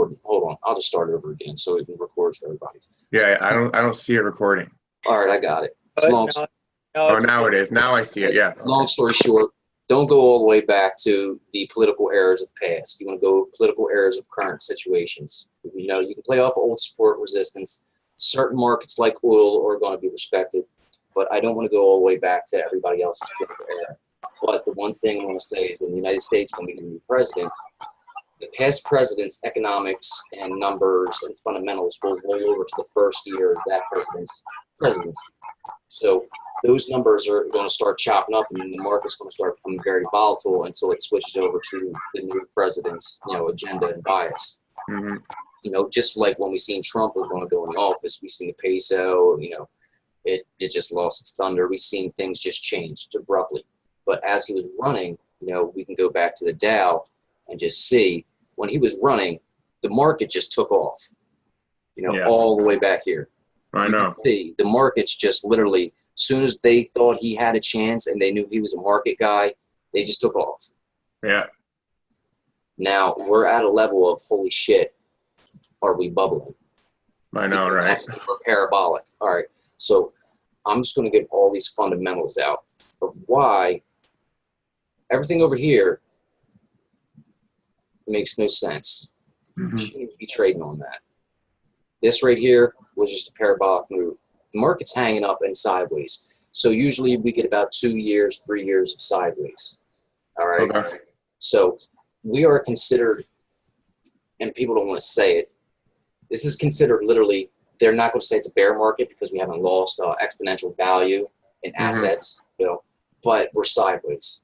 recording. Hold on. I'll just start it over again so it can record for everybody. Yeah, I don't see it recording. All right, I got it. It's long. Oh, now it is. Now I see it. Yeah. Long story short, don't go all the way back to the political errors of the past. You want to go political errors of current situations. You know, you can play off old support resistance. Certain markets like oil are going to be respected, but I don't want to go all the way back to everybody else's political era. But the one thing I want to say is in the United States, when we get a new president, the past president's economics and numbers and fundamentals will roll over to the first year of that president's presidency. So those numbers are going to start chopping up, and the market's going to start becoming very volatile until it switches over to the new president's, you know, agenda and bias. Mm-hmm. You know, just like when we seen Trump was going to go in office, we seen the peso, you know, it just lost its thunder. We've seen things just change abruptly. But as he was running, you know, we can go back to the Dow and just see when he was running, the market just took off, you know, all the way back here. I know. See, the markets just literally, as soon as they thought he had a chance and they knew he was a market guy, they just took off. Yeah. Now we're at a level of holy shit, are we bubbling? I know, right? We're parabolic. All right. So I'm just going to give all these fundamentals out of why everything over here makes no sense. Mm-hmm. You shouldn't be trading on that. This right here was just a parabolic move. The market's hanging up and sideways. So usually we get about 2 years, 3 years of sideways. All right. Okay. So we are considered, and people don't want to say it, this is considered literally, they're not going to say it's a bear market because we haven't lost exponential value in assets, you know, but we're sideways.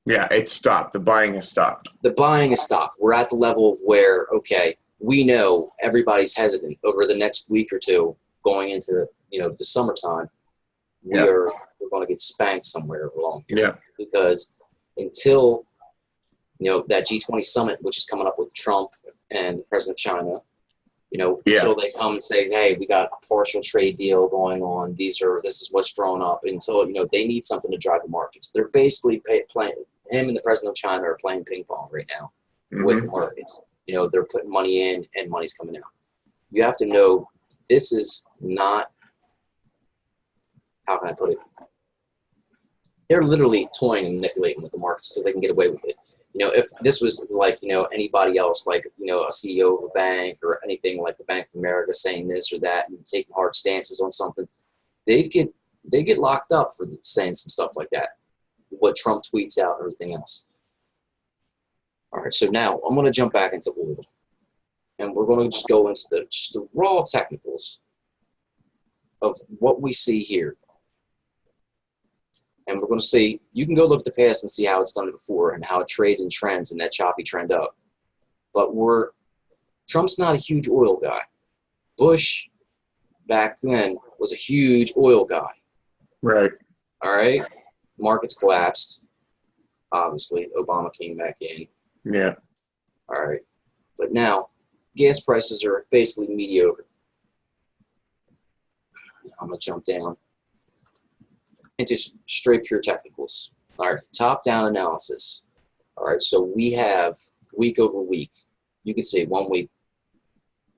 Yeah, it stopped. The buying has stopped. The buying has stopped. We're at the level of where, okay, we know everybody's hesitant over the next week or two going into, you know, the summertime. We're going to get spanked somewhere along here. Yeah. Because until, you know, that G20 summit, which is coming up with Trump and the president of China, you know, until they come and say, hey, we got a partial trade deal going on. This is what's drawn up. Until, you know, they need something to drive the markets. They're basically playing, him and the president of China are playing ping pong right now with the markets. You know, they're putting money in and money's coming out. You have to know this is not, how can I put it? They're literally toying and manipulating with the markets because they can get away with it. You know, if this was like, you know, anybody else, like, you know, a CEO of a bank or anything like the Bank of America saying this or that and taking hard stances on something, they'd get locked up for saying some stuff like that. What Trump tweets out and everything else. All right, so now I'm going to jump back into oil, and we're going to just go into the raw technicals of what we see here. And we're going to see, you can go look at the past and see how it's done it before and how it trades and trends and that choppy trend up. But Trump's not a huge oil guy. Bush back then was a huge oil guy. Right. All right. Markets collapsed. Obviously, Obama came back in. Yeah. All right. But now, gas prices are basically mediocre. I'm going to jump down into straight pure technicals. All right. Top-down analysis. All right. So we have week over week. You could say 1 week.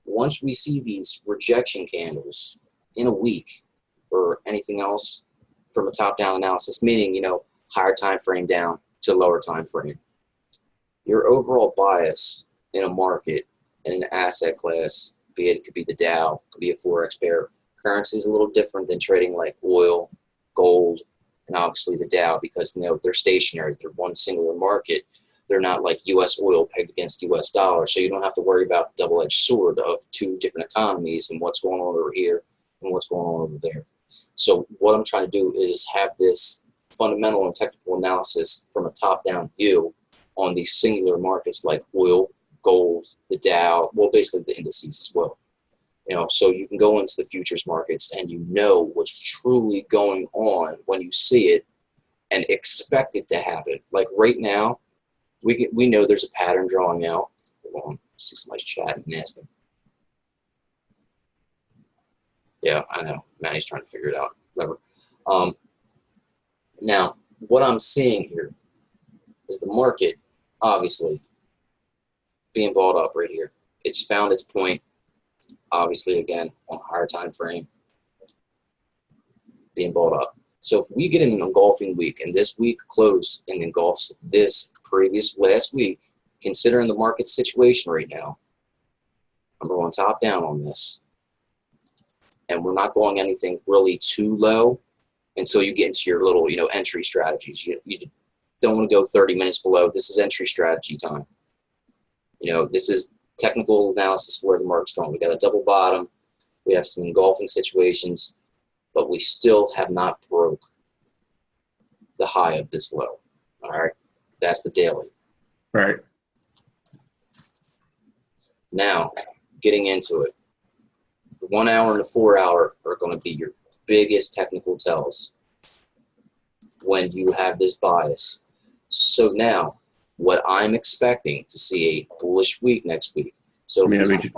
Once we see these rejection candles in a week or anything else from a top-down analysis, meaning, you know, higher time frame down to lower time frame, your overall bias in a market, in an asset class, be it could be the Dow, could be a Forex pair. Currency is a little different than trading like oil, gold, and obviously the Dow because, you know, they're stationary. They're one singular market. They're not like U.S. oil pegged against U.S. dollar, so you don't have to worry about the double-edged sword of two different economies and what's going on over here and what's going on over there. So what I'm trying to do is have this fundamental and technical analysis from a top-down view on these singular markets like oil, gold, the Dow, well, basically the indices as well. You know, so you can go into the futures markets and you know what's truly going on when you see it and expect it to happen. Like right now, we know there's a pattern drawing out. Hold on, see somebody's chatting and asking. Yeah, I know. Manny's trying to figure it out. Whatever. Now, what I'm seeing here is the market obviously being balled up right here. It's found its point, obviously, again, on a higher time frame, being balled up. So if we get in an engulfing week, and this week closed and engulfs this previous last week, considering the market situation right now, I'm going top down on this. And we're not going anything really too low until you get into your little, entry strategies. You don't want to go 30 minutes below. This is entry strategy time. This is technical analysis for where the market's going. We got a double bottom. We have some engulfing situations, but we still have not broke the high of this low. All right, that's the daily. Right. Now, getting into it, the 1 hour and the 4 hour are going to be your biggest technical tells when you have this bias. So now, what I'm expecting to see a bullish week next week. So if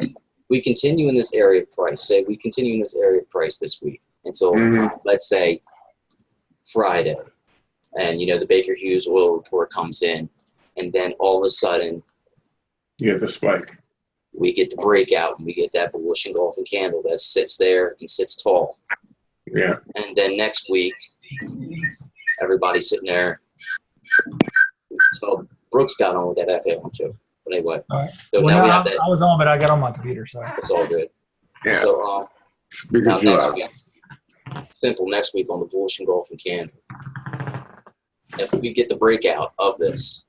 we continue in this area of price, say we continue in this area of price this week until, let's say, Friday, and, the Baker Hughes oil report comes in, and then all of a sudden, you get the spike. We get the breakout, and we get that bullish engulfing candle that sits there and sits tall. Yeah. And then next week, everybody's sitting there. So Brooks got on with that FA1 too. But anyway, right. So now we have that. I was on, but I got on my computer, so It's all good. Yeah. So now next week, simple next week on the bullish engulfing candle. If we get the breakout of this,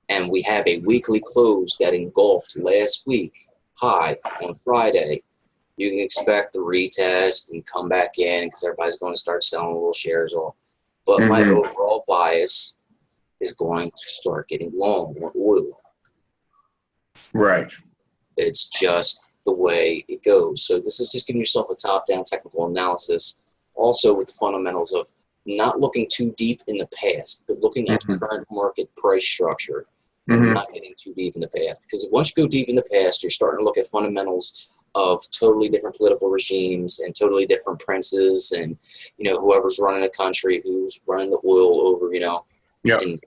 and we have a weekly close that engulfed last week high on Friday, you can expect the retest and come back in because everybody's going to start selling little shares off. But my overall bias is going to start getting long on oil. Right. It's just the way it goes. So this is just giving yourself a top-down technical analysis, also with the fundamentals of not looking too deep in the past, but looking at current market price structure. Not getting too deep in the past, because once you go deep in the past, you're starting to look at fundamentals of totally different political regimes and totally different princes, and whoever's running the country, who's running the oil over, and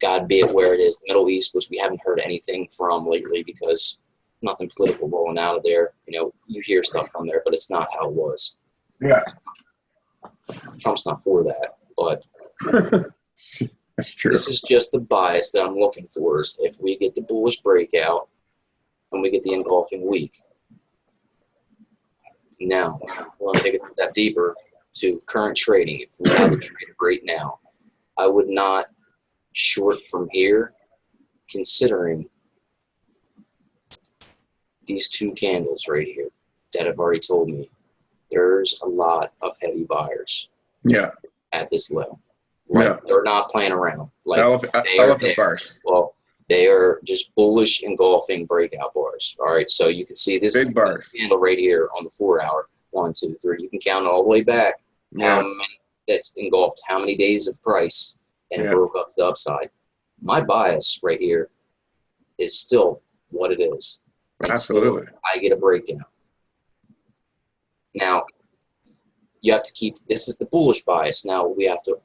God be it where it is, the Middle East, which we haven't heard anything from lately because nothing political rolling out of there. You hear stuff from there, but it's not how it was. Yeah, Trump's not for that, but. That's true. This is just the bias that I'm looking for. Is if we get the bullish breakout and we get the engulfing week. Now, I want to take it a step deeper to current trading. If we have a trade right now, I would not short from here, considering these two candles right here that have already told me there's a lot of heavy buyers. Yeah. At this low. They're not playing around. Elephant bars. Well, they are just bullish engulfing breakout bars. All right, so you can see this big bar candle right here on the 4 hour. 1, 2, 3. You can count all the way back. How many that's engulfed? How many days of price and it broke up to the upside? My bias right here is still what it is. Absolutely. I get a breakdown. Now, you have to keep. This is the bullish bias. Now we have to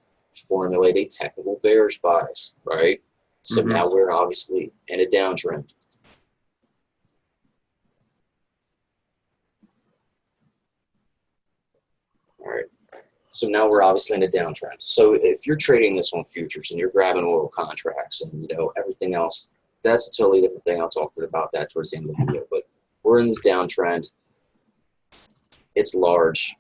formulate a technical bearish bias, right? So now we're obviously in a downtrend. All right. So now we're obviously in a downtrend. So if you're trading this on futures and you're grabbing oil contracts and everything else, that's a totally different thing. I'll talk about that towards the end of the video. But we're in this downtrend. It's large.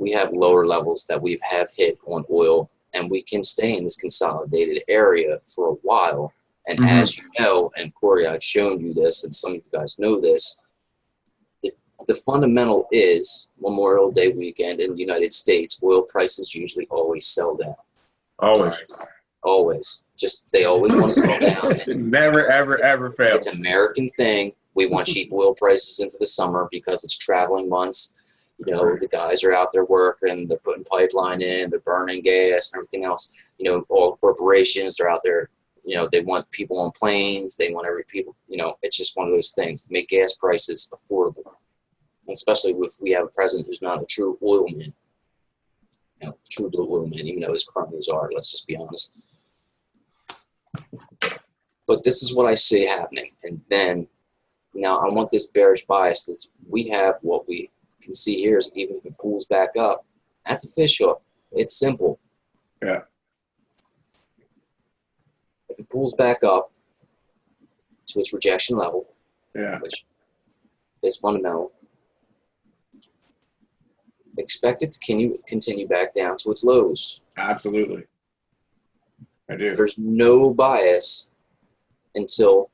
We have lower levels that we have hit on oil, and we can stay in this consolidated area for a while. And as you know, and Kory, I've shown you this, and some of you guys know this, the fundamental is Memorial Day weekend in the United States, oil prices usually always sell down. Always. Always. Just they always want to sell down. It never, ever, ever fails. It's an American thing. We want cheap oil prices into the summer because it's traveling months. The guys are out there working, they're putting pipeline in, they're burning gas and everything else. All corporations, they're out there, they want people on planes, they want it's just one of those things to make gas prices affordable. And especially if we have a president who's not a true oil man, true blue oil man, even though his cronies are, let's just be honest. But this is what I see happening. And then, now I want this bearish bias. That's, we have what we can see here is even if it pulls back up, that's a fish hook. It's simple. Yeah. If it pulls back up to its rejection level, Yeah. which is fundamental, expect it to continue back down to its lows. Absolutely. I do. There's no bias until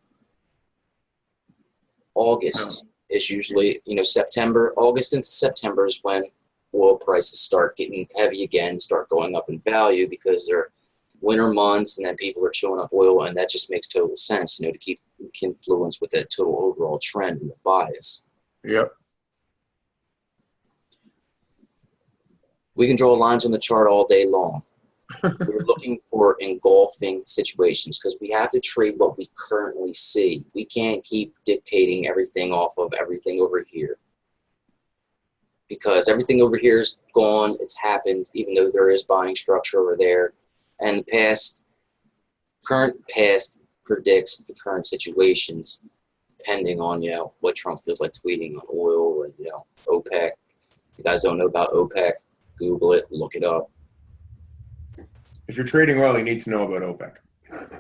August. Is usually, August into September is when oil prices start getting heavy again, start going up in value because they're winter months and then people are chewing up oil, and that just makes total sense, to keep influence with that total overall trend and the bias. Yep. We can draw lines on the chart all day long. We're looking for engulfing situations because we have to trade what we currently see. We can't keep dictating everything off of everything over here because everything over here is gone. It's happened, even though there is buying structure over there. And current past predicts the current situations depending on, what Trump feels like tweeting on oil and, OPEC. If you guys don't know about OPEC, Google it, look it up. If you're trading oil, you need to know about OPEC.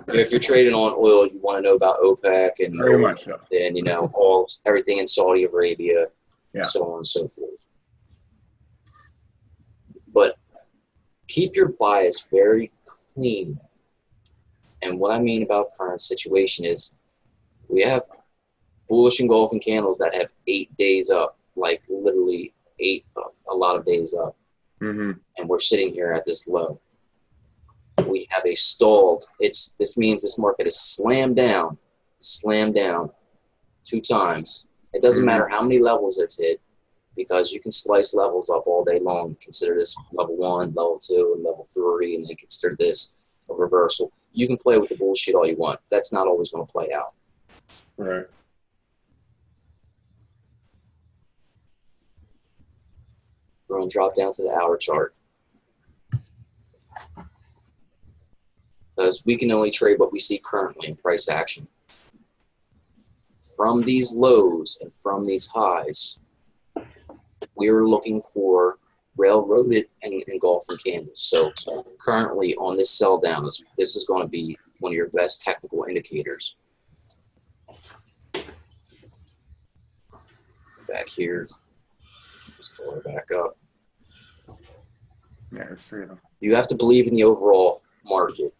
If you're trading on oil, you want to know about OPEC and Very much so. And everything in Saudi Arabia, so on and so forth. But keep your bias very clean. And what I mean about current situation is we have bullish engulfing candles that have 8 days up, like literally a lot of days up. Mm-hmm. And we're sitting here at this low. We have a stalled. This means this market is slammed down 2 times. It doesn't matter how many levels it's hit because you can slice levels up all day long. Consider this level 1, level 2, and level 3, and then consider this a reversal. You can play with the bullshit all you want. That's not always going to play out. Right. We're going to drop down to the hour chart. Because we can only trade what we see currently in price action. From these lows and from these highs, we're looking for railroaded and engulfing candles. So currently on this sell down, this is going to be one of your best technical indicators. Back here, let's pull it back up. Yeah, there's 3 of them. You have to believe in the overall market.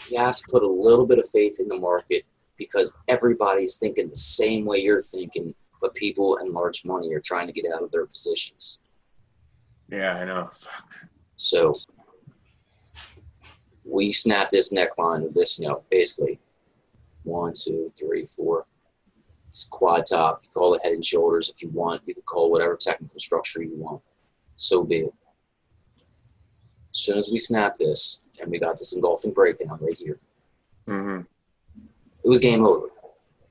You have to put a little bit of faith in the market because everybody's thinking the same way you're thinking, but people in large money are trying to get out of their positions. Yeah, I know. So we snap this neckline of this, basically 1, 2, 3, 4. It's quad top. You call it head and shoulders if you want. You can call it whatever technical structure you want. So be it. As soon as we snap this, and we got this engulfing breakdown right here, Mm-hmm. it was game over.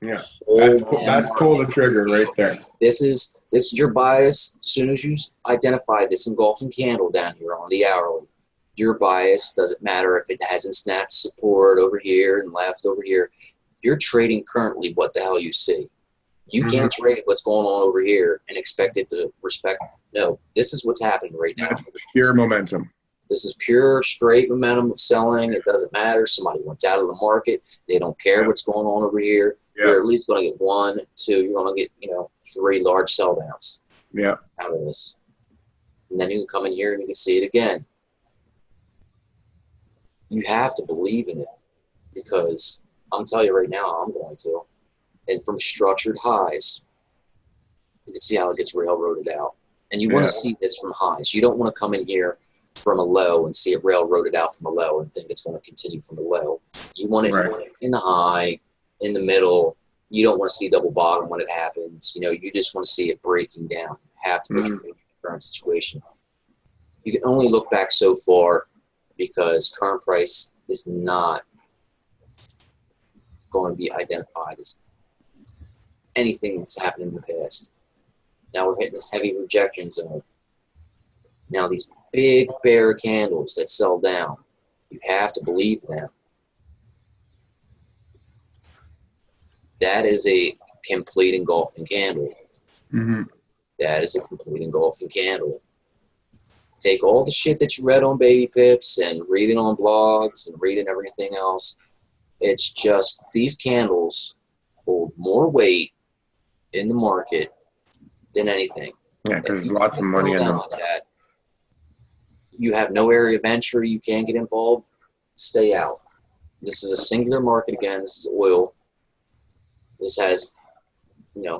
Yeah, Oh, that's pull the trigger right there. This is your bias. As soon as you identify this engulfing candle down here on the hourly, your bias doesn't matter if it hasn't snapped support over here and left over here. You're trading currently what the hell you see. You can't trade what's going on over here and expect it to respect. No, this is what's happening right now. That's pure momentum. This is pure straight momentum of selling. It doesn't matter. Somebody wants out of the market. They don't care what's going on over here. Yeah. You're at least going to get 1, 2. You're going to get 3 large sell downs. Yeah. Out of this, and then you can come in here and you can see it again. You have to believe in it because I'm telling you right now, I'm going to. And from structured highs, you can see how it gets railroaded out. And you want to see this from highs. You don't want to come in here from a low and see it railroaded out from a low and think it's going to continue from a low. You want it in the high, in the middle. You don't want to see double bottom when it happens. You just want to see it breaking down. You have to put your finger in the current situation. You can only look back so far because current price is not going to be identified as anything that's happened in the past. Now we're hitting this heavy rejection zone. Now these big bear candles that sell down, you have to believe them. That is a complete engulfing candle. Mm-hmm. That is a complete engulfing candle. Take all the shit that you read on Baby Pips and reading on blogs and reading everything else. It's just these candles hold more weight in the market than anything. Yeah, because there's lots of money in them. Like that, you have no area of entry. You can't get involved. Stay out. This is a singular market again. This is oil. This has, a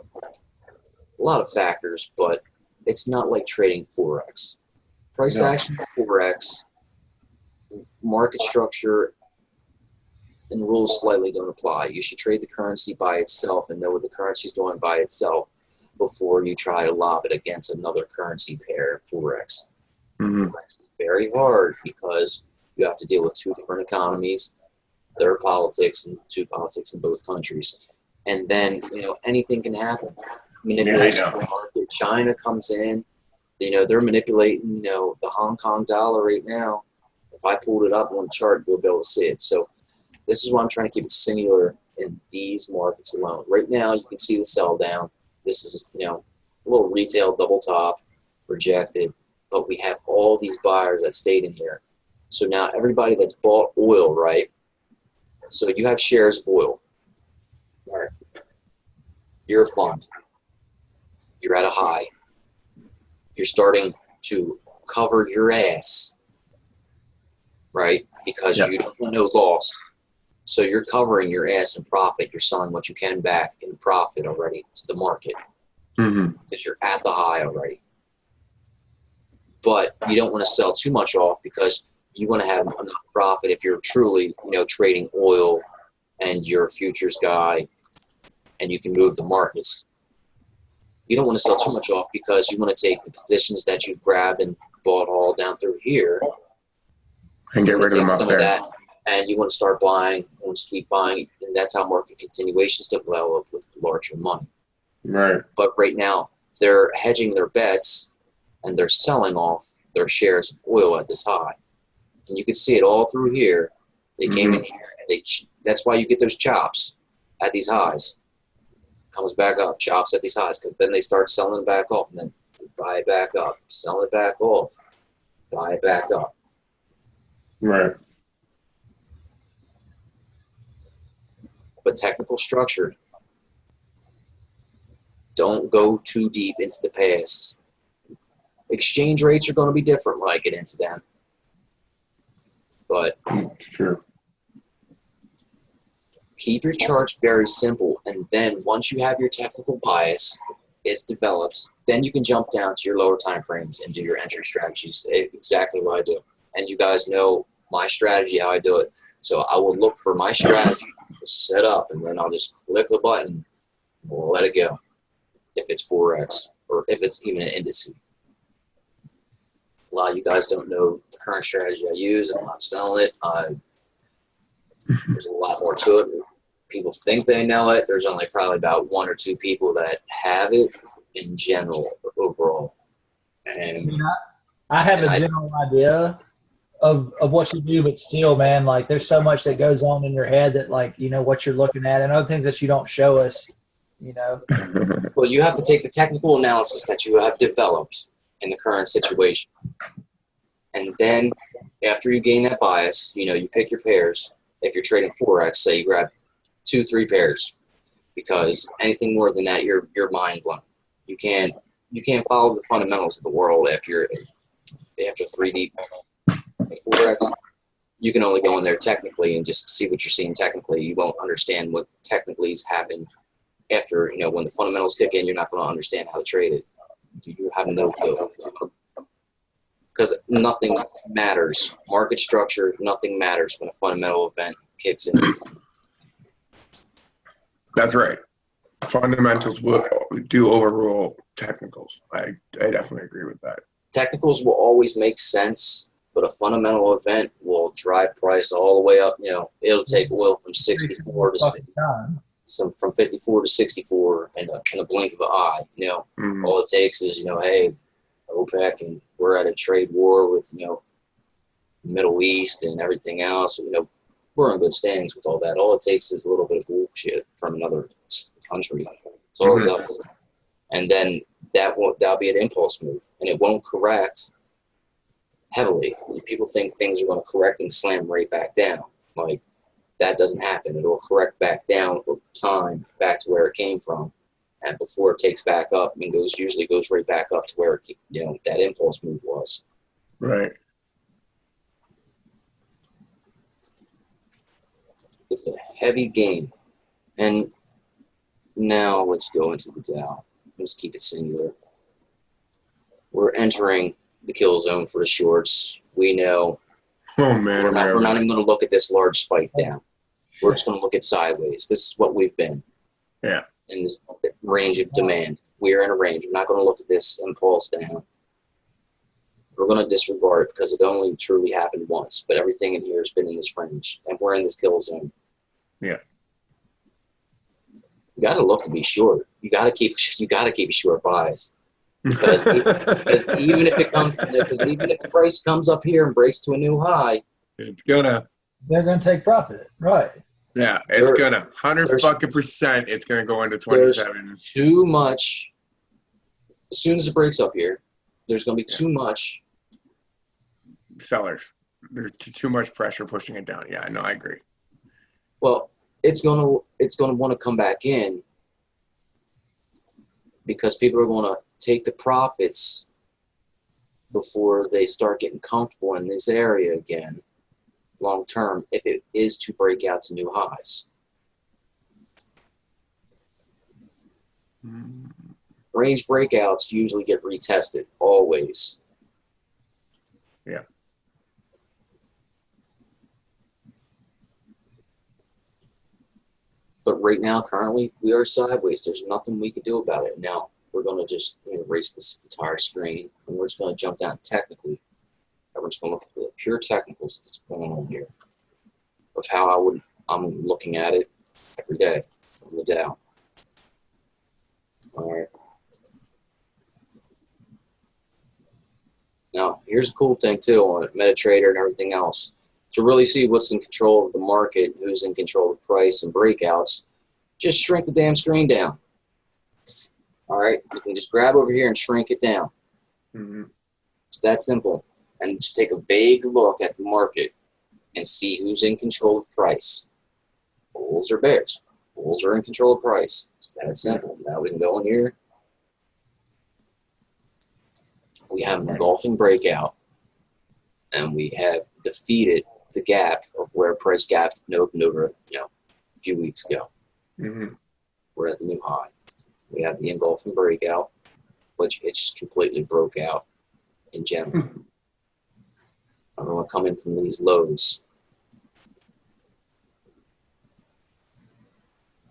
lot of factors, but it's not like trading Forex. Price action Forex, market structure, and rules slightly don't apply. You should trade the currency by itself and know what the currency is doing by itself before you try to lob it against another currency pair, Forex. Mm-hmm. Forex is very hard because you have to deal with two different economies, their politics, and two politics in both countries. And then, anything can happen. Manipulation of the market. China comes in, they're manipulating, the Hong Kong dollar right now. If I pulled it up on the chart, you'll be able to see it. So this is why I'm trying to keep it singular in these markets alone. Right now, you can see the sell down. This is, a little retail double top, rejected. But we have all these buyers that stayed in here. So now everybody that's bought oil, right? So you have shares of oil. All right. You're a fund. You're at a high. You're starting to cover your ass, right? Because you don't want no loss. So you're covering your ass in profit. You're selling what you can back in profit already to the market because you're at the high already. But you don't want to sell too much off because you want to have enough profit if you're truly, trading oil and you're a futures guy and you can move the markets. You don't want to sell too much off because you want to take the positions that you've grabbed and bought all down through here and get rid of them up there. That, and you want to start buying, you want to keep buying, and that's how market continuations develop with larger money. Right. But right now, they're hedging their bets and they're selling off their shares of oil at this high. And you can see it all through here. They came in here, and that's why you get those chops at these highs. Comes back up, chops at these highs, because then they start selling it back off, and then buy it back up, sell it back off, buy it back up. Right. But technical structure, don't go too deep into the past. Exchange rates are going to be different when I get into them. But true. Keep your charts very simple, and then once you have your technical bias, it's developed, then you can jump down to your lower time frames and do your entry strategies. Exactly what I do. And you guys know my strategy, how I do it. So I will look for my strategy to set up, and then I'll just click the button and we'll let it go. If it's Forex or if it's even an index. A lot of you guys don't know the current strategy I use. I'm not selling it. There's a lot more to it. People think they know it. There's only probably about one or two people that have it in general, overall. And I have a general idea of what you do, but still, man, like there's so much that goes on in your head that, like, what you're looking at and other things that you don't show us, Well, you have to take the technical analysis that you have developed in the current situation. And then after you gain that bias, you pick your pairs. If you're trading Forex, say you grab 2-3 pairs, because anything more than that, you're mind blown. You can't follow the fundamentals of the world after 3D Forex. You can only go in there technically and just see what you're seeing technically. You won't understand what technically has happened after, when the fundamentals kick in. You're not going to understand how to trade it. You have no clue. Because nothing matters. Market structure, nothing matters when a fundamental event kicks in. That's right. Fundamentals do overrule technicals. I definitely agree with that. Technicals will always make sense, but a fundamental event will drive price all the way up. It'll take oil from 64 to from 54 to 64 in a blink of an eye. All it takes is hey, OPEC, and we're at a trade war with the Middle East and everything else. We're in good standings with all that. All it takes is a little bit of shit from another country. That's all it does. And then that'll be an impulse move, and it won't correct heavily. People think things are going to correct and slam right back down. Like, that doesn't happen. It'll correct back down over time, back to where it came from, and before it takes back up, and usually goes right back up to where that impulse move was. Right. It's a heavy game, and now let's go into the Dow. Let's keep it singular. We're entering the kill zone for the shorts. We know. Oh man, we're not even going to look at this large spike down. We're just going to look at sideways. This is what we've been. Yeah. In this range of demand. We're in a range. We're not going to look at this impulse down. We're going to disregard it because it only truly happened once. But everything in here has been in this range, and we're in this kill zone. Yeah. You got to look to be short. You got to keep short buys. Because even if the price comes up here and breaks to a new high, they're gonna take profit, right? Yeah, it's gonna 100% it's gonna go into 27. There's too much. As soon as it breaks up here, there's gonna be too much sellers. There's too much pressure pushing it down. Yeah, no, I agree. Well, it's gonna want to come back in because people are gonna take the profits before they start getting comfortable in this area again long term if it is to break out to new highs. Range breakouts usually get retested, always. Yeah. But right now, currently, we are sideways. There's nothing we can do about it. Now, we're going to just erase this entire screen, and we're just going to jump down technically. And we're just going to look at the pure technicals that's going on here of how I'm looking at it every day from the Dow. All right. Now, here's a cool thing, too, on MetaTrader and everything else. To really see what's in control of the market, who's in control of price and breakouts, just shrink the damn screen down. All right, you can just grab over here and shrink it down. It's that simple. And just take a vague look at the market and see who's in control of price. Bulls or bears? Bulls are in control of price. It's that simple. Now we can go in here. We have an engulfing breakout, and we have defeated the gap of where price gapped and opened over a few weeks ago. We're at the new high. We have the engulfing breakout, which it just completely broke out in general. I'm going to come in from these lows.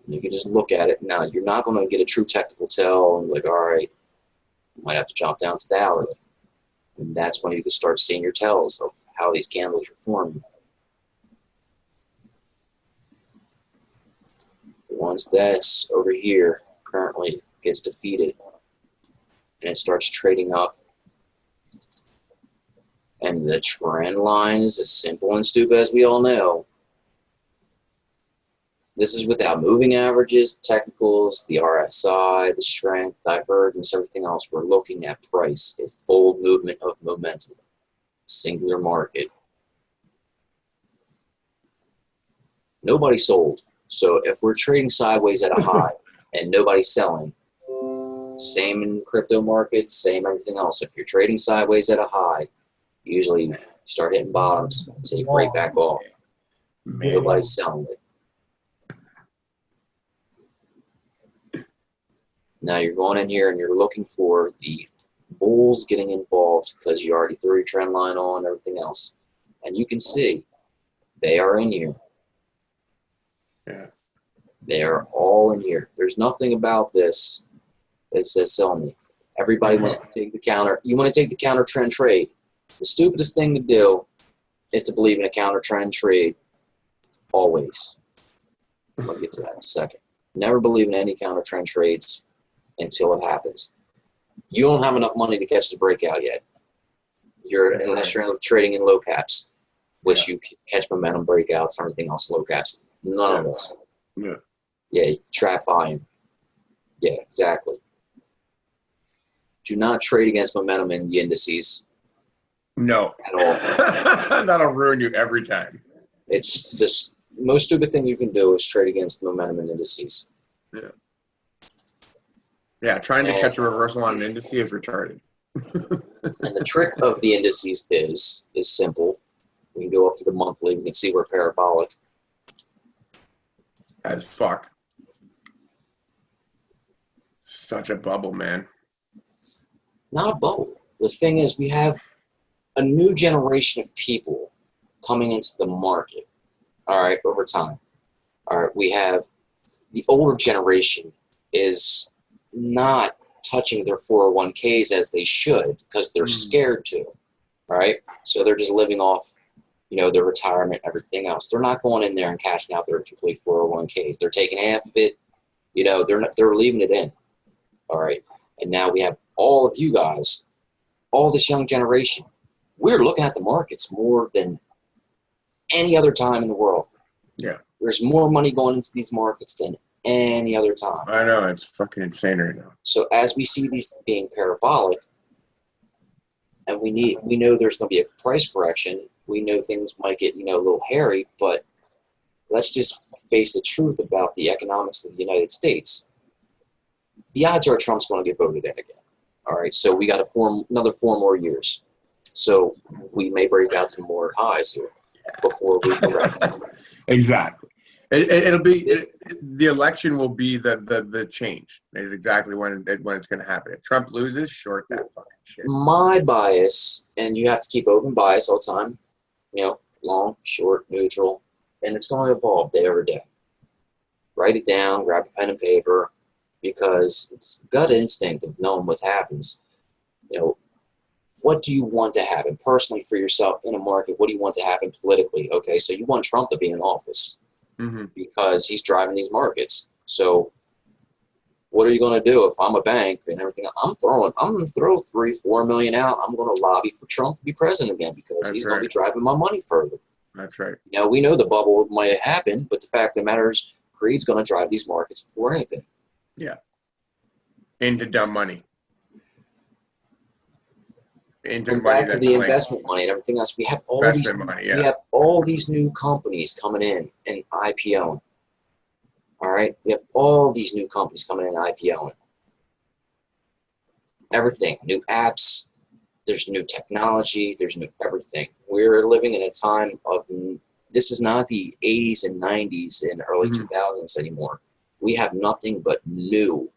You can just look at it. Now, you're not going to get a true technical tell and like, all right, might have to jump down to the hourly. And that's when you can start seeing your tells of how these candles are forming. Once this over here currently gets defeated and it starts trading up, and the trend line is as simple and stupid as we all know. This is without moving averages, technicals, the RSI, the strength, divergence, everything else. We're looking at price. It's bold movement of momentum. Singular market. Nobody sold. So if we're trading sideways at a high and nobody's selling, same in crypto markets, same everything else. If you're trading sideways at a high, usually you start hitting bottoms, take right back off. Nobody's selling it. Now you're going in here and you're looking for the bulls getting involved because you already threw your trend line on and everything else. And you can see they are in here. Yeah. They are all in here. There's nothing about this that says sell me. Everybody wants to take the counter. You want to take the counter trend trade. The stupidest thing to do is to believe in a counter trend trade always. I'll get to that in a second. Never believe in any counter trend trades until it happens. You don't have enough money to catch the breakout yet. Unless you're trading in low caps, which you catch momentum breakouts and everything else low caps. None of those. Yeah. Yeah, trap volume. Yeah, exactly. Do not trade against momentum in the indices No. at all. That'll ruin you every time. It's the most stupid thing you can do is trade against the momentum in indices. Yeah. Yeah, trying to catch a reversal on an indice is retarded. And the trick of the indices is simple. We can go up to the monthly. We can see we're parabolic. As fuck. Such a bubble, man. Not a bubble. The thing is, we have a new generation of people coming into the market, all right, over time. All right, we have the older generation is not touching their 401ks as they should because they're scared to, right? So they're just living off, their retirement, everything else. They're not going in there and cashing out their complete 401ks. They're taking half of it, they're leaving it in, all right? And now we have all of you guys, all this young generation. We're looking at the markets more than any other time in the world. Yeah. There's more money going into these markets than any other time. I know, it's fucking insane right now. So as we see these being parabolic, and we know there's going to be a price correction, we know things might get, a little hairy, but let's just face the truth about the economics of the United States. The odds are Trump's going to get voted in again. All right, so we got to another 4 more years. So we may break out some more highs here before we correct. Exactly. It'll be the election will be the change. Is exactly when it's going to happen. If Trump loses, short that fucking shit. My bias, and you have to keep open bias all the time. Long, short, neutral, and it's going to evolve day over day. Write it down, grab a pen and paper, because it's gut instinct of knowing what happens. What do you want to happen personally for yourself in a market? What do you want to happen politically? Okay, so you want Trump to be in office because he's driving these markets. So what are you going to do if I'm a bank and everything? I'm going to throw $3-4 million out. I'm going to lobby for Trump to be president again because he's going to be driving my money further. That's right. We know the bubble might happen, but the fact of the matter is greed's going to drive these markets before anything. Yeah. Into dumb money. And back to the investment money and everything else. We have all we have all these new companies coming in and IPOing. All right, we have all these new companies coming in and IPOing. Everything, new apps. There's new technology. There's new everything. We're living in a time of. This is not the 80s and 90s and early 2000s anymore. We have nothing but new.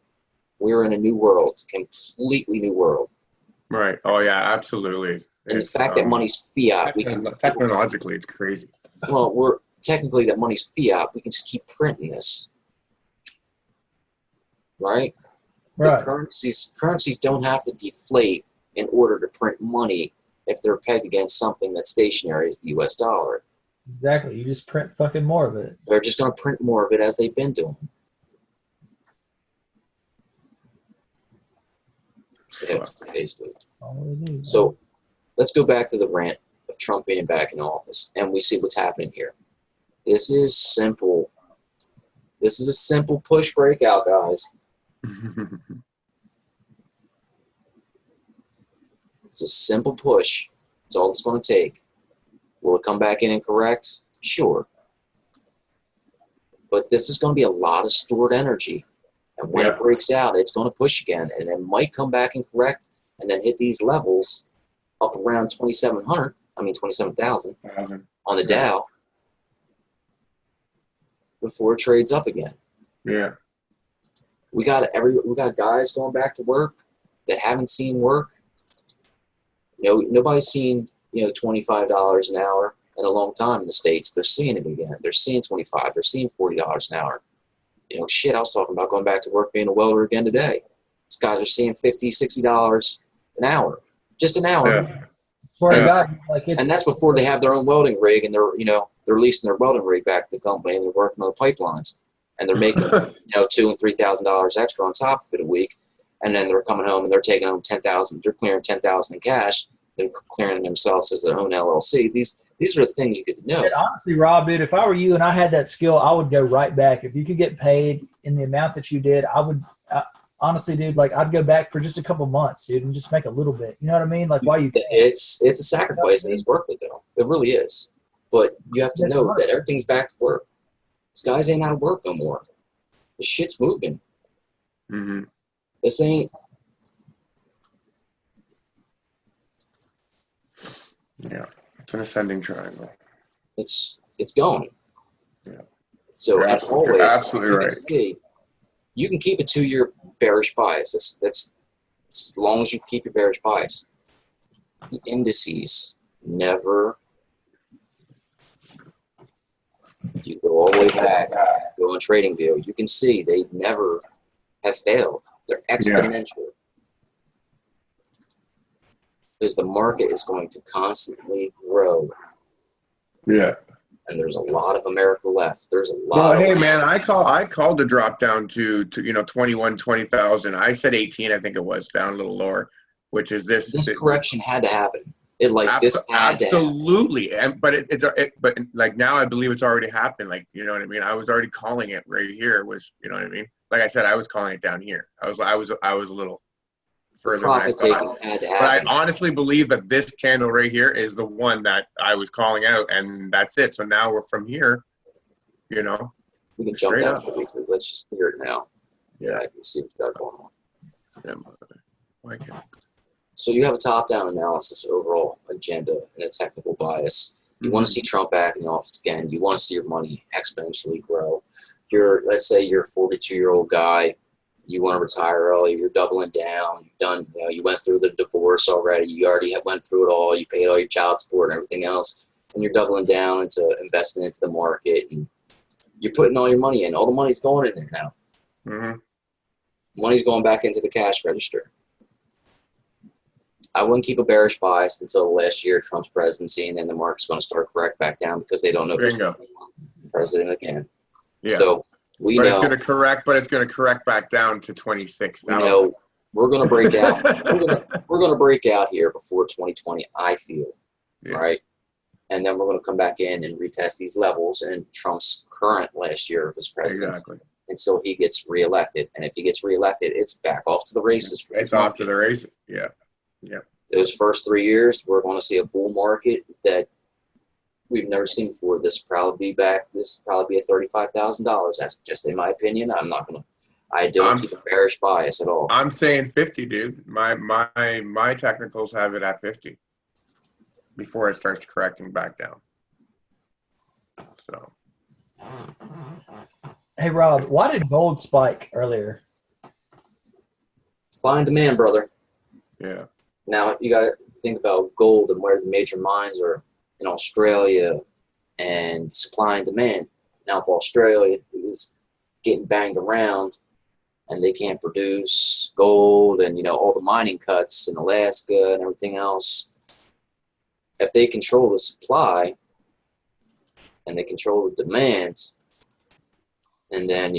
We're in a new world, completely new world. Right. Oh, yeah, absolutely. And the fact that money's fiat. Technologically, it's crazy. Well, we're technically that money's fiat. We can just keep printing this. Right? Right. But currencies don't have to deflate in order to print money if they're pegged against something that's stationary as the U.S. dollar. Exactly. You just print fucking more of it. They're just going to print more of it as they've been doing. Basically. So let's go back to the rant of Trump being back in office, and we see what's happening here. This is simple. This is a simple push breakout, guys. It's a simple push. That's all it's going to take. Will it come back in and correct? Sure. But this is going to be a lot of stored energy. And when it breaks out, it's going to push again. And it might come back and correct and then hit these levels up around 27,000 on the Dow before it trades up again. Yeah. We got guys going back to work that haven't seen work. Nobody's seen, $25 an hour in a long time in the States. They're seeing it again. They're seeing $25. They're seeing $40 an hour. I was talking about going back to work being a welder again today. These guys are seeing $50, $60 an hour. Just an hour. Yeah. And that's before they have their own welding rig and they're leasing their welding rig back to the company and they're working on the pipelines. And they're making, $2,000 and $3,000 extra on top of it a week. And then they're coming home and they're taking home $10,000. They're clearing $10,000 in cash. They're clearing themselves as their own LLC. These These are the things you get to know. And honestly, Rob, dude, if I were you and I had that skill, I would go right back. If you could get paid in the amount that you did, I would. Honestly, dude, like I'd go back for just a couple months, dude, and just make a little bit. You know what I mean? Like, why you? It's a sacrifice and it's worth it though. It really is. But you have to know that everything's back to work. These guys ain't out of work no more. The shit's moving. Mm-hmm. This ain't. Yeah, it's an ascending triangle. It's going. Yeah. So You're as always, absolutely right. You can keep a 2-year bearish bias. That's as long as you keep your bearish bias. The indices never. If you go all the way back, go on TradingView, you can see they never have failed. They're exponential. Because the market is going to constantly grow. Yeah. And there's a lot of America left. There's a lot. Well, of hey man, I called the drop down to 20,000. I said 18, I think it was, down a little lower, which is this correction had to happen. This had to happen. Absolutely. But like now I believe it's already happened. Like, you know what I mean? I was already calling it right here, was, you know what I mean? Like I said, I was calling it down here. I was a little further than I thought. Had to but I happen. honestly believe that this candle right here is the one that I was calling out, and that's it. So now we're from here, we can jump straight down up. for weekly. Let's just clear it now. Yeah. I can see what you got going on. Yeah, why can't So you have a top-down analysis overall agenda and a technical bias. You want to see Trump back in the office again. You want to see your money exponentially grow. Let's say you're a 42-year-old guy. You want to retire early. You're doubling down. You've done. You went through the divorce already. You already went through it all. You paid all your child support and everything else, and you're doubling down into investing into the market. And you're putting all your money in. All the money's going in there now. Mm-hmm. Money's going back into the cash register. I wouldn't keep a bearish bias until last year, Trump's presidency, and then the market's going to start correct back down because they don't know who's going to be president again. Yeah. So we know it's going to correct, but it's going to correct back down to 26. We know we're going to break out. we're going to break out here before 2020. I feel right, and then we're going to come back in and retest these levels in Trump's current last year of his presidency. Exactly. Until he gets reelected, and if he gets reelected, it's back off to the races. For it's off to the races. Yeah. Yeah. Those first 3 years, we're going to see a bull market that we've never seen before. This will probably be at $35,000. That's just in my opinion. I'm not going to. I don't keep a bearish bias at all. I'm saying 50, dude. My technicals have it at 50 before it starts correcting back down. So. Hey Rob, why did gold spike earlier? Supply and demand, brother. Yeah. Now you got to think about gold and where the major mines are in Australia and supply and demand. Now, if Australia is getting banged around and they can't produce gold and all the mining cuts in Alaska and everything else, if they control the supply and they control the demand, and then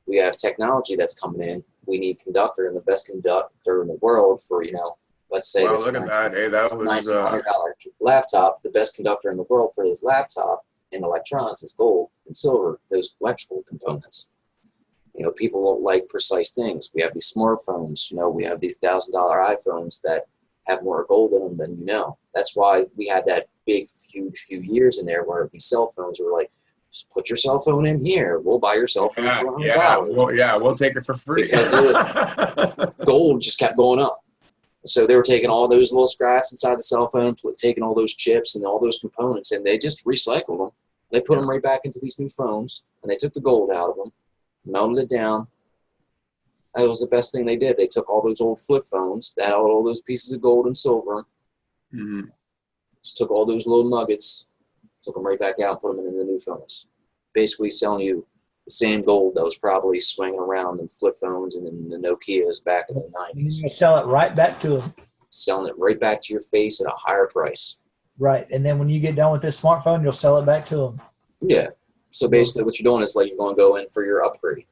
we have technology that's coming in. We need conductor, and the best conductor in the world for let's say this look at that. Hey, that was $1,900 laptop. The best conductor in the world for this laptop in electronics is gold and silver. Those electrical components. People don't like precise things. We have these smartphones. We have these $1,000 iPhones that have more gold in them than That's why we had that big, huge few years in there where these cell phones were like, just put your cell phone in here. We'll buy your cell phone for $100. We'll take it for free. Because gold just kept going up. So they were taking all those little scraps inside the cell phone, taking all those chips and all those components, and they just recycled them. They put them right back into these new phones, and they took the gold out of them, melted it down. That was the best thing they did. They took all those old flip phones that had all those pieces of gold and silver, just took all those little nuggets, took them right back out and put them in the new phones. Basically selling you the same gold that was probably swinging around in flip phones and in the Nokias back in the 90s. You sell it right back to them. Selling it right back to your face at a higher price. Right. And then when you get done with this smartphone, you'll sell it back to them. Yeah. So basically what you're doing is like you're going to go in for your upgrade.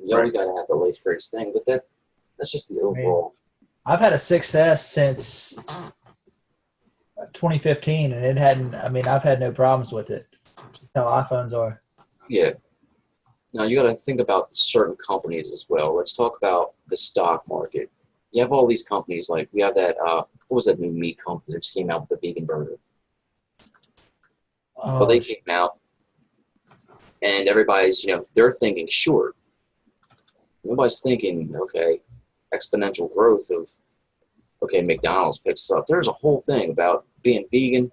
You already got to have the latest greatest thing, but that's just the overall. I've had a success since 2015, and it hadn't. I mean, I've had no problems with it. That's how iPhones are. Yeah. Now you got to think about certain companies as well. Let's talk about the stock market. You have all these companies like we have that. What was that new meat company that just came out with the vegan burger? Oh, Well, they came out, and everybody's they're thinking short. Nobody's thinking okay, exponential growth of okay, McDonald's picks up. There's a whole thing about being vegan.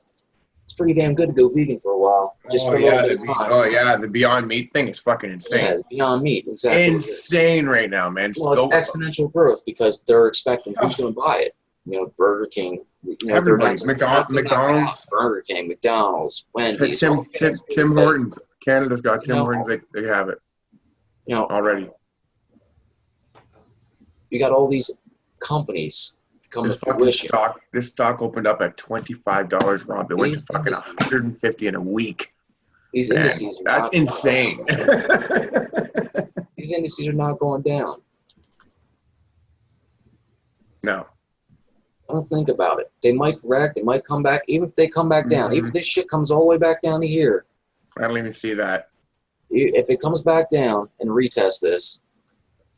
It's pretty damn good to go vegan for a while, just for a little bit of time. Oh yeah, the Beyond Meat thing is fucking insane. Yeah, Beyond Meat, exactly. Insane right now, man. Well, it's exponential growth because they're expecting who's going to buy it. Burger King. Everybody, McDonald's, Burger King, McDonald's, Wendy's. Tim Hortons. Canada's got Tim Hortons. They have it. Already. You got all these companies coming to fruition. This stock opened up at $25, Rob. It went to fucking $150 in a week. These indices are that's insane. These indices are not going down. No. Don't think about it. They might correct. They might come back. Even if they come back down, even if this shit comes all the way back down to here. I don't even see that. If it comes back down and retests this,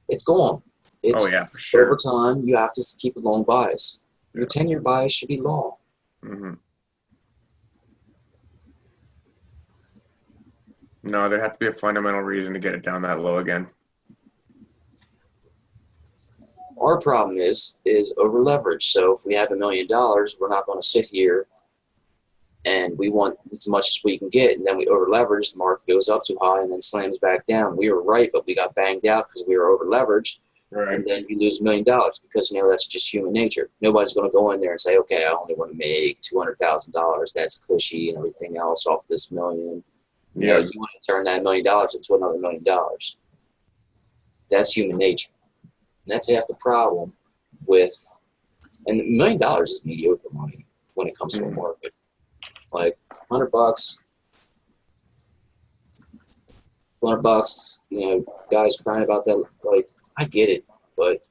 it's gone. Oh yeah, for sure. Over time, you have to keep a long bias. Your 10-year bias should be long. Mm-hmm. No, there'd have to be a fundamental reason to get it down that low again. Our problem is over leverage. So if we have $1 million, we're not going to sit here and we want as much as we can get, and then we over leverage. The market goes up too high and then slams back down. We were right, but we got banged out because we were over leveraged. Right. And then you lose $1 million because that's just human nature. Nobody's going to go in there and say, okay, I only want to make $200,000. That's cushy and everything else off this million. Yeah. You want to turn that $1 million into another $1 million. That's human nature. And that's half the problem with, and $1 million is mediocre money when it comes to a market. Like $100, $200, guys crying about that. Like, I get it, but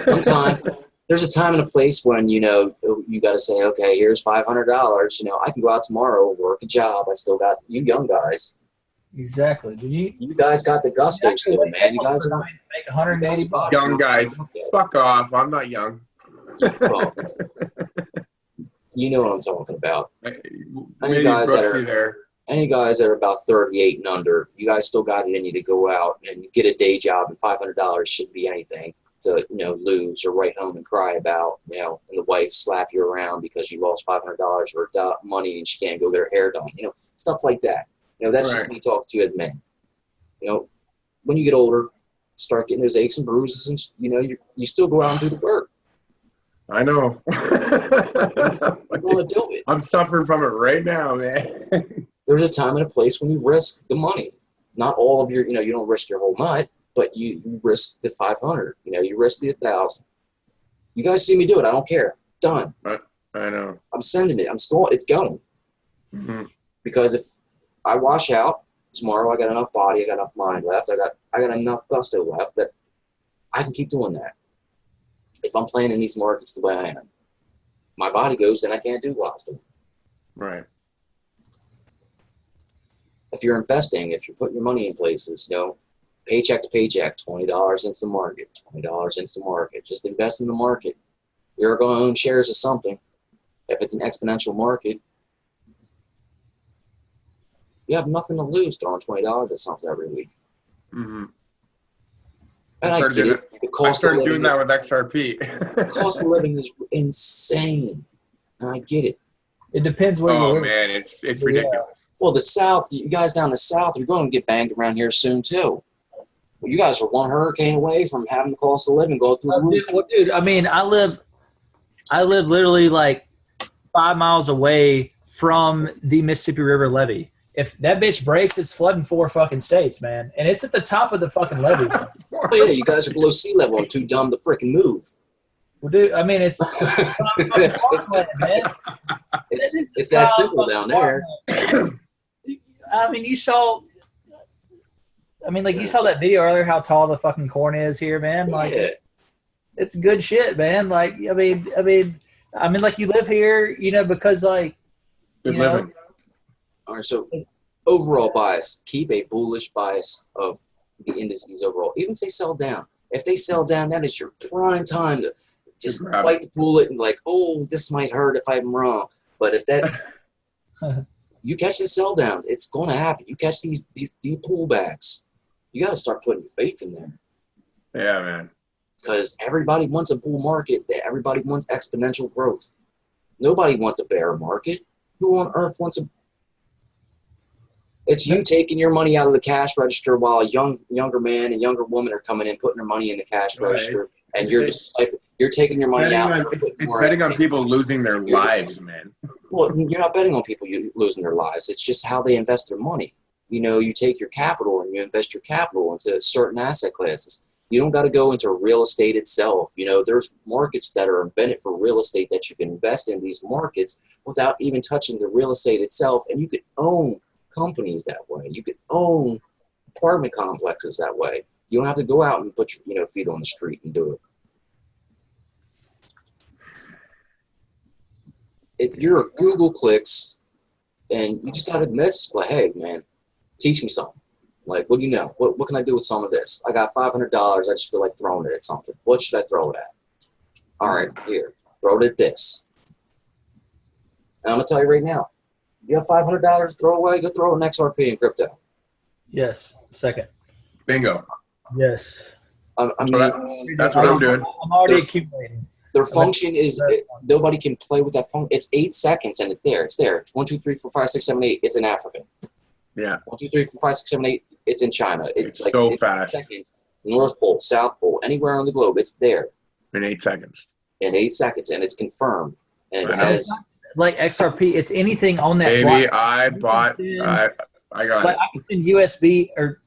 sometimes there's a time and a place when, you got to say, okay, here's $500. I can go out tomorrow, work a job. I still got you young guys. Exactly. You guys got the gusto still, man. You guys are make $180. Young guys, fuck off. I'm not young. Well, you know what I'm talking about. Any guys that are about 38 and under, you guys still got it in you to go out and get a day job, and $500 shouldn't be anything to lose or write home and cry about. And the wife slap you around because you lost $500 worth of money and she can't go get her hair done. Stuff like that. That's just me talking to you as men. When you get older, start getting those aches and bruises, and you still go out and do the work. I know. You want to do it. I'm suffering from it right now, man. There's a time and a place when you risk the money. Not all of your, you don't risk your whole nut, but you risk the 500. You risk the 1,000. You guys see me do it. I don't care. Done. I know. I'm sending it. It's going. Mm-hmm. Because if I wash out tomorrow, I got enough body, I got enough mind left, I got enough gusto left that I can keep doing that. If I'm playing in these markets the way I am, my body goes, then I can't do lots of them. Right. If you're investing, if you're putting your money in places, paycheck to paycheck, $20 into the market, $20 into the market. Just invest in the market. You're going to own shares of something. If it's an exponential market, you have nothing to lose throwing $20 at something every week. Mm-hmm. And I get it. I started doing that with XRP. The cost of living is insane. And I get it. It depends where you live. Oh, man, it's ridiculous. Well, the South, you guys down the South, you're going to get banged around here soon, too. Well, you guys are one hurricane away from having the cost of living go through the roof. Dude, I mean, I live literally like 5 miles away from the Mississippi River levee. If that bitch breaks, it's flooding 4 fucking states, man. And it's at the top of the fucking levee. Oh, yeah, you guys are below sea level and too dumb to freaking move. Well, dude, I mean, it's it's that simple down there. I mean, you saw that video earlier, how tall the fucking corn is here, man. Like, Yeah. it's good shit, man. Like, I mean, I mean, like you live here, you know, because like, Good you know, living. All right, so overall bias, keep a bullish bias of the indices overall. Even if they sell down. If they sell down, that is your prime time to just grab bite the bullet and like, oh, this might hurt if I'm wrong. But if that you catch the sell down, it's going to happen. You catch these deep pullbacks, you got to start putting your faith in there. Yeah, man. Because everybody wants a bull market. Everybody wants exponential growth. Nobody wants a bear market. Who on earth wants a? It's you taking your money out of the cash register while a younger man and younger woman are coming in, putting their money in the cash Right. register, and you're just you're taking your money out. It's betting on people losing their lives, man. Well, you're not betting on people losing their lives. It's just how they invest their money. You know, you take your capital and you invest your capital into certain asset classes. You don't got to go into real estate itself. You know, there's markets that are invented for real estate that you can invest in these markets without even touching the real estate itself. And you could own companies that way. You could own apartment complexes that way. You don't have to go out and put your feet on the street and do it. You're Google clicks, and you just got to admit, like, hey, man, teach me something. Like, what do you know? What can I do with some of this? I got $500. I just feel like throwing it at something. What should I throw it at? All right, here, throw it at this. And I'm going to tell you right now, you have $500 to throw away, go throw an XRP in crypto. yes, second. Bingo. Yes. I mean, That's what I'm doing. I'm already accumulating. their function is nobody can play with that function. It's 8 seconds and it's there. It's there. 1, 2, 3, 4, 5, 6, 7, 8. It's in Africa. Yeah. 1, 2, 3, 4, 5, 6, 7, 8. It's in China. It's like so fast. Seconds. North Pole, South Pole, anywhere on the globe, it's there. In 8 seconds. In 8 seconds, and it's confirmed. And it I know. has like XRP. It's anything on that. Baby, block. I got Like it. I can send USB, or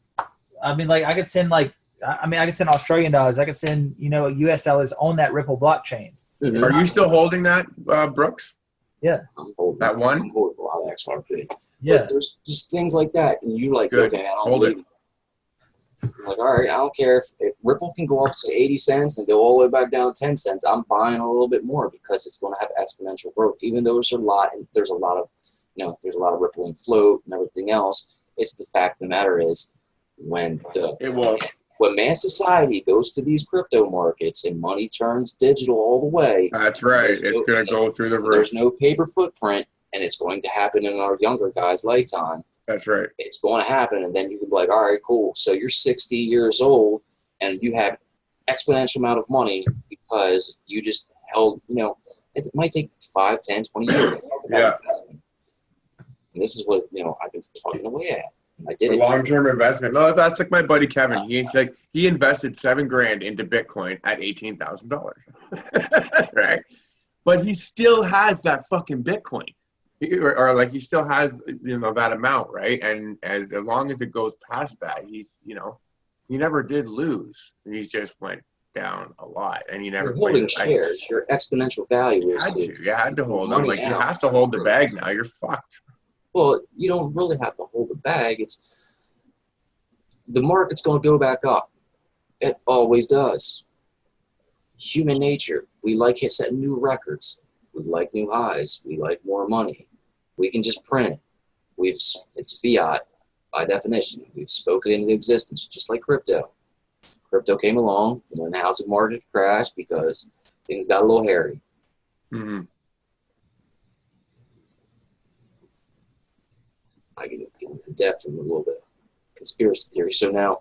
I mean, like I could send I can send Australian dollars. I can send US dollars on that Ripple blockchain. Mhm. Are you still holding that, Brooks? Yeah. I'm holding That one? I'm holding a lot of XRP. Yeah. But there's just things like that, and you like, Good. okay, I don't Hold believe it. I'm like, all right, I don't care if Ripple can go up to 80 cents and go all the way back down to 10 cents. I'm buying a little bit more because it's going to have exponential growth. Even though there's a lot of rippling float and everything else. It's the fact of the matter is when mass society goes to these crypto markets and money turns digital all the way. That's right. It's going to go through the roof. There's no paper footprint, and it's going to happen in our younger guys' lifetime. That's right. It's going to happen, and then you can be like, all right, cool. So you're 60 years old, and you have exponential amount of money because you just held, it might take 5, 10, 20 years. Yeah. And this is what, I've been plugging away at. I did A it. long-term investment. No, that's like my buddy Kevin. He invested $7,000 into Bitcoin at $18,000, right? But he still has that fucking Bitcoin, or like he still has that amount, right? And as long as it goes past that, he's he never did lose. He just went down a lot, and he never. You're holding shares. Your exponential value is You had to hold them. Like you out. have to hold the bag now. You're fucked. Well, you don't really have to hold the bag. It's the market's going to go back up. It always does. Human nature. We like setting new records. We like new highs. We like more money. We can just print it. It's fiat by definition. We've spoken into existence, just like crypto. Crypto came along and when the housing market crashed because things got a little hairy. Mm-hmm. I can get in depth in a little bit. Conspiracy theory. So now,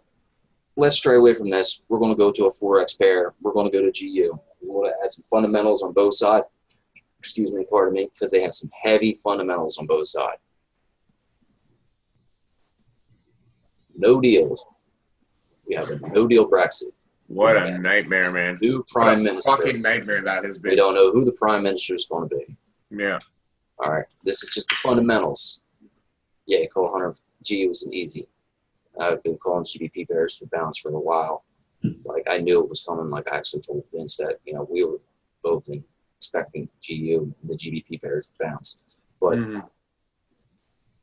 let's stray away from this. We're going to go to a Forex pair. We're going to go to GU. We're going to add some fundamentals on both sides. Excuse me, pardon me, because they have some heavy fundamentals on both sides. No deals. We have a no-deal Brexit. What a nightmare, man. New prime minister. Fucking nightmare that has been. We don't know who the prime minister is going to be. Yeah. All right. This is just the fundamentals. Yeah, call Hunter G was an easy. I've been calling GBP pairs for bounce for a while. Like I knew it was coming. Like I actually told Vince that we were both expecting GU and the GBP pairs to bounce. But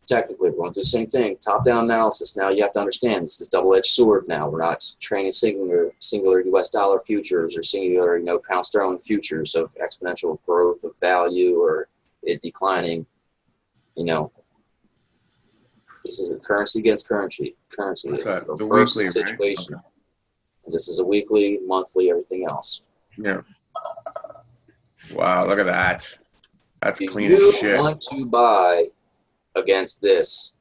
technically, we're going to do the same thing. Top-down analysis. Now you have to understand this is double-edged sword now. We're not trading singular US dollar futures or singular, pound sterling futures of exponential growth of value or it declining. This is a currency against currency. This is a the versus weekly, situation. Right? Okay. And this is a weekly, monthly, everything else. Yeah. Wow, look at that. That's If clean as you shit. want to buy against this,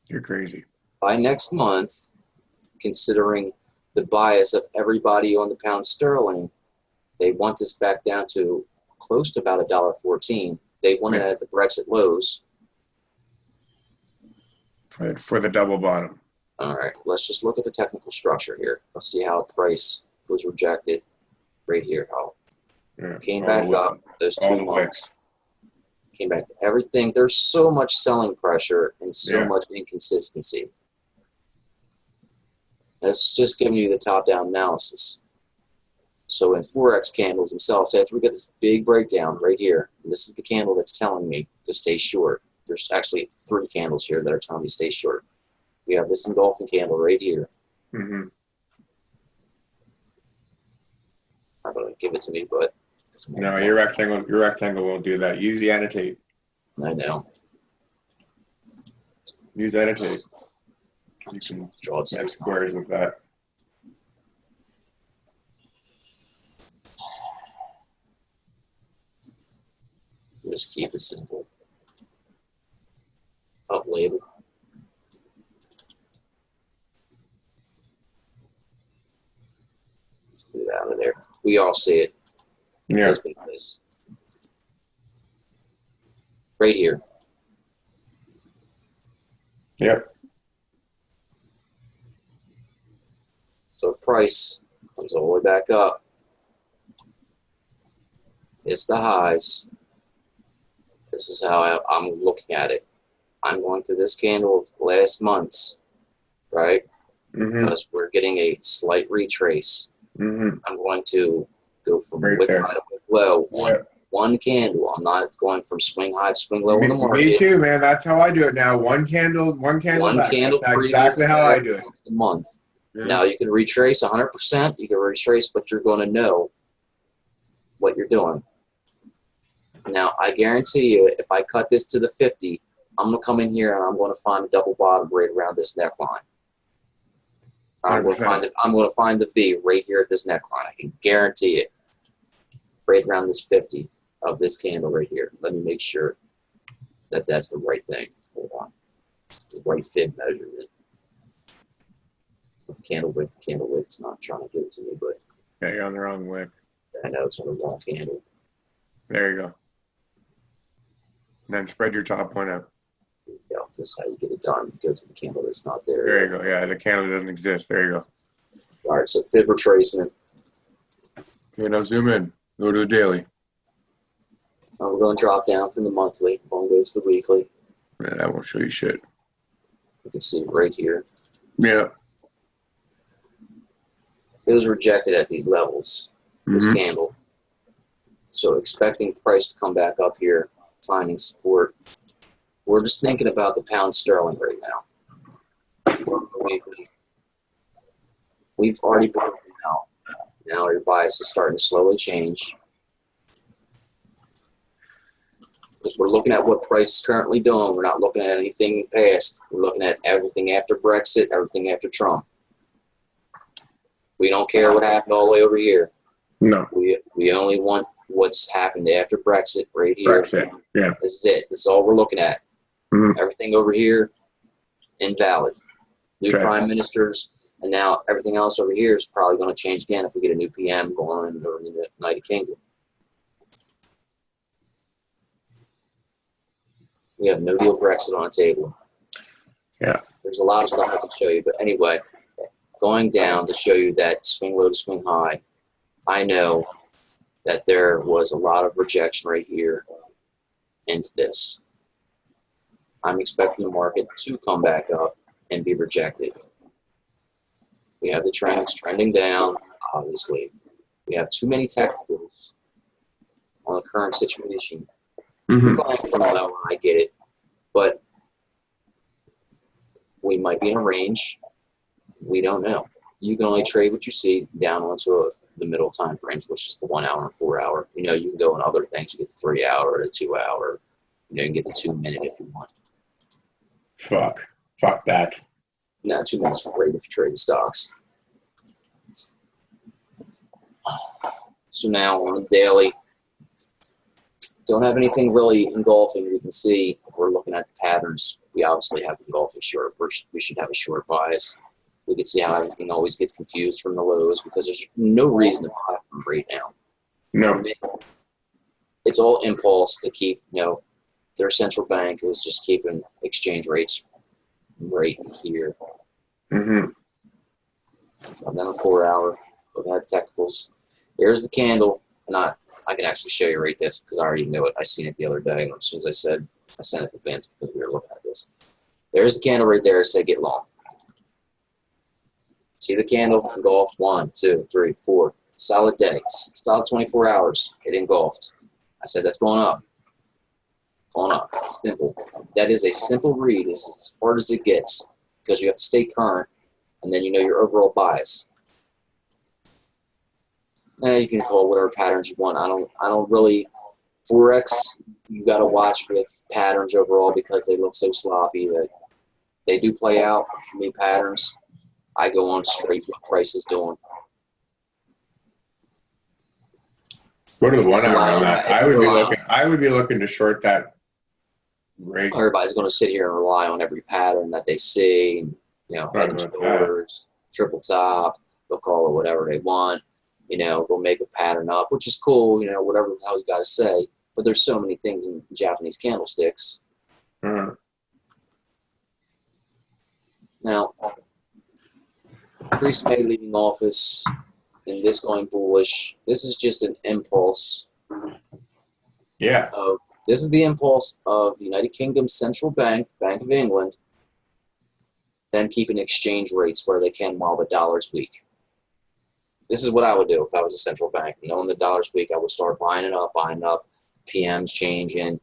You're crazy. by next month, considering the bias of everybody on the pound sterling, they want this back down to close to about $1.14. They want it at the Brexit lows. For the double bottom. All right, let's just look at the technical structure here. Let's see how price was rejected right here. How Yeah. came All back the way. up those All 2 the way. months. Came back to everything. There's so much selling pressure and so Yeah. much inconsistency. That's just giving you the top-down analysis. So in Forex candles themselves, after we get this big breakdown right here, and this is the candle that's telling me to stay short. There's actually 3 candles here that are telling me to stay short. We have this engulfing candle right here. Mm-hmm. I'm going to give it to me, but No, your rectangle won't do that. Use the annotate. I know. Use annotate. You can Draw it make next squares with that. Just keep it simple. Up label. Get it out of there. We all see it. Yeah. This. Right here. Yep. So if price comes all the way back up, it's the highs. This is how I'm looking at it. I'm going to this candle of last month's, right? Mm-hmm. Because we're getting a slight retrace. Mm-hmm. I'm going to go from Right wick there. high to wick low on Yeah. one candle. I'm not going from swing high to swing low in the market. Me too, man. That's how I do it now. One candle One back. candle That's previous exactly how I back do it. once a month. Yeah. Now you can retrace 100%. You can retrace, but you're going to know what you're doing. Now I guarantee you, if I cut this to the 50, I'm going to come in here and I'm going to find a double bottom right around this neckline. I'm going to find the V right here at this neckline. I can guarantee it. Right around this 50 of this candle right here. Let me make sure that that's the right thing. Hold on. The right fib measurement. Candle width, it's not trying to give it to me, but Yeah, you're on the wrong wick. I know it's on the wrong candle. There you go. And then spread your top point up. This is how you get it done. You go to the candle that's not there. There you go. Yeah, the candle doesn't exist. There you go. All right, so fib retracement. Okay, now zoom in. Go to the daily. We're going to drop down from the monthly. We're going to go to the weekly. Man, that won't show you shit. You can see right here. Yeah. It was rejected at these levels, this Mhm. candle. So expecting price to come back up here, finding support. We're just thinking about the pound sterling right now. We've already broken out. Now your bias is starting to slowly change. Because we're looking at what price is currently doing. We're not looking at anything past. We're looking at everything after Brexit, everything after Trump. We don't care what happened all the way over here. No. We only want what's happened after Brexit right here. Brexit. Yeah. This is it. This is all we're looking at. Mhm. Everything over here, invalid. New Okay. prime ministers, and now everything else over here is probably going to change again if we get a new PM going in the United Kingdom. We have no deal Brexit on the table. Yeah. There's a lot of stuff I can show you, but anyway, going down to show you that swing low to swing high, I know that there was a lot of rejection right here into this. I'm expecting the market to come back up and be rejected. We have the trends trending down, obviously. We have too many technicals on the current situation. Mhm. Buying from low, I get it. But we might be in a range. We don't know. You can only trade what you see down onto the middle time frames, which is the 1 hour and 4 hour. You can go in other things. You get the 3 hour, the 2 hour. You can get the 2 minute if you want. Fuck that. No, 2 minutes is great if you trade stocks. So now on the daily, don't have anything really engulfing. We can see if we're looking at the patterns. We obviously have engulfing short. We should have a short bias. We can see how everything always gets confused from the lows because there's no reason to buy from right now. No. It's all impulse to keep, their central bank is just keeping exchange rates right here. Mm-hmm. And then the 4 hour, looking at the technicals. Here's the candle, and I can actually show you right this because I already know it. I seen it the other day, and as soon as I sent it to Vince because we were looking at this. There's the candle right there. It said get long. See the candle engulfed 1, 2, 3, 4. Solid day. Solid 24 hours. It engulfed. I said that's going up. Going up. Simple. That is a simple read. It's as hard as it gets because you have to stay current, and then you know your overall bias. You can call it whatever patterns you want. I don't really. Forex, you got to watch with patterns overall because they look so sloppy that they do play out. For me, patterns, I go on straight what price is doing. Go to the 1 hour on that. I would be looking to short that rate. Everybody's going to sit here and rely on every pattern that they see. Head and shoulders, triple top. They'll call it whatever they want. They'll make a pattern up, which is cool. Whatever the hell you got to say. But there's so many things in Japanese candlesticks. Uh-huh. Now, Theresa May leaving office and this going bullish. This is just an impulse. Yeah. This is the impulse of the United Kingdom Central Bank, Bank of England, them keeping exchange rates where they can while the dollar's weak. This is what I would do if I was a central bank. Knowing the dollar's weak, I would start buying it up, PMs changing.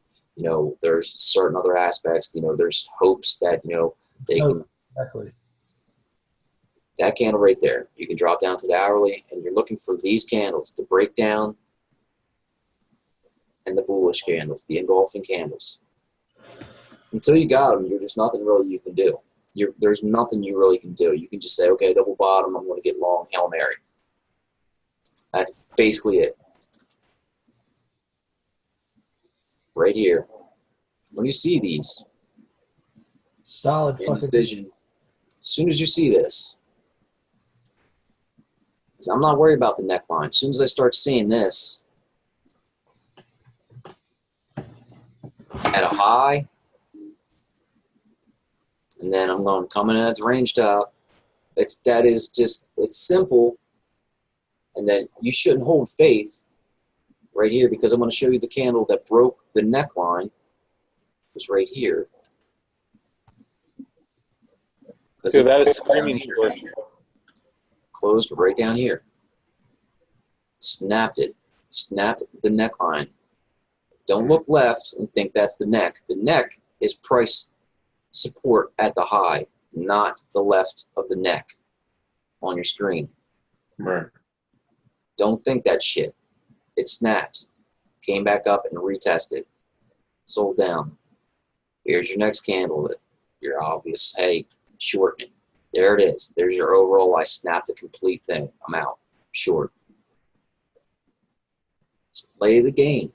There's certain other aspects. There's hopes that, they can. Exactly. That candle right there, you can drop down to the hourly, and you're looking for these candles, the breakdown and the bullish candles, the engulfing candles. Until you got them, there's nothing really you can do. There's nothing you really can do. You can just say, okay, double bottom, I'm going to get long, Hail Mary. That's basically it. Right here. When you see these, solid fucking indecision, as soon as you see this, I'm not worried about the neckline. As soon as I start seeing this at a high, and then I'm going coming in at the range top. It's simple, and then you shouldn't hold faith right here because I'm going to show you the candle that broke the neckline. Was right here. So that is screaming short. Closed right down here. Snapped it. Snapped the neckline. Don't look left and think that's the neck. The neck is price support at the high, not the left of the neck on your screen. Right. Don't think that shit. It snapped. Came back up and retested. Sold down. Here's your next candle. Your obvious, hey, shortening. There it is. There's your overall. I snapped the complete thing. I'm out. Short. It's play the game.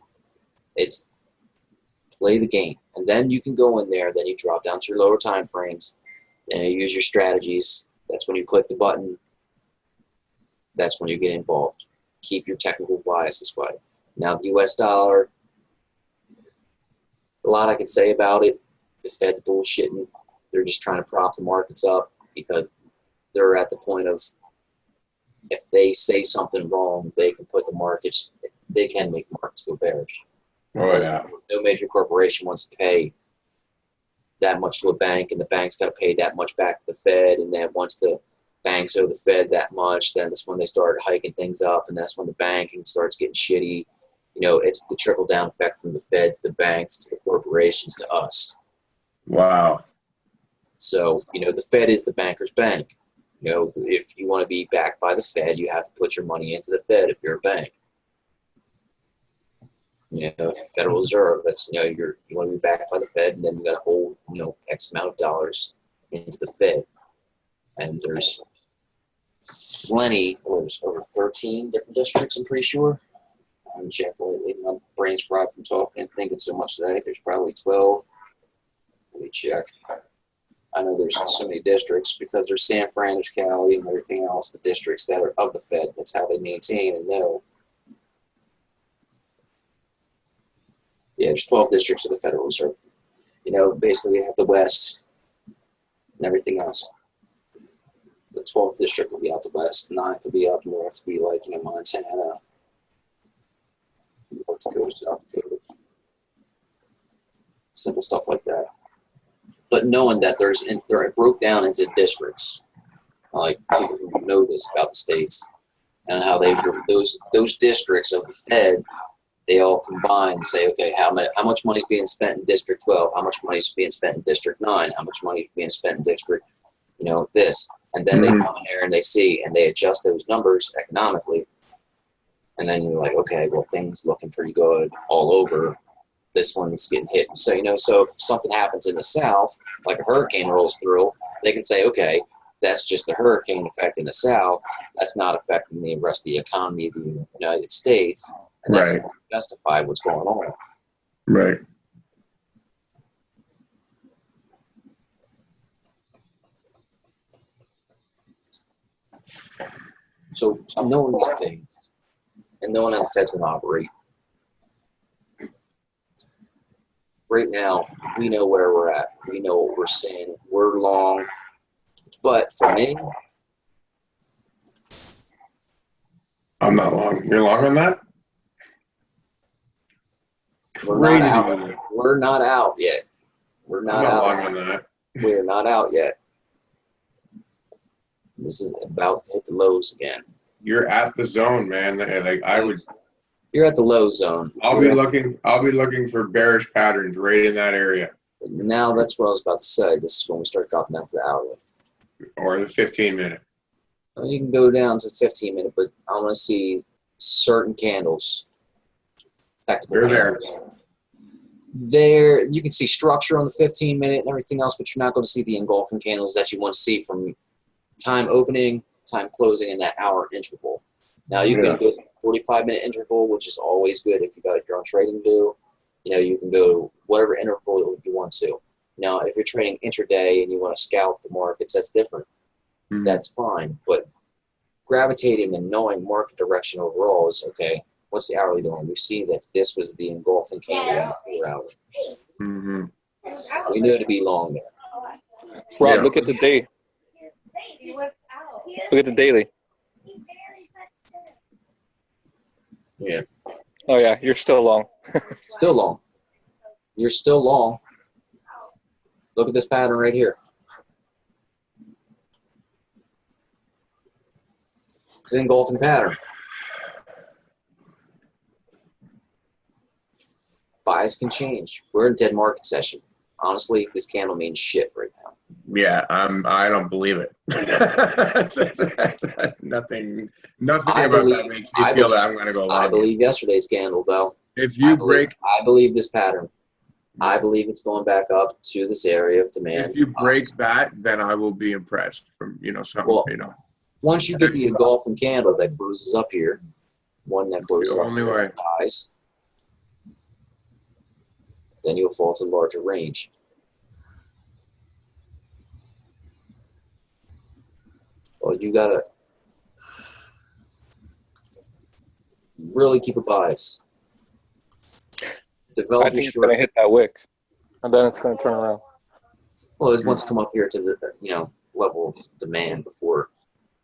It's play the game. And then you can go in there. Then you drop down to your lower time frames. Then you use your strategies. That's when you click the button. That's when you get involved. Keep your technical bias this way. Now, the U.S. dollar, a lot I could say about it. The Fed's bullshitting. They're just trying to prop the markets up because they're at the point of if they say something wrong, they can put the markets, they can make markets go bearish. Oh, yeah. No major corporation wants to pay that much to a bank, and the bank's got to pay that much back to the Fed, and then once the banks owe the Fed that much, then that's when they start hiking things up, and that's when the banking starts getting shitty. It's the trickle-down effect from the Fed to the banks to the corporations to us. Wow. So, the Fed is the banker's bank. If you want to be backed by the Fed, you have to put your money into the Fed if you're a bank. Federal Reserve, that's, you want to be backed by the Fed, and then you got to hold, X amount of dollars into the Fed. And there's plenty, there's over 13 different districts, I'm pretty sure. I haven't checked lately. My brain's fried from talking and thinking so much today. There's probably 12. Let me check. I know there's so many districts because there's San Fran, there's Cali, and everything else, the districts that are of the Fed. That's how they maintain and know. Yeah, there's 12 districts of the Federal Reserve. Basically we have the West and everything else. The 12th district will be out the West, 9th will be up north, will be like, Montana, North Dakota, South Dakota. Simple stuff like that. But knowing that they're broke down into districts, like people who know this about the states and how those districts of the Fed, they all combine and say, okay, how much money is being spent in District 12? How much money is being spent in District 9? How much money is being spent in District, this? And then they come in there and they see and they adjust those numbers economically. And then you're like, okay, well, things looking pretty good all over. This one's getting hit. So, so if something happens in the South, like a hurricane rolls through, they can say, okay, that's just the hurricane affecting the South. That's not affecting the rest of the economy of the United States. And that's Right. justify what's going on. Right. So knowing these things and knowing how the Fed's going to operate, right now, we know where we're at. We know what we're saying. We're long. But for me, I'm not long. You're long on that? we're not out. Crazy. We're not out yet. We're I'm not not out. long on that. We're not out yet. This is about to hit the lows again. You're at the zone, man. Like I would. You're at the low zone. I'll be looking for bearish patterns right in that area. Now that's what I was about to say. This is when we start dropping down to the hourly. Or the 15-minute. You can go down to 15-minute, but I want to see certain candles. They're there. There, you can see structure on the 15-minute and everything else, but you're not going to see the engulfing candles that you want to see from time opening, time closing, in that hour interval. Now you can go to 45-minute interval, which is always good if you got your own trading view. You can go whatever interval you want to. Now, if you're trading intraday and you want to scalp the markets, that's different. Mm-hmm. That's fine. But gravitating and knowing market direction overall is, okay, what's the hourly doing? We see that this was the engulfing candle in the 4 hour. Mm-hmm. We knew to be long there. Rob, Yeah. look at the day. Look at the daily. Yeah. Oh yeah, you're still long. Still long. You're still long. Look at this pattern right here. It's an engulfing pattern. Buys can change. We're in dead market session. Honestly, this candle means shit right now. Yeah, I don't believe it. nothing about that makes me feel that I'm going to go long. I believe yesterday's candle, though. If you I believe this pattern. I believe it's going back up to this area of demand. If you break that, then I will be impressed. From something. Well, once you get the engulfing candle that closes up here, one that closes the up only here way. dies, then you'll fall to larger range. Well, you gotta really keep a bias. Develop I think it's going to hit that wick, and then it's going to turn around. Well, it wants to come up here to the level of demand before,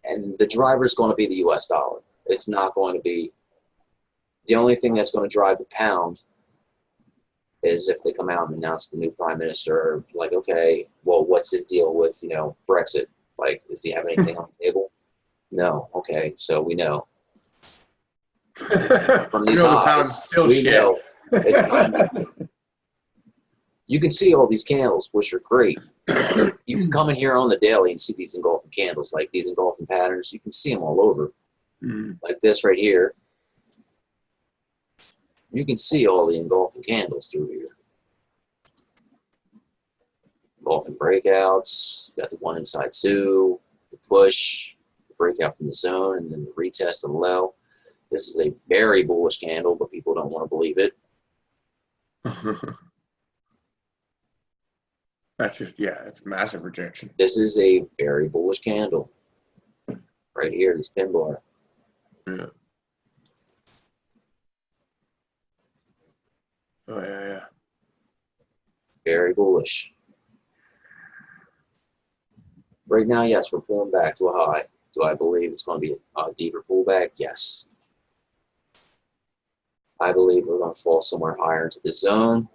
and the driver is going to be the U.S. dollar. It's not going to be the only thing that's going to drive the pound. Is if they come out and announce the new prime minister, like, okay, well, what's his deal with Brexit? Like, does he have anything on the table? No. Okay, so we know from these the highs, pound's still we shit. know it's 90. You can see all these candles, which are great. You can come in here on the daily and see these engulfing candles, like these engulfing patterns. You can see them all over, like this right here. You can see all the engulfing candles through here. Engulfing breakouts. You got the one inside two, the push, the breakout from the zone, and then the retest of the low. This is a very bullish candle, but people don't want to believe it. That's just, yeah, it's massive rejection. This is a very bullish candle. Right here, this pin bar. Yeah. Oh, yeah. Very bullish. Right now, yes, we're pulling back to a high. Do I believe it's going to be a deeper pullback? Yes. I believe we're going to fall somewhere higher into the zone.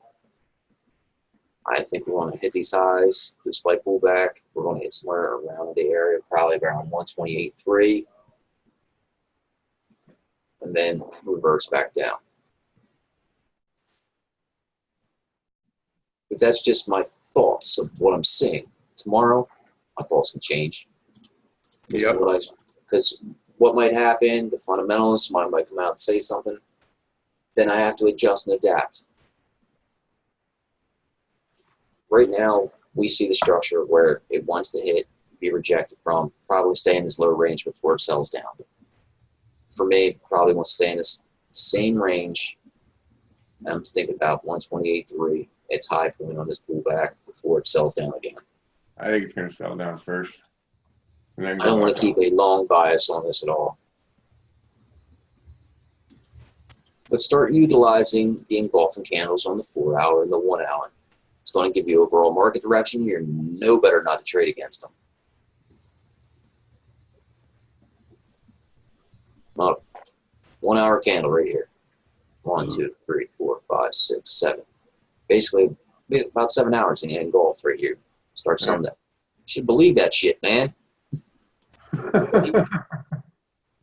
I think we want to hit these highs, do a slight pullback. We're going to hit somewhere around the area, probably around 128.3, and then reverse back down. But that's just my thoughts of what I'm seeing. Tomorrow, my thoughts can change. Yep. Because what might happen, the fundamentalists might come out and say something, then I have to adjust and adapt. Right now, we see the structure where it wants to hit, be rejected from, probably stay in this low range before it sells down. For me, probably wants to stay in this same range. I'm thinking about 128.3. It's high point on this pullback before it sells down again. I think it's going to sell down first. And then I don't want to keep a long bias on this at all. But start utilizing the engulfing candles on the 4 hour and the 1 hour. It's going to give you overall market direction. You're no better not to trade against them. Look, 1 hour candle right here. 1, 2, 3, 4, 5, 6, 7. Basically, about 7 hours in the engulf right here. Start selling that. You should believe that shit, man.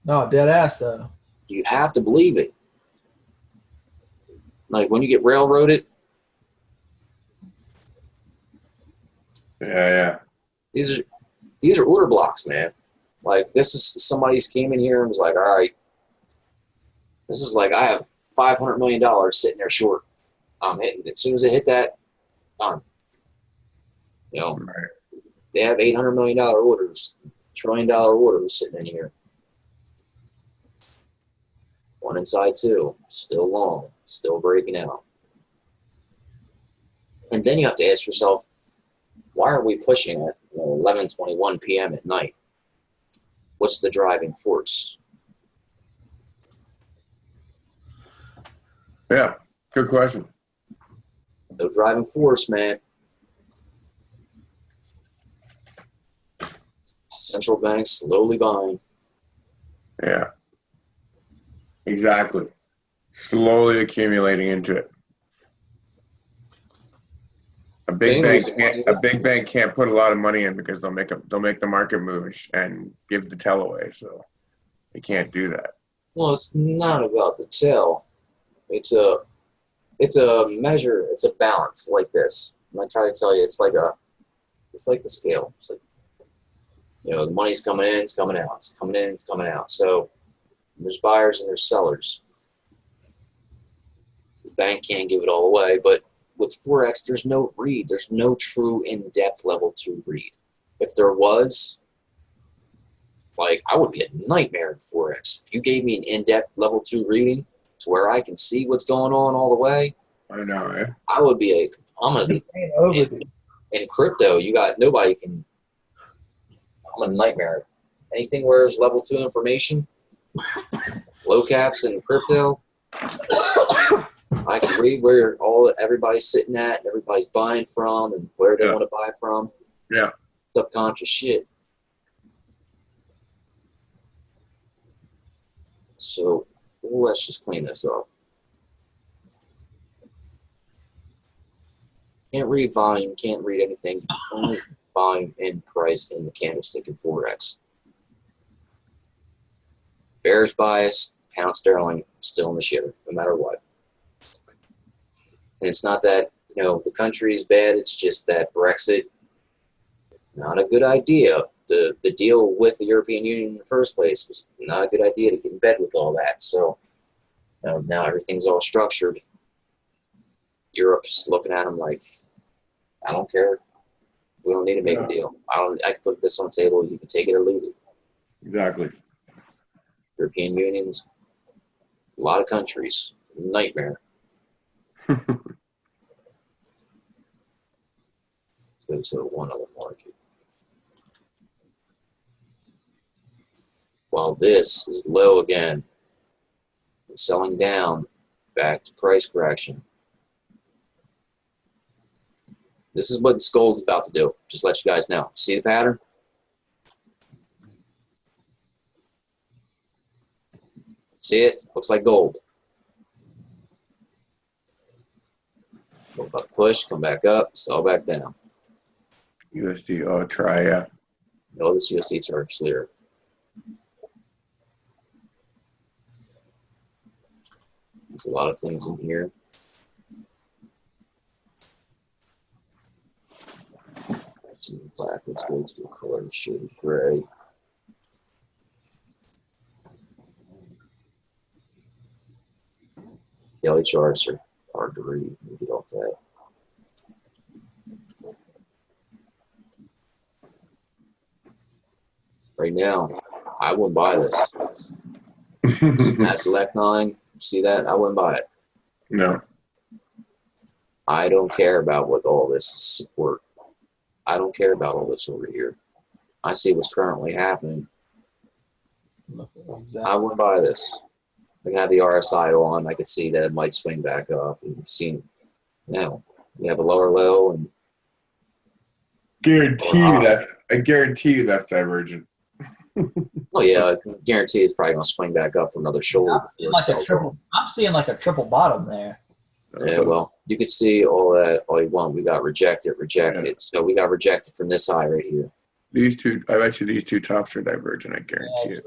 No, dead ass though. You have to believe it. Like when you get railroaded, Yeah. these are order blocks, man. Like this is somebody's came in here and was like, all right, this is like I have $500 million sitting there short. I'm hitting it. As soon as I hit that, done. You know, Right. they have $800 million orders, $1 trillion orders sitting in here. One inside two, still long, still breaking out. And then you have to ask yourself, why are we pushing at 11:21 p.m. at night? What's the driving force? Yeah. Good question. No driving force, man. Central banks slowly buying. Yeah. Exactly. Slowly accumulating into it. A big bank can't put a lot of money in because they'll make the market move and give the tell away. So they can't do that. Well, it's not about the tell. It's a measure. It's a balance like this. And I try to tell you, it's like the scale. It's like, the money's coming in, it's coming out. It's coming in, it's coming out. So there's buyers and there's sellers. The bank can't give it all away, but with Forex, there's no read. There's no true in-depth level 2 read. If there was, I would be a nightmare in Forex. If you gave me an in-depth level 2 reading to where I can see what's going on all the way, I know, eh? I'm going to be in crypto, nobody can, I'm a nightmare. Anything where there's level 2 information, low caps in crypto, I can read where everybody's sitting at and everybody's buying from and where they want to buy from. Yeah. Subconscious shit. So let's just clean this up. Can't read volume, can't read anything. Only volume and price in the candlestick in Forex. Bearish bias, pound sterling, still in the shitter, no matter what. And it's not that the country is bad. It's just that Brexit, not a good idea. The deal with the European Union in the first place was not a good idea to get in bed with all that. So now everything's all structured. Europe's looking at them like, I don't care. We don't need to make a deal. I can put this on the table. You can take it or leave it. Exactly. European Union's a lot of countries. Nightmare. Let's go to one other market. While this is low again, it's selling down back to price correction. This is what this gold's about to do. Just let you guys know. See the pattern? See it? Looks like gold. Go up, push, come back up, sell back down. USD, oh, try, yeah. No, this USD Turkish lira. There's a lot of things in here. Black, let's go to a color shade of gray. Daily charts are hard to read. Let me get off that. Right now, I wouldn't buy this. At Select 9, see that? I wouldn't buy it. No. I don't care about what all this support. I don't care about all this over here. I see what's currently happening. I wouldn't buy this. I can have the RSI on. I could see that it might swing back up. And you've seen, no, you have a lower low and I guarantee you that's divergent. oh yeah, I can guarantee it's probably going to swing back up for another shoulder before it sells off. I'm seeing like a triple bottom there. Yeah, well, you could see all that all you want. We got rejected. Yeah. So we got rejected from this high right here. These two, I bet you these two tops are divergent. I guarantee it.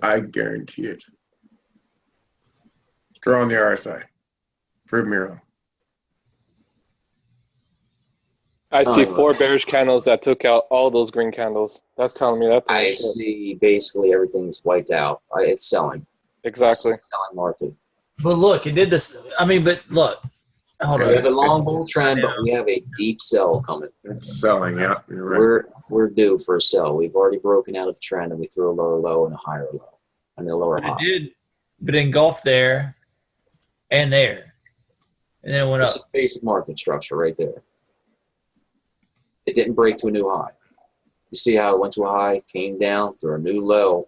I guarantee it. Draw on the RSI. Prove me wrong. I see 4 bearish candles that took out all those green candles. That's telling me that. I see basically everything's wiped out. It's selling. Exactly. It's a selling market. But look, it did this. I mean, but look. Hold on. We have a long bull trend, but we have a deep sell coming. It's selling, yeah. You're right. We're due for a sell. We've already broken out of the trend, and we threw a lower low and a higher low. I mean, a lower high. But it engulfed there and there. And then it went up. This is basic market structure right there. It didn't break to a new high. You see how it went to a high, came down, through a new low.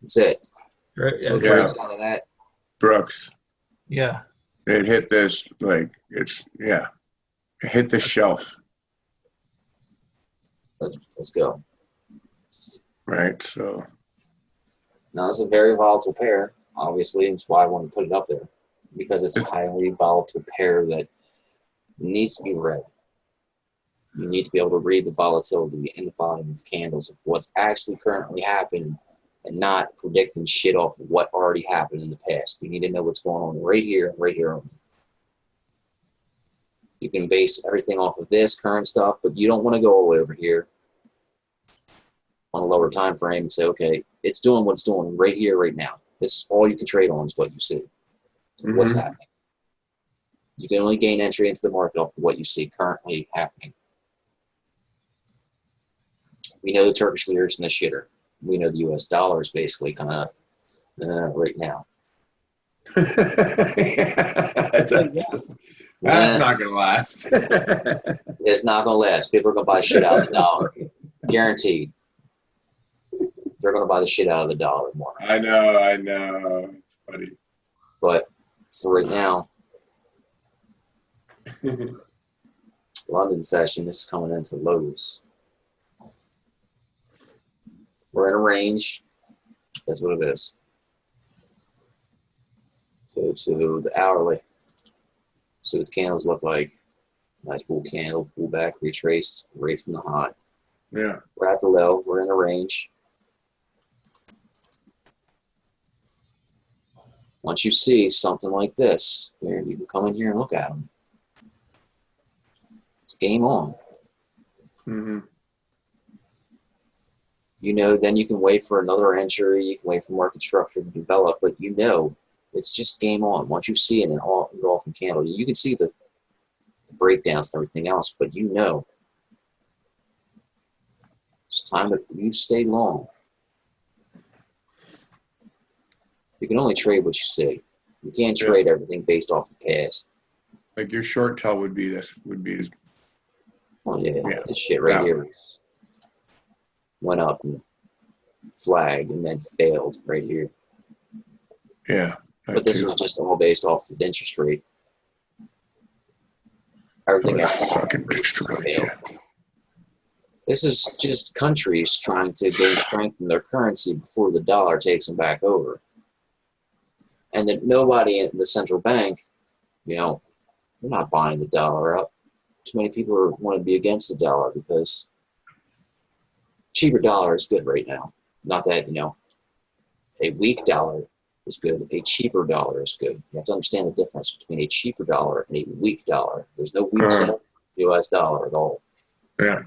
That's it. Right, So it yeah. breaks out of that. Brooks. Yeah. It hit this, like, it's, yeah. It hit the shelf, Let's go. right? So, Now, this is a very volatile pair, obviously. That's why I want to put it up there, because it's a highly volatile pair that needs to be read. You need to be able to read the volatility in the bottom of candles of what's actually currently happening and not predicting shit off of what already happened in the past. You need to know what's going on right here only. You can base everything off of this current stuff, but you don't want to go all the way over here on a lower time frame and say, okay, it's doing what it's doing right here, right now. This all you can trade on is what you see. What's happening. You can only gain entry into the market off of what you see currently happening. We know the Turkish lira is in the shitter. We know the U.S. dollar is basically kind of right now. That's not going to last. It's not going to last. People are going to buy shit out of the dollar. Guaranteed. They're going to buy the shit out of the dollar more. I know. It's funny. But for right now, London session, this is coming into lows. We're in a range. That's what it is. Go to the hourly. See what the candles look like. Nice bull candle, pull back, retraced, right from the high. Yeah. We're at the low. We're in a range. Once you see something like this, you can come in here and look at them. game on. Mm-hmm. You know, then you can wait for another entry, you can wait for market structure to develop, but you know it's just game on. Once you see it in all engulfing candle, you can see the breakdowns and everything else, but you know it's time to you stay long. You can only trade what you see. You can't trade everything based off the past. Like your short tell would be this. Oh yeah, this shit right here went up and flagged and then failed right here. Yeah. But this was just all based off the interest rate. Everything else. Fucking destroyed. Yeah. This is just countries trying to gain strength in their currency before the dollar takes them back over. And that nobody in the central bank, you know, they're not buying the dollar up. Too many people want to be against the dollar because cheaper dollar is good right now. Not that, you know, a weak dollar is good. A cheaper dollar is good. You have to understand the difference between a cheaper dollar and a weak dollar. There's no weak side of the U.S. dollar at all. Yeah.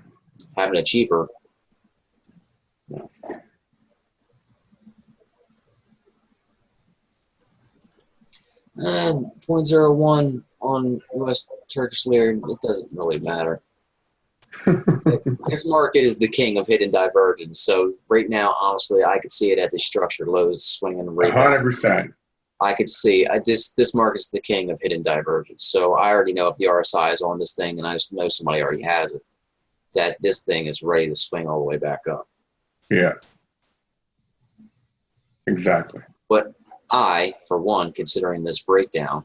Having a cheaper, you know. And 0.01 on U.S. Turkish lira, it doesn't really matter. This market is the king of hidden divergence. So right now, honestly, I could see it at the structured lows swinging right back. 100%. I could see this market's the king of hidden divergence. So I already know if the RSI is on this thing, and I just know somebody already has it, that this thing is ready to swing all the way back up. Yeah. Exactly. But I, for one, considering this breakdown,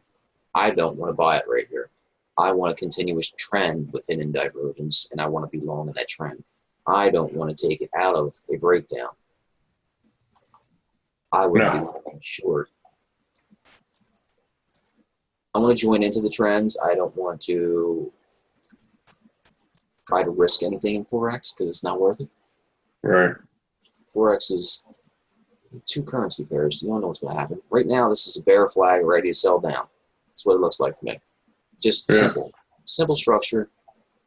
I don't want to buy it right here. I want a continuous trend with hidden divergence, and I want to be long in that trend. I don't want to take it out of a breakdown. I would be short. I want to join into the trends. I don't want to try to risk anything in Forex because it's not worth it. Right. Forex is two currency pairs. You don't know what's going to happen. Right now, this is a bear flag ready to sell down. That's what it looks like to me. Just simple structure.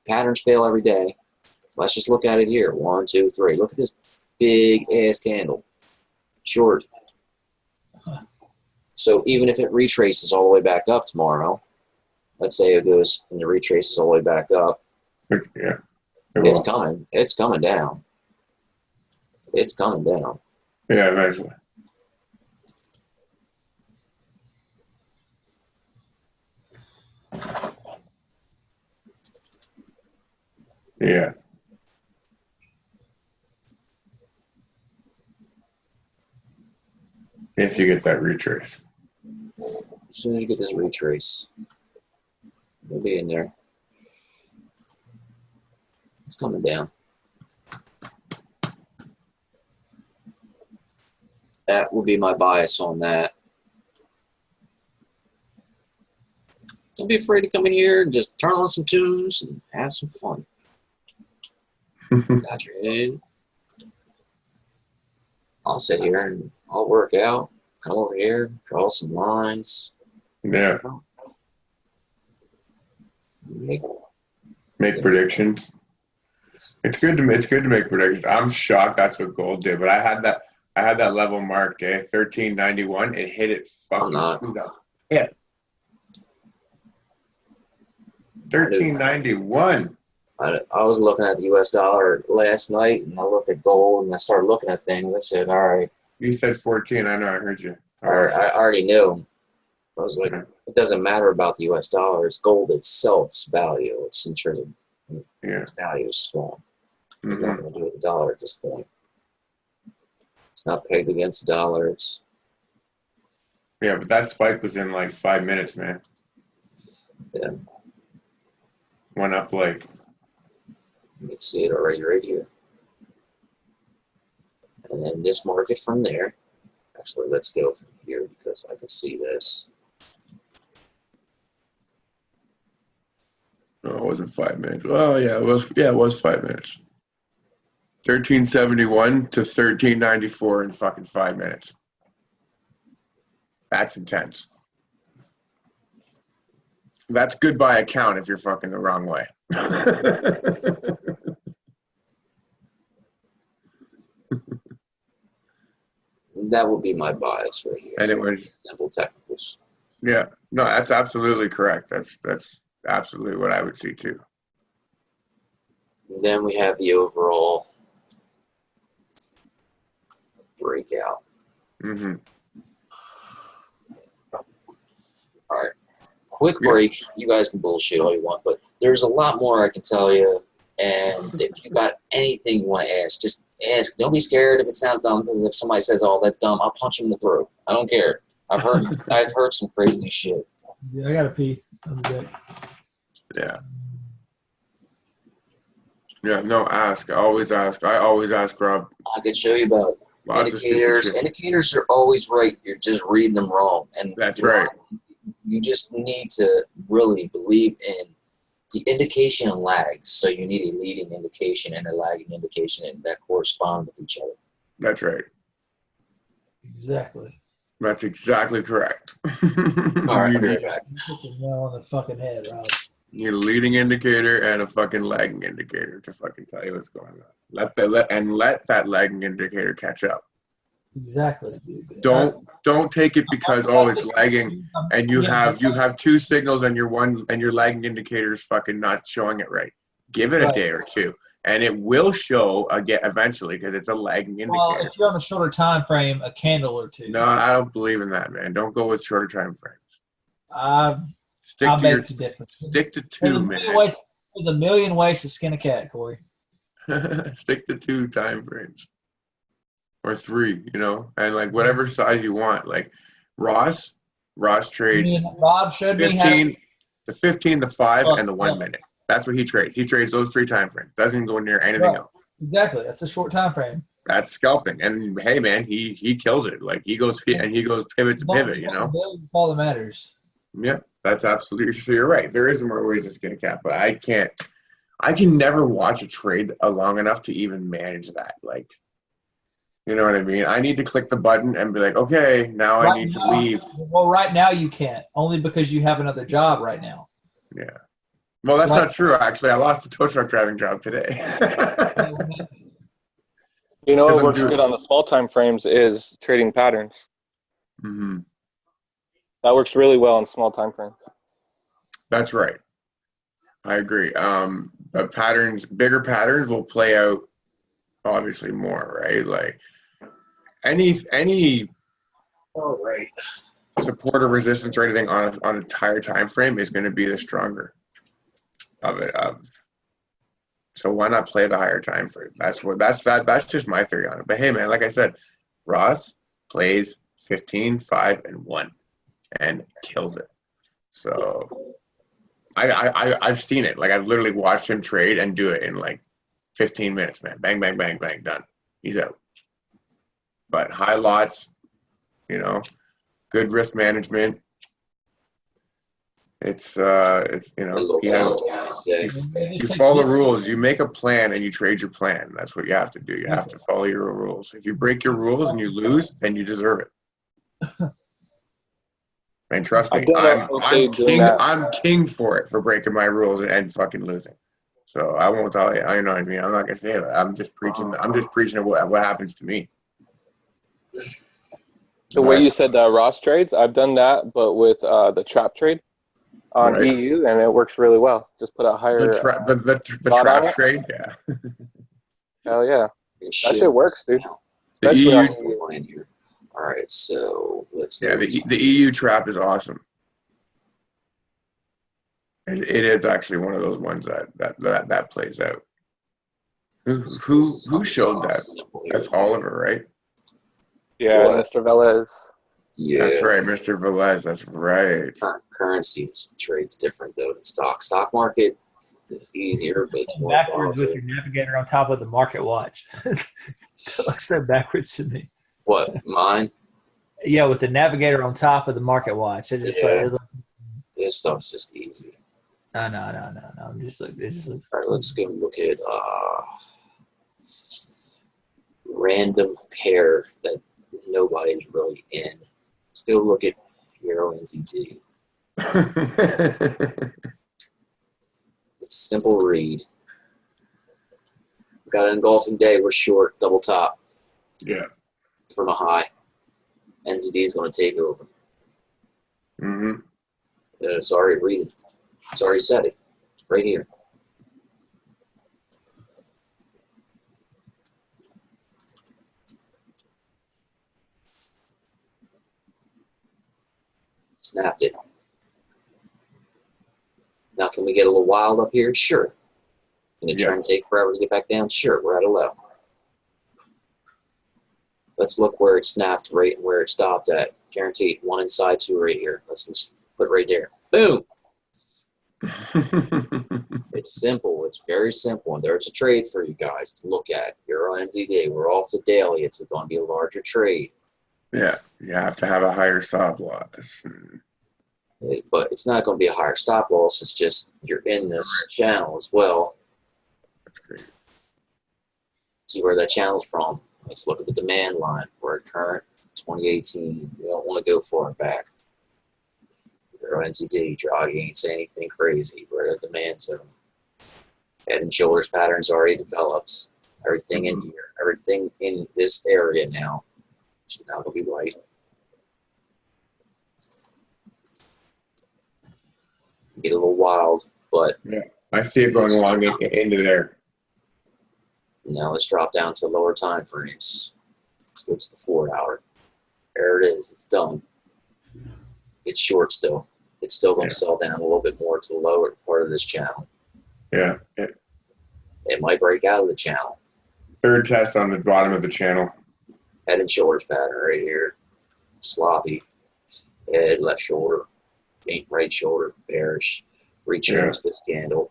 Patterns fail every day. Let's just look at it here. 1, 2, 3. Look at this big ass candle. Short. So even if it retraces all the way back up tomorrow, let's say it goes and it retraces all the way back up. Yeah. It's coming. It's coming down. It's coming down. Yeah, eventually. Yeah. If you get that retrace. As soon as you get this retrace, it'll be in there. It's coming down. That will be my bias on that. Don't be afraid to come in here and just turn on some tunes and have some fun. Got your head. I'll sit here and I'll work out. Come over here, draw some lines. Yeah. Make predictions. It's good to make predictions. I'm shocked that's what gold did, but I had that level marked, 1391. It hit it fucking yeah. 1391. I was looking at the U.S. dollar last night, and I looked at gold, and I started looking at things. I said, all right. You said 14. I know. I heard you. I already knew. I was like, it doesn't matter about the U.S. dollar. It's gold itself's value. It's intrinsic. Its value is strong. It has nothing to do with the dollar at this point. It's not pegged against the dollar. Yeah, but that spike was in like 5 minutes, man. Yeah. Went up like. You can see it already right here. And then this market from there. Actually, let's go from here because I can see this. No, it wasn't 5 minutes. Oh yeah, it was. Yeah, it was 5 minutes. 1371 to 1394 in fucking 5 minutes. That's intense. That's good by account if you're fucking the wrong way. That would be my bias right here. And it was simple technicals. Yeah, no, that's absolutely correct. That's absolutely what I would see too. Then we have the overall breakout. Mm-hmm. All right. Quick break. You guys can bullshit all you want, but there's a lot more I can tell you. And if you got anything you want to ask, just ask. Don't be scared if it sounds dumb, because if somebody says, "Oh, that's dumb," I'll punch him in the throat. I don't care. I've heard some crazy shit. Yeah, I gotta pee. I'm good. Yeah. Yeah, no, ask. I always ask. I always ask Rob. I could show you about Lots of stupid indicators. shit. Indicators are always right. You're just reading them wrong. And That's right. You just need to really believe in the indication and lags. So you need a leading indication and a lagging indication, and that correspond with each other. That's right. Exactly. That's exactly correct. All right, I'll be right back. You hit the nail on the fucking head, Rob. You need a leading indicator and a fucking lagging indicator to fucking tell you what's going on. Let that lagging indicator catch up. Exactly, dude. Don't take it because it's lagging and you have two signals and your lagging indicator is fucking not showing it right. Give it a day or two and it will show again eventually because it's a lagging indicator. Well, if you're on a shorter time frame, a candle or two. No, I don't believe in that, man. Don't go with shorter time frames. Stick to two, man. There's a million ways to skin a cat, Kory. Stick to 2 time frames. Or 3, and like whatever size you want. Like Ross trades Rob showed 15, the 15, the 5, and the 1 minute. That's what he trades. He trades those 3 time frames. Doesn't go near anything else. Exactly. That's a short time frame. That's scalping. And hey man, he kills it. Like he goes pivot to pivot, All that matters. Yeah, that's absolutely so you're right. There is more ways to skin a cat, but I can never watch a trade long enough to even manage that. Like, you know what I mean? I need to click the button and be like, okay, now I need to leave. Well, right now you can't, only because you have another job right now. Yeah. Well, that's not true, actually. I lost a tow truck driving job today. You know what works good on the small time frames is trading patterns. Mm-hmm. That works really well on small time frames. That's right. I agree. But bigger patterns will play out obviously more, right? Like any support or resistance or anything on an entire time frame is going to be the stronger of it. So why not play the higher time frame? That's just my theory on it. But hey, man, like I said, Ross plays 15, 5, and 1, and kills it. So I've seen it. Like I've literally watched him trade and do it in like 15 minutes, man. Bang, bang, bang, bang, done. He's out. But high lots, good risk management. It's you follow rules. You make a plan and you trade your plan. That's what you have to do. You have to follow your rules. If you break your rules and you lose, then you deserve it. And trust me, I'm king for it, for breaking my rules and fucking losing. So I won't tell you. You know what I mean? I'm not gonna say that. I'm just preaching what happens to me. The way you said Ross trades, I've done that, but with the trap trade on EU, and it works really well. Just put a higher the trap trade, yeah. Hell yeah, that shit works, dude. The EU. All right, so let's. Yeah, the EU trap is awesome. It is actually one of those ones that plays out. Who showed that? That's Oliver, right? Yeah, Mr. Velez. Yeah, that's right, Mr. Velez. That's right. Currency trades different though than stock. Stock market is easier, but it's more backwards with your navigator on top of the market watch. It looks so backwards to me. What, mine? Yeah, with the navigator on top of the market watch. It just this stuff's just easy. No. It just looks. All right, let's go look at random pair that nobody's really in. Let's go look at Euro NZD. It's a simple read. We've got an engulfing day. We're short, double top. Yeah. From a high. NZD is going to take over. Mm-hmm. It's already reading. It's already set it. Right here. Snapped it. Now, can we get a little wild up here? Sure. Can the trend take forever to get back down? Sure. We're at a low. Let's look where it snapped right and where it stopped at. Guaranteed. 1 inside, 2 right here. Let's put it right there. Boom. It's simple. It's very simple. And there's a trade for you guys to look at. Euro NZD. We're off the daily. It's going to be a larger trade. Yeah. You have to have a higher stop loss. But it's not going to be a higher stop loss. It's just you're in this channel as well. That's great. See where that channel's from. Let's look at the demand line. We're at current 2018. We don't want to go far back. Euro NZD, Draghi ain't saying anything crazy. We're at the demand zone. Head and shoulders patterns already developed. Everything in here, everything in this area now, which is now going to be white. Get a little wild, but yeah, I see it going along into there. Now let's drop down to lower time frames. Let's go to the 4 hour. There it is. It's done. It's short still. It's still going to sell down a little bit more to the lower part of this channel. Yeah. It might break out of the channel. Third test on the bottom of the channel. Head and shoulders pattern right here. Sloppy. Head, left shoulder. Faint right shoulder. Bearish. Retrace this candle.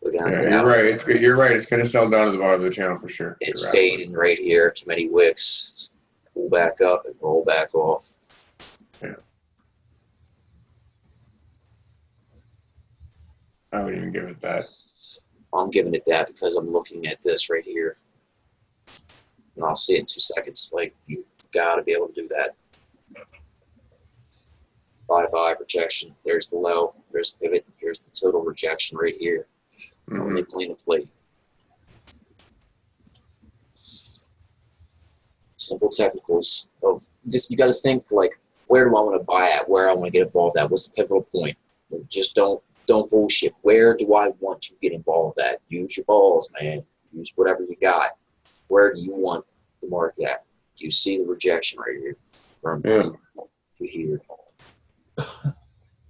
Go down to the you're right. You're right. It's going to sell down to the bottom of the channel for sure. It's fading right here. Too many wicks. Pull back up and roll back off. Yeah. I wouldn't even give it that. I'm giving it that because I'm looking at this right here. And I'll see it in 2 seconds. Like, you got to be able to do that. Bye-bye rejection. There's the low. There's the pivot. Here's the total rejection right here. Only clean a plate. Simple technicals of this. You got to think, like, where do I want to buy at? Where I want to get involved at? What's the pivotal point? Just don't bullshit. Where do I want to get involved at? Use your balls, man. Use whatever you got. Where do you want the market at? Do you see the rejection right here from to here?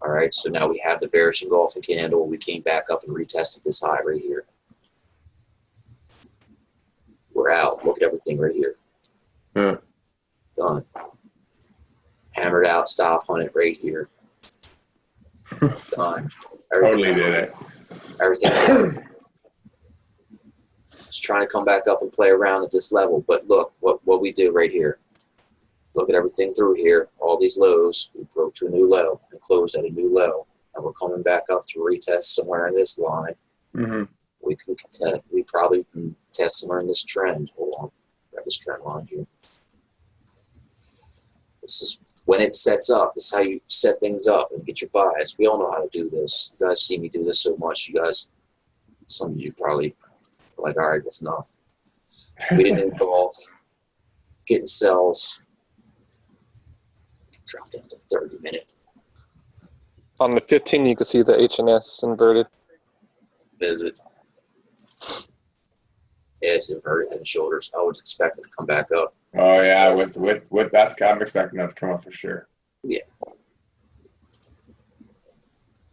All right, so now we have the bearish engulfing candle. We came back up and retested this high right here. We're out. Look at everything right here. Done. Hammered out. Stop on it right here. Done. Totally did it. Everything's done. Just trying to come back up and play around at this level. But look what we do right here. Look at everything through here. All these lows, we broke to a new low and closed at a new low. And we're coming back up to retest somewhere in this line. We can contest, we probably can test somewhere in this trend. Hold on. Grab this trend line here. This is when it sets up. This is how you set things up and get your bias. We all know how to do this. You guys see me do this so much. You guys, some of you probably are like, all right, that's enough. We didn't engulf. Getting sells. Drop down to 30-minute. On the 15, you can see the HNS inverted. Visit. Yeah, it's inverted head and shoulders. I would expect it to come back up. Oh yeah, with that, I'm expecting that to come up for sure. Yeah.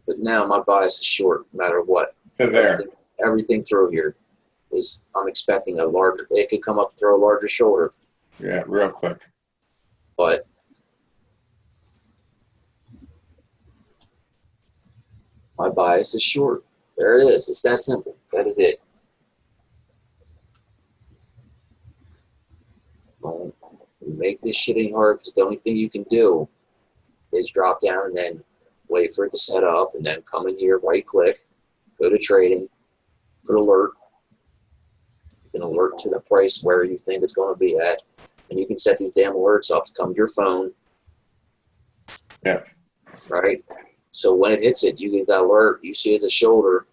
But now my bias is short, no matter what. To there. Everything through here is. I'm expecting a larger. It could come up and throw a larger shoulder. Yeah, real quick. But my bias is short. There it is. It's that simple. That is it. Don't make this shit any hard because the only thing you can do is drop down and then wait for it to set up and then come in here, right click, go to trading, put alert. You can alert to the price where you think it's going to be at. And you can set these damn alerts up to come to your phone. Yeah. Right? So when it hits it, you get that alert. You see it's a shoulder.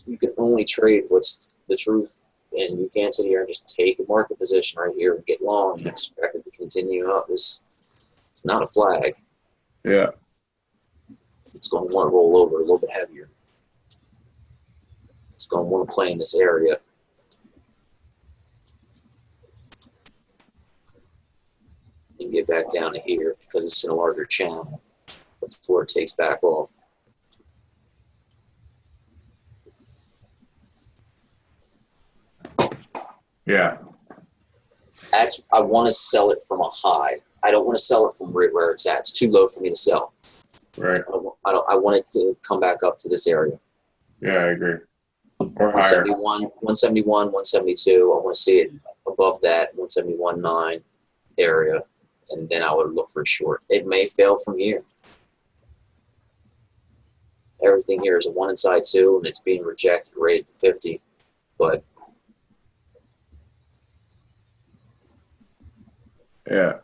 You can only trade what's the truth, and you can't sit here and just take a market position right here and get long and expect it to continue up. It's not a flag. Yeah. It's going to want to roll over a little bit heavier. It's going to want to play in this area. And get back down to here because it's in a larger channel before it takes back off. Yeah. I want to sell it from a high. I don't want to sell it from where it's at. It's too low for me to sell. Right. I want it to come back up to this area. Yeah, I agree. Or higher. 171, 172. I want to see it above that 171.9 area, and then I would look for a short. It may fail from here. Everything here is a 1 inside 2, and it's being rejected right at the 50. But Yeah.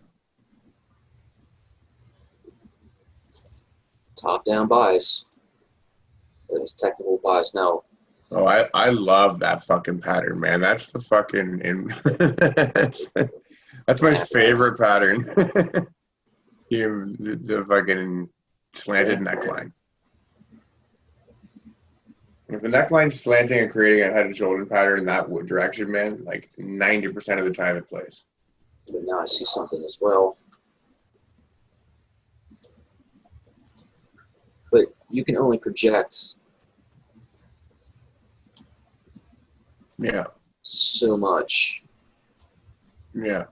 top-down bias. There's technical bias now. Oh, I love that fucking pattern, man. That's the fucking that's my favorite pattern. The fucking slanted neckline. If the neckline's slanting and creating a head and shoulder pattern in that direction, man, like 90% of the time it plays. But now I see something as well. But you can only project Yeah. so much. Yeah.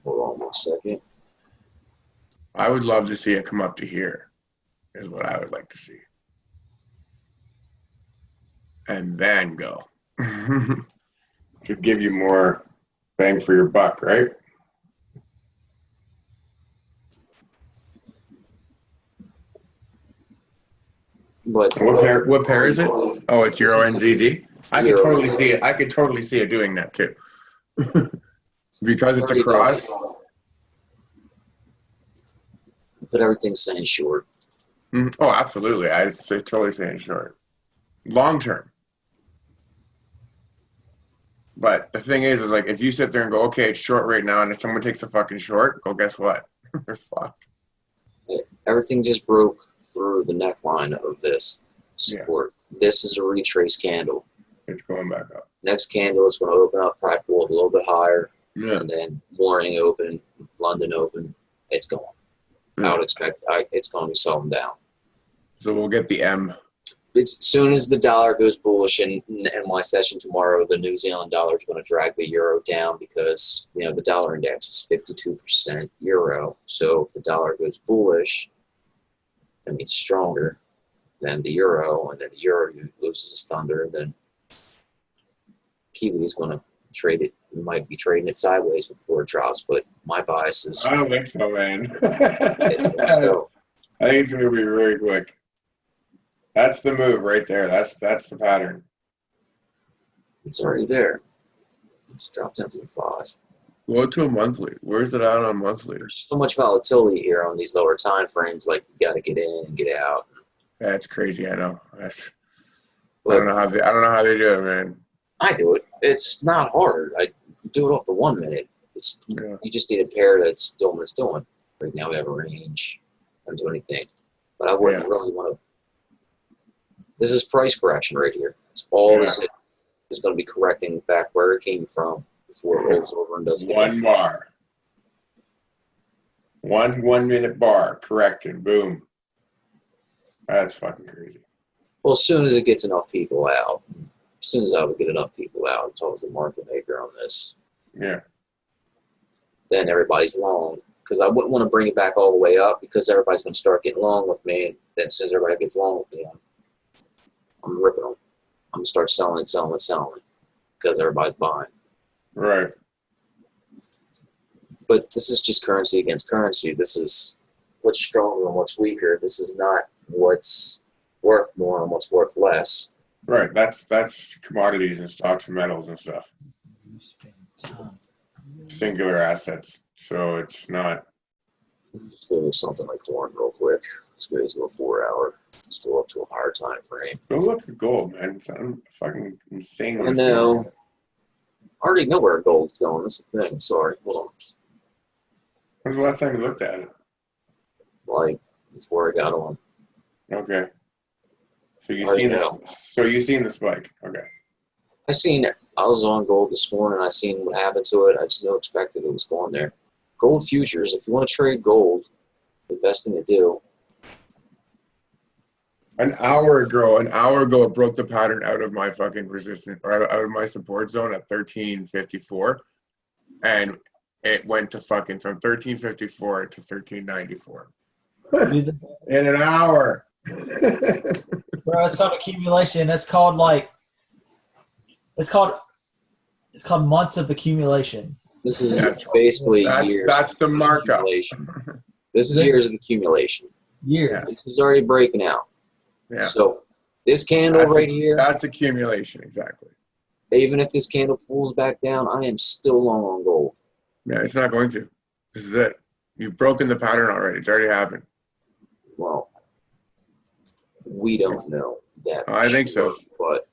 Hold on 1 second. I would love to see it come up to here, is what I would like to see. And then go. To give you more bang for your buck, right? But What pair is it? Oh, it's Euro NZD. I could totally see it. I could totally see it doing that too. Because it's a cross. But everything's saying short. Oh, absolutely. I totally saying short. Long term. But the thing is like if you sit there and go, okay, it's short right now, and if someone takes a fucking short, well, guess what? They're fucked. Everything just broke through the neckline of this support. Yeah. This is a retrace candle. It's going back up. Next candle is going to open up, probably pull up a little bit higher. Yeah. And then morning open, London open, it's going. I would expect it's going to be selling down. So we'll get the M. As soon as the dollar goes bullish in my session tomorrow, the New Zealand dollar is going to drag the euro down because the dollar index is 52% euro. So if the dollar goes bullish, that means stronger than the euro, and then the euro loses its thunder. Then Kiwi is going to trade it. We might be trading it sideways before it drops, but my bias is. I don't think so, man. It's going to still. I think it's going to be very quick. That's the move right there. That's the pattern. It's already there. It's dropped down to the 5. Go to a monthly. Where's it at on monthly? There's so much volatility here on these lower time frames. Like you got to get in and get out. That's crazy. I know. I don't know how they do it, man. I do it. It's not hard. I do it off the 1 minute. You just need a pair that's doing what it's doing. Right now we have a range. I don't do anything, but I wouldn't really want to. This is price correction right here. It's all this is going to be correcting back where it came from before it rolls over and does it. One bar. One minute bar corrected. Boom. That's fucking crazy. Well, as soon as it gets enough people out, as soon as I would get enough people out, it's always the market maker on this. Yeah. Then everybody's long. Because I wouldn't want to bring it back all the way up because everybody's going to start getting long with me. Then as soon as everybody gets long with me, I'm ripping them. I'm going to start selling because everybody's buying. Right. But this is just currency against currency. This is what's stronger and what's weaker. This is not what's worth more and what's worth less. Right. That's commodities and stocks and metals and stuff. Singular assets. So it's not. Let's do something like corn real quick. Let's go to a 4 hour. Let's go up to a higher time frame. Go look at gold, man. It's fucking insane. I know. I already know where gold's going. That's the thing. Sorry. Hold on. When's the last time you looked at it? Like, before I got on. Okay. So you Already seen this? know. So you seen the spike? Okay. I seen it. I was on gold this morning. I seen what happened to it. I just never expected it was going there. Gold futures. If you want to trade gold, the best thing to do. An hour ago, it broke the pattern out of my fucking resistance, or out of my support zone at 1354, and it went to fucking from 1354 to 1394 in an hour. Bro, it's called accumulation. It's called months of accumulation. This is basically years. That's the markup. Accumulation. This is years of accumulation. Years. This is already breaking out. Yeah. So this candle right here, that's accumulation, exactly. even if this candle pulls back down, I am still long on gold. Yeah, it's not going to. This is it. You've broken the pattern already. It's already happened. Well, we don't know that. I think so. But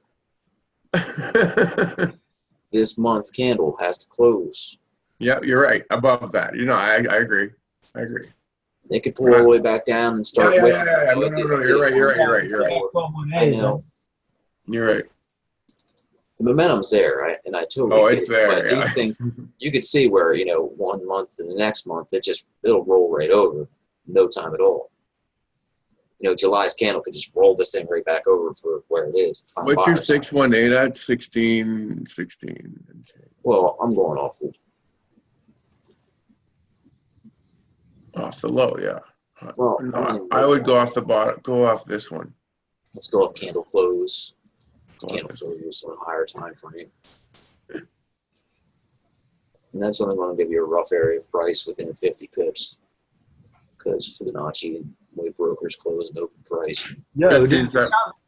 this month candle has to close. Yeah, you're right. Above that. I agree. I agree. They could pull all the way back down and start. Yeah. No, you're right. I know. You're right. The momentum's there, right? And I totally Oh, get it's it. there. But Yeah. these things, you could see where, 1 month and the next month, it'll roll right over. No time at all. July's candle could just roll this thing right back over for where it is. What's your 618 at? 16. Well, I'm going off of. Off the low, yeah. Well, No, I would go off the bottom. Go off this one. Let's go off candle close. Go off Candle this one. close on a higher time frame. And that's only going to give you a rough area of price within 50 pips. Because Fibonacci and way brokers close an open price.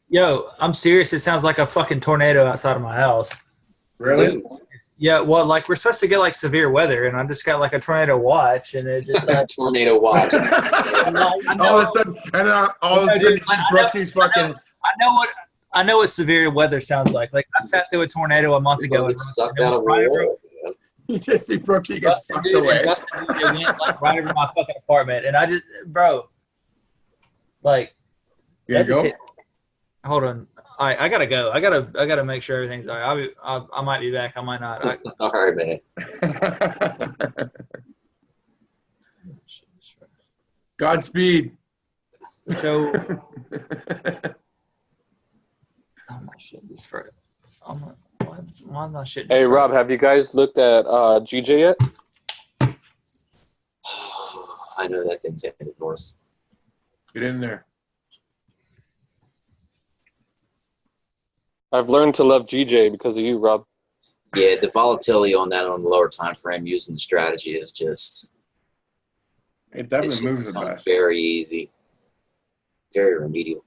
Yo, I'm serious. It sounds like a fucking tornado outside of my house. Really? Dude, Yeah, well, we're supposed to get severe weather, and I just got a tornado watch, and it just tornado watch. all of a sudden, you see Brooksy's fucking. I know what severe weather sounds like. I sat through a tornado a month ago. Get sucked out of a wall. You just see Brooksy get sucked away. Went right over my fucking apartment, and I just, bro, You go. Hold on. All right, I gotta go. I gotta make sure everything's all right. I might be back. I might not. All right, man. Godspeed. So, oh my shit, this for. Why am I shit? Hey, Rob, have you guys looked at GJ yet? I know that thing's headed north. Get in there. I've learned to love GJ because of you, Rob. Yeah, the volatility on that on the lower time frame using the strategy is just It definitely moves the become best. very easy, very remedial.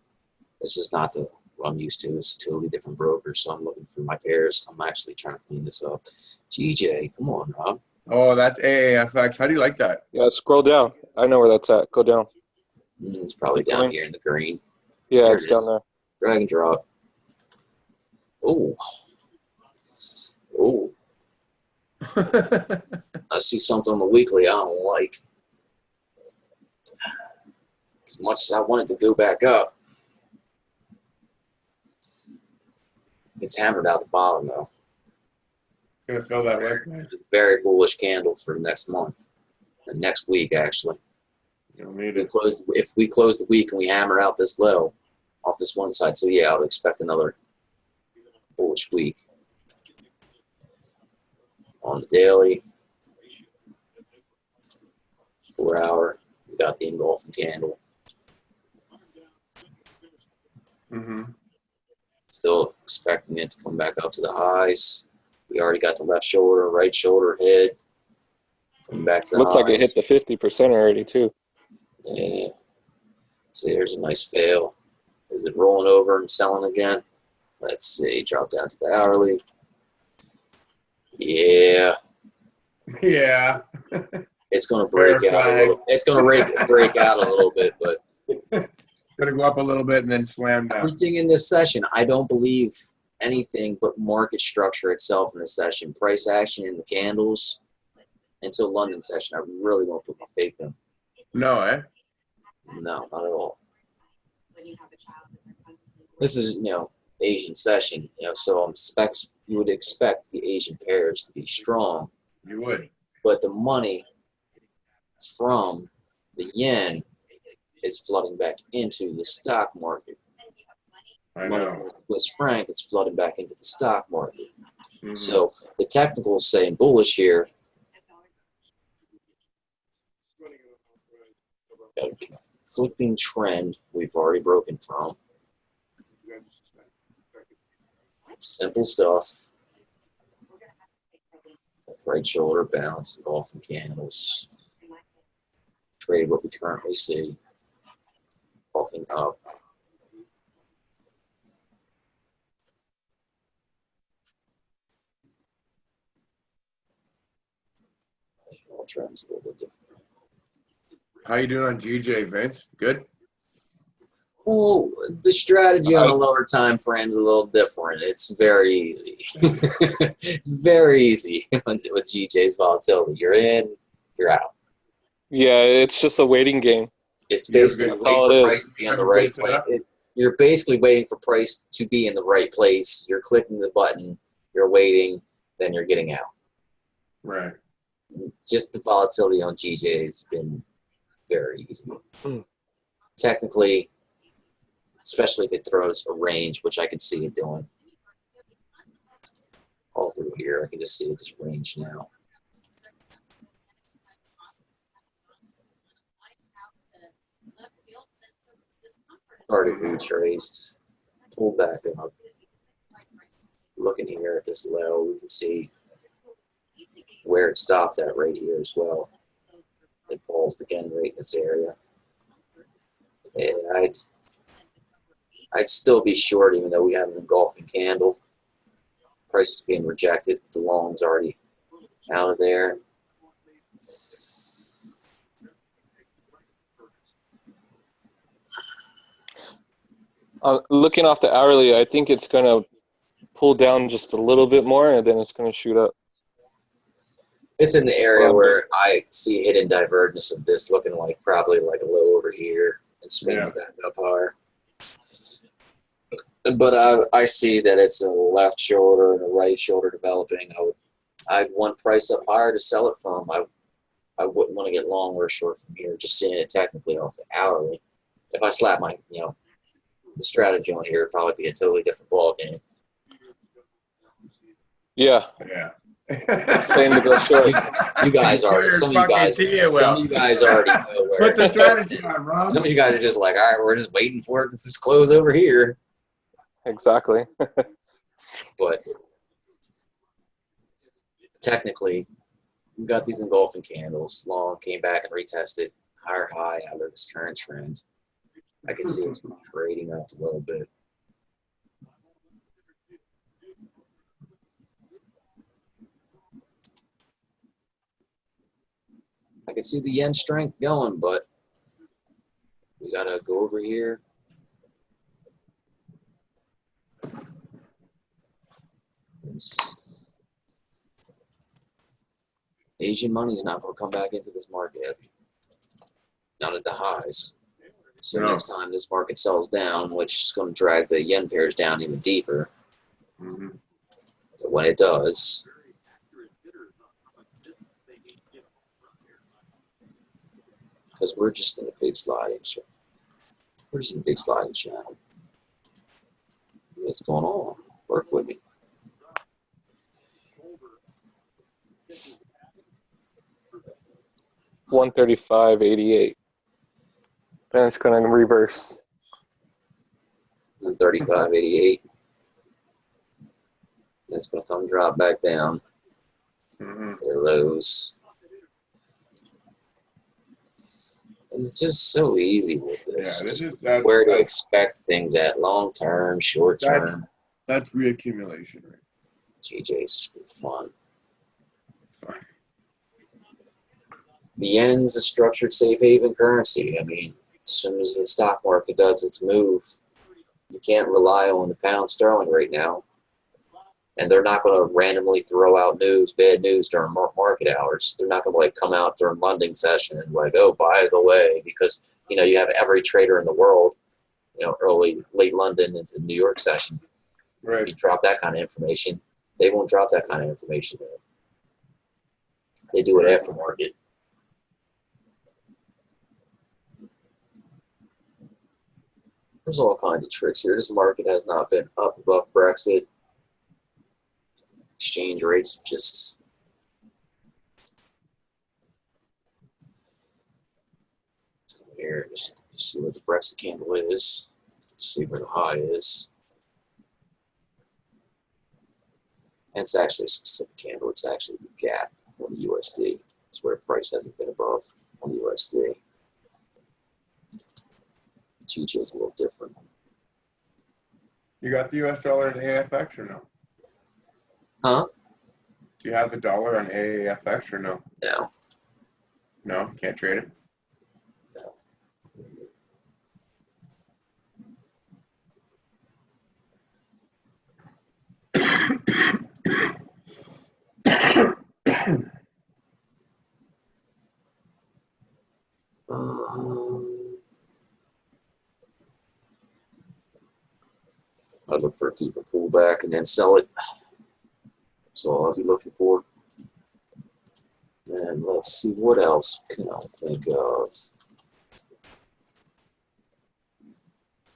This is not what I'm used to. It's a totally different broker, so I'm looking for my pairs. I'm actually trying to clean this up. GJ, come on, Rob. Oh, that's AAFX. How do you like that? Yeah, scroll down. I know where that's at. Go down. It's probably down here in the green. Yeah, There it's it down is. there. Drag and drop. Oh. Oh. I see something on the weekly I don't like. As much as I want it to go back up, it's hammered out the bottom though. Gonna feel that way. It's a very bullish candle for next month, the next week actually. You don't need If it. we close the week and we hammer out this low off this one side, so yeah, I would expect another bullish week. On the daily, 4 hour, we got the engulfing candle. Mm-hmm. Still expecting it to come back up to the highs. We already got the left shoulder, right shoulder, head. Coming back to the Looks highs. like it hit the 50% already, too. Yeah. See, there's a nice fail. Is it rolling over and selling again? Let's see. Drop down to the hourly. Yeah. Yeah. It's going to break out a little. It's going to break out a little bit, but Gonna go up a little bit and then slam down. Everything in this session, I don't believe anything but market structure itself in this session. Price action in the candles until London session. I really won't put my faith in. No, eh? No, not at all. This is, Asian session, so you would expect the Asian pairs to be strong, You would. but the money from the yen is flooding back into the stock market. I Money know. from the Swiss franc is flooding back into the stock market. Mhm. So the technicals saying bullish here. Got a conflicting trend we've already broken from. Simple stuff. Left, right shoulder, balance, engulfing candles. Trade what we currently see. Engulfing up. All trends a little bit different. How you doing on GJ, Vince? Good? Well, the strategy on a lower time frame is a little different. It's very easy. It's very easy with GJ's volatility. You're in, you're out. Yeah, it's just a waiting game. It's Yeah, basically good. waiting All for it price is. to be in the Have a right good place. setup. You're basically waiting for price to be in the right place. You're clicking the button, you're waiting, then you're getting out. Right. Just the volatility on GJ has been very easy. Mm. Technically, especially if it throws a range, which I could see it doing. All through here, I can just see it just range now. Started retraced, pulled back up. Looking here at this low, we can see where it stopped at right here as well. It paused again right in this area. And I'd still be short even though we have an engulfing candle. Price is being rejected. The long's already out of there. Looking off the hourly, I think it's going to pull down just a little bit more, and then it's going to shoot up. It's in the area where I see hidden divergence of this looking like probably like a low over here and swinging Yeah. back up higher. But I see that it's a left shoulder and a right shoulder developing. I'd want price up higher to sell it from. I wouldn't want to get long or short from here, just seeing it technically off the hourly. If I slap my, the strategy on here, it'd probably be a totally different ball game. Yeah, Yeah. saying to go short. You guys are. Some of you guys already know where. Put the strategy on, Ron. Some of you guys are just like, all right, we're just waiting for it to just close over here. Exactly. But technically, we got these engulfing candles. Long came back and retested higher high out of this current trend. I can see it trading up a little bit. I can see the yen strength going, but we gotta go over here. Asian money's not going to come back into this market, not at the highs. So No. next time this market sells down, which is going to drag the yen pairs down even deeper. Mhm. But when it does, because we're just in a big sliding channel. We're just in a big sliding channel. What's going on? Work with me. $135.88. Then it's going to reverse. 35.88. It's going to come drop back down. Mhm. The lows. It's just so easy with this. Yeah, Just that's where to expect things at long term, short That's- term. that's reaccumulation, right? GJ's just been fun. The yen's a structured safe haven currency. I mean, it's soon as the stock market does its move, you can't rely on the pound sterling right now. And they're not going to randomly throw out bad news during market hours. They're not going to like come out during London session and like, oh, by the way, because you have every trader in the world, late London into New York session. Right. You drop that kind of information, they won't drop that kind of information. They do it after market. There's all kinds of tricks here. This market has not been up above Brexit. Exchange rates just here. Just see what the Brexit candle is. See where the high is. And it's actually a specific candle. It's actually the gap on the USD. It's where the price hasn't been above on the USD. GJ is a little different. You got the US dollar in AFX or no? Huh? Do you have the dollar on AFX or no? No. No? Can't trade it? I'd look for a deeper pullback and then sell it. That's all I'll be looking for. And let's see, what else can I think of?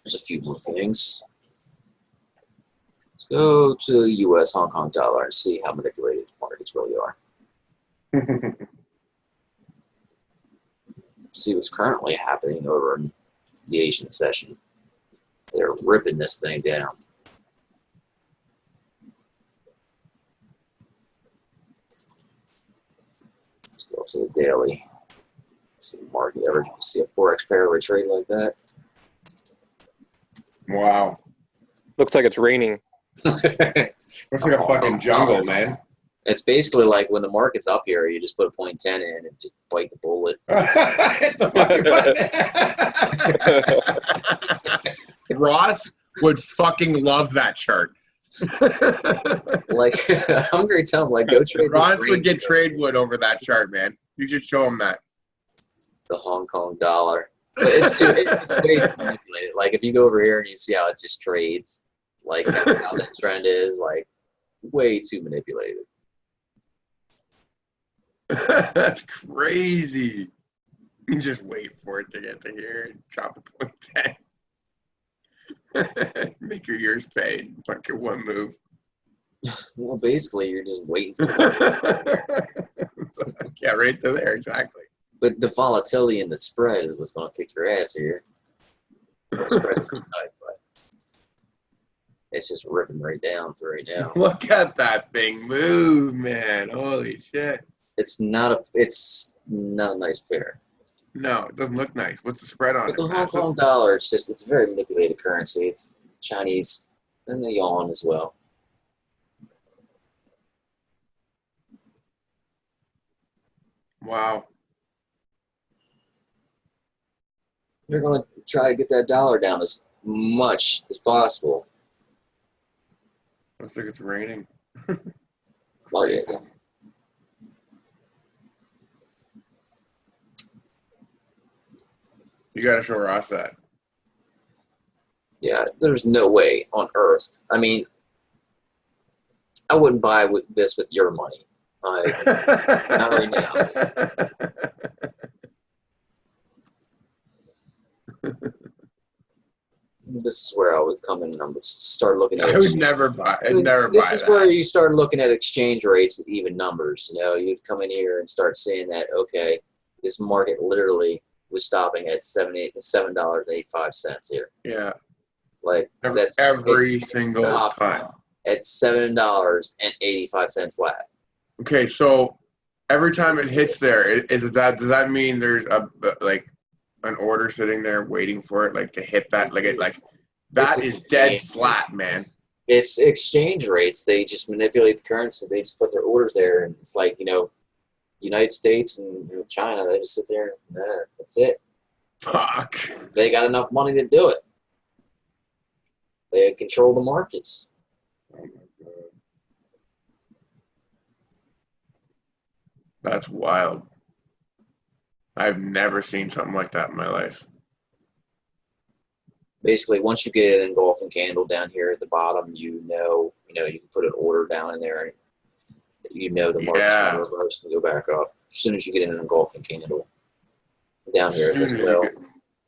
There's a few more things. Let's go to the US Hong Kong dollar and see how manipulated the markets really are. See what's currently happening over in the Asian session. They're ripping this thing down. Let's go up to the daily. See the market ever see a Forex pair trade like that? Wow. Looks like it's raining. Looks like a fucking jungle, man. It's basically like when the market's up here, you just put a 0.10 in and just bite the bullet. Hit the fucking button. Ross would fucking love that chart. Like, I'm going to tell him, like, go trade Ross this would get trade wood over that chart, man. You should show him that. the Hong Kong dollar. But it's way too manipulated. Like, if you go over here and you see how it just trades, like, how the trend is, like, way too manipulated. That's crazy. You just wait for it to get to here and chop it to 10. Make your ears paid. Fucking one move. Well, basically, you're just waiting for it. Yeah, right to there, exactly. But the volatility in the spread is what's going to kick your ass here. The spread is tight, but it's just ripping right down for right now. Look at that thing move, man. Holy shit. It's not a nice pair. No, it doesn't look nice. What's the spread on But it? the Hong Massive? Kong dollar, it's a very manipulated currency. It's Chinese and the yuan as well. Wow. They're going to try to get that dollar down as much as possible. Looks like it's raining. Oh, yeah. You got to show Ross that. Yeah, there's no way on earth. I mean, I wouldn't buy this with your money. Not right now. This is where I would come in and I would start looking at I would never buy. I'd never buy This is that. where you start looking at exchange rates at even numbers. You know, you'd come in here and start seeing that, okay, this market literally was stopping at $7.85 here. Yeah. Like Every single stopped time. at $7.85 flat. Okay, so every time it hits there, does that mean there's like an order sitting there waiting for it, like to hit that? That is dead flat, man. It's exchange rates. They just manipulate the currency. They just put their orders there, and it's like, United States and China. They just sit there. And, that's it. Fuck. They got enough money to do it. They control the markets. Oh my God. That's wild. I've never seen something like that in my life. Basically, once you get an engulfing candle down here at the bottom, you can put an order down in there, and the market's going to reverse and go back up. As soon as you get an engulfing candle down here at this low,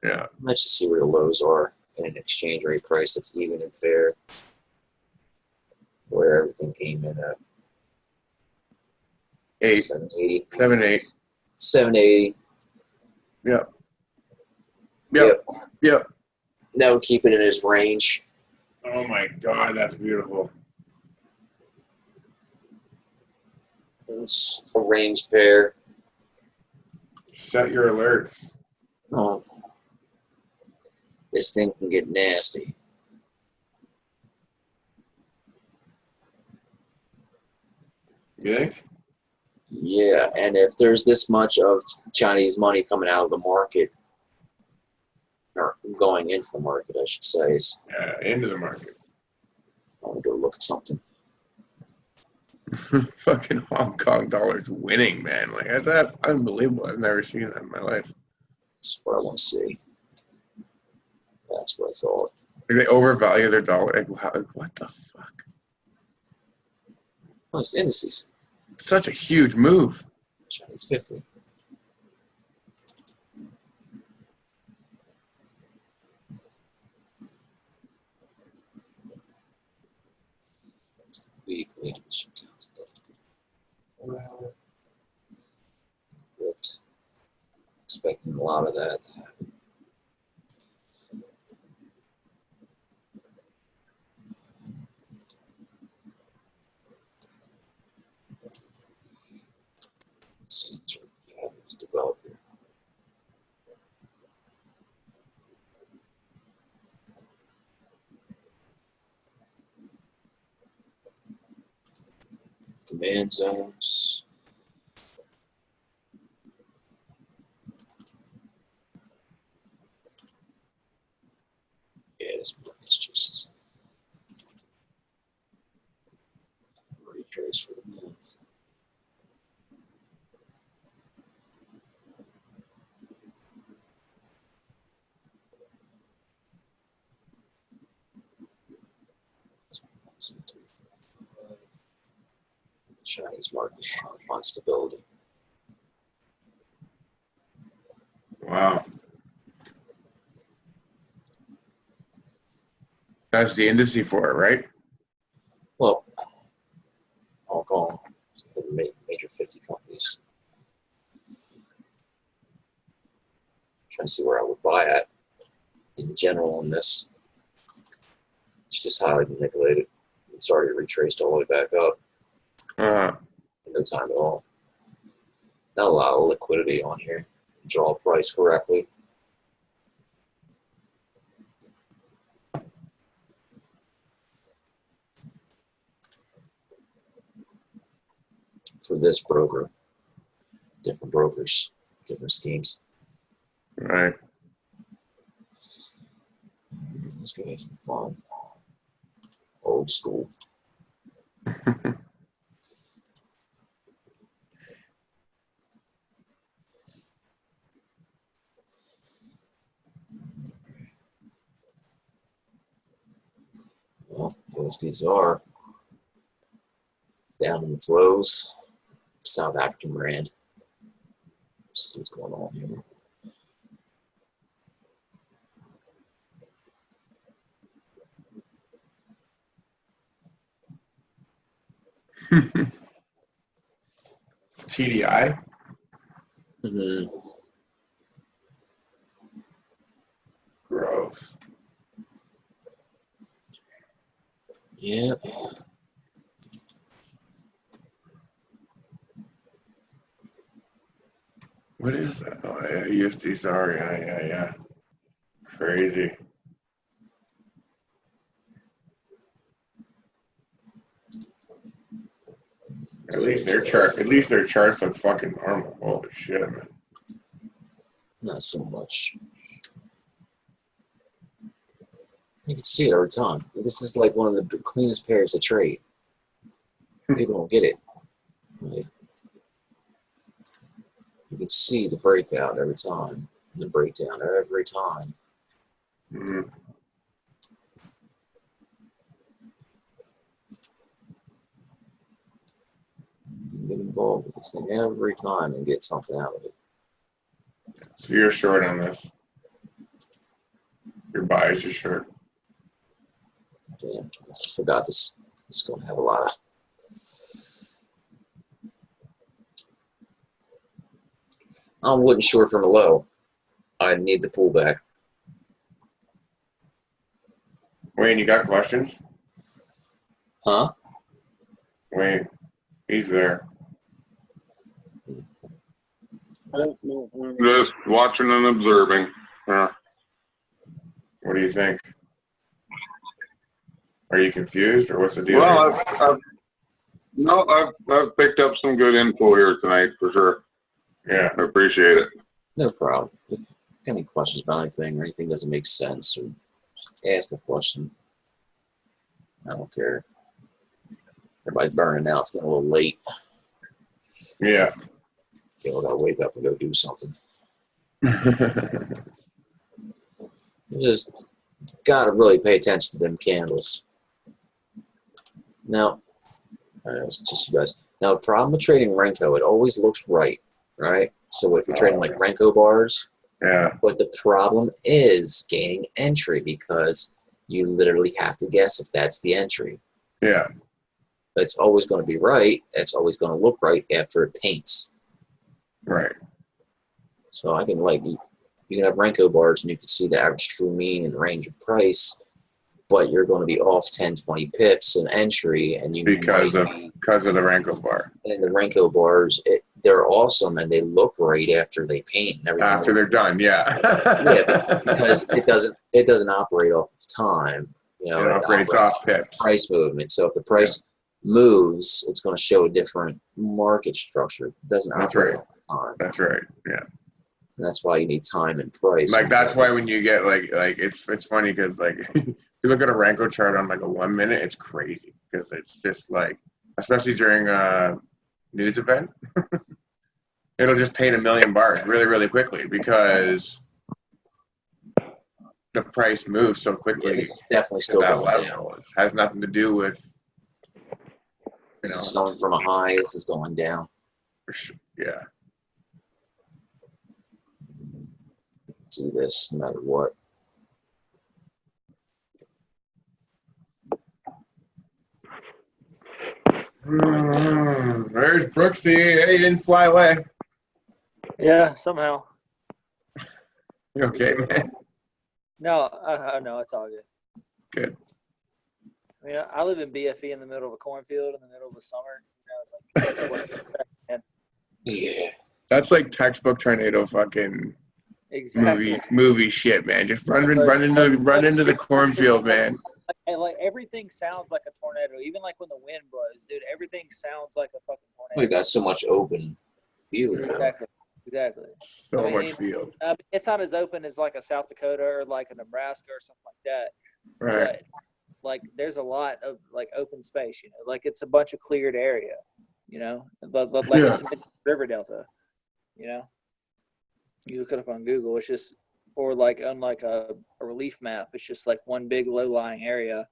Yeah. let's just see where the lows are in an exchange rate price that's even and fair, where everything came in at. 780. 780. Yep. That would keep it in its range. Oh my God, that's beautiful. It's a range pair. Set your alerts. Oh, this thing can get nasty. You think? Yeah, and if there's this much of Chinese money coming out of the market, or going into the market, I should say, Yeah, into the market. I want to go look at something. Fucking Hong Kong dollars winning, man. Like, that's unbelievable. I've never seen that in my life. That's what I want to see. That's what I thought. Like, they overvalue their dollar. Like, what the fuck? Oh, it's indices. Such a huge move. Chinese 50. Weekly. Ripped. Expecting a lot of that to happen. Let's see what to develop here. Demand zones. Yeah, this market's just retrace for the month. Chinese market is trying to find stability. Wow. That's the indice for it, right? Well, Hong Kong, the major 50 companies. Trying to see where I would buy at in general on this. It's just highly manipulated. It's already retraced all the way back up. In no time at all. Not a lot of liquidity on here. Draw a price correctly. For this broker, different brokers, different schemes. Right. Let's go have some fun. Old school. Well, these are down in the flows. South African brand. See what's going on here. TDI? Mm-hmm. Gross. Yep. What is that? Oh, yeah, USD, sorry. Yeah. Crazy. At least their charts look fucking normal. Holy shit, man. Not so much. You can see it every time. This is like one of the cleanest pairs to trade. People don't get it. Like, you can see the breakout every time, the breakdown every time. Mm-hmm. You can get involved with this thing every time and get something out of it. So you're short on this. Your buys are short. Damn, I just forgot this. It's going to have a lot of. I wouldn't short from a low. I need the pullback. Wayne, you got questions? Huh? Wayne, he's there. Just watching and observing. What do you think? Are you confused, or what's the deal? Well, I've picked up some good info here tonight for sure. Yeah. I appreciate it. No problem. If you have any questions about anything or anything doesn't make sense, or ask a question. I don't care. Everybody's burning out. It's getting a little late. Yeah. People gotta wake up and go do something. You just gotta really pay attention to them candles. Now, it's just you guys. Now, the problem with trading Renko, it always looks right? So if you're trading like Renko bars, Yeah. but the problem is gaining entry because you literally have to guess if that's the entry. Yeah. It's always going to be right. It's always going to look right after it paints. Right. So I can you can have Renko bars and you can see the average true mean and range of price, but you're going to be off 10, 20 pips in entry, and you Because of the Renko bar. And the Renko bars, they're awesome and they look right after they paint and everything. After they're done, yeah. Yeah, because it doesn't operate off of time. It operates off pips. Price movement. So if the price moves, it's going to show a different market structure. It doesn't operate off of time. That's right. Yeah. And that's why you need time and price. Like that's why when you get like it's funny because like if you look at a Renko chart on like a 1 minute, it's crazy because it's just like, especially during a news event, it'll just paint 1 million bars really, really quickly because the price moves so quickly. Yeah, this is definitely still going down. It has nothing to do with This is selling from a high. This is going down. Yeah. See this no matter what. There's Brooksy. Hey, he didn't fly away. Yeah, somehow. You okay, man? No, no, it's all good. Good. I mean, I live in BFE in the middle of a cornfield in the middle of the summer. You know, like, Yeah. That's like textbook tornado fucking exactly. movie shit, man. Just run into the cornfield, man. Like everything sounds like a tornado, even like when the wind blows, dude. Everything sounds like a fucking tornado. We got so much open field. Exactly. So much field. It's not as open as like a South Dakota or like a Nebraska or something like that. Right. But like there's a lot of like open space, you know, like it's a bunch of cleared area, you know, like it's the river delta, you know. You look it up on Google, it's just, or like unlike a relief map, it's just like one big low-lying area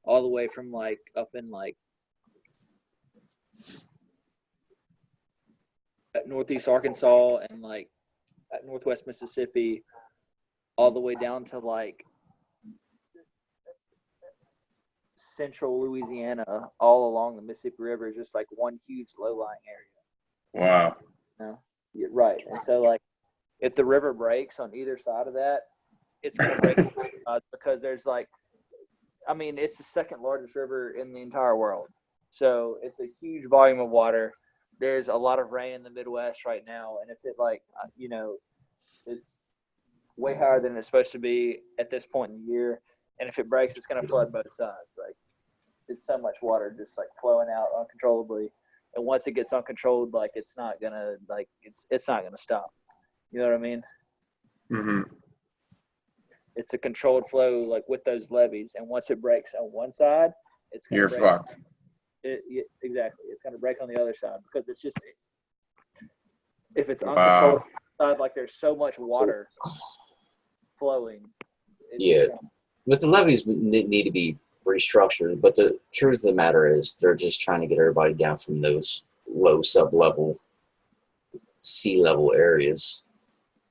all the way from like up in like at northeast Arkansas and like at northwest Mississippi all the way down to like central Louisiana, all along the Mississippi River, is just like one huge low-lying area. Wow. No, you're right. And so like if the river breaks on either side of that, it's going to break because there's like, I mean, it's the second largest river in the entire world. So it's a huge volume of water. There's a lot of rain in the Midwest right now. And if it like, you know, it's way higher than it's supposed to be at this point in the year. And if it breaks, it's going to flood both sides. Like it's so much water just like flowing out uncontrollably. And once it gets uncontrolled, like it's not going to like, it's not going to stop. You know what I mean? Mm-hmm. It's a controlled flow, like with those levees. And once it breaks on one side, it's going You're to break. fucked. Exactly. It's going to break on the other side because it's just, if it's Wow. uncontrolled side, like there's so much water flowing. Yeah. But the levees need to be restructured. But the truth of the matter is they're just trying to get everybody down from those low sub-level, sea level areas.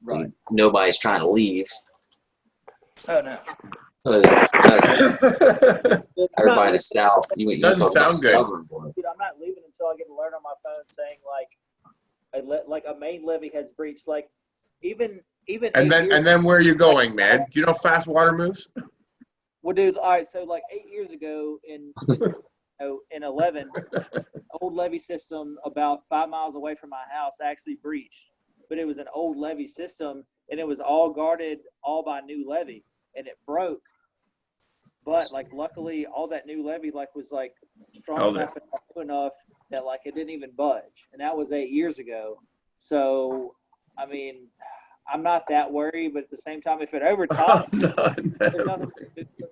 Right. Nobody's trying to leave. Oh, no. Everybody in the South, you Doesn't talk about sound good. stubborn, boy. Dude, I'm not leaving until I get an alert on my phone saying like a main levee has breached. Like even And 8 years then where are you going, man? Do you know how fast water moves? Well, dude, all right. So like 8 years ago in 11, old levee system about 5 miles away from my house actually breached, but it was an old levee system and it was all guarded all by new levee and it broke. But like luckily all that new levee like was like strong Held enough and new enough that like it didn't even budge. And that was 8 years ago. So I mean, I'm not that worried, but at the same time, if it overtops, there's nothing to do.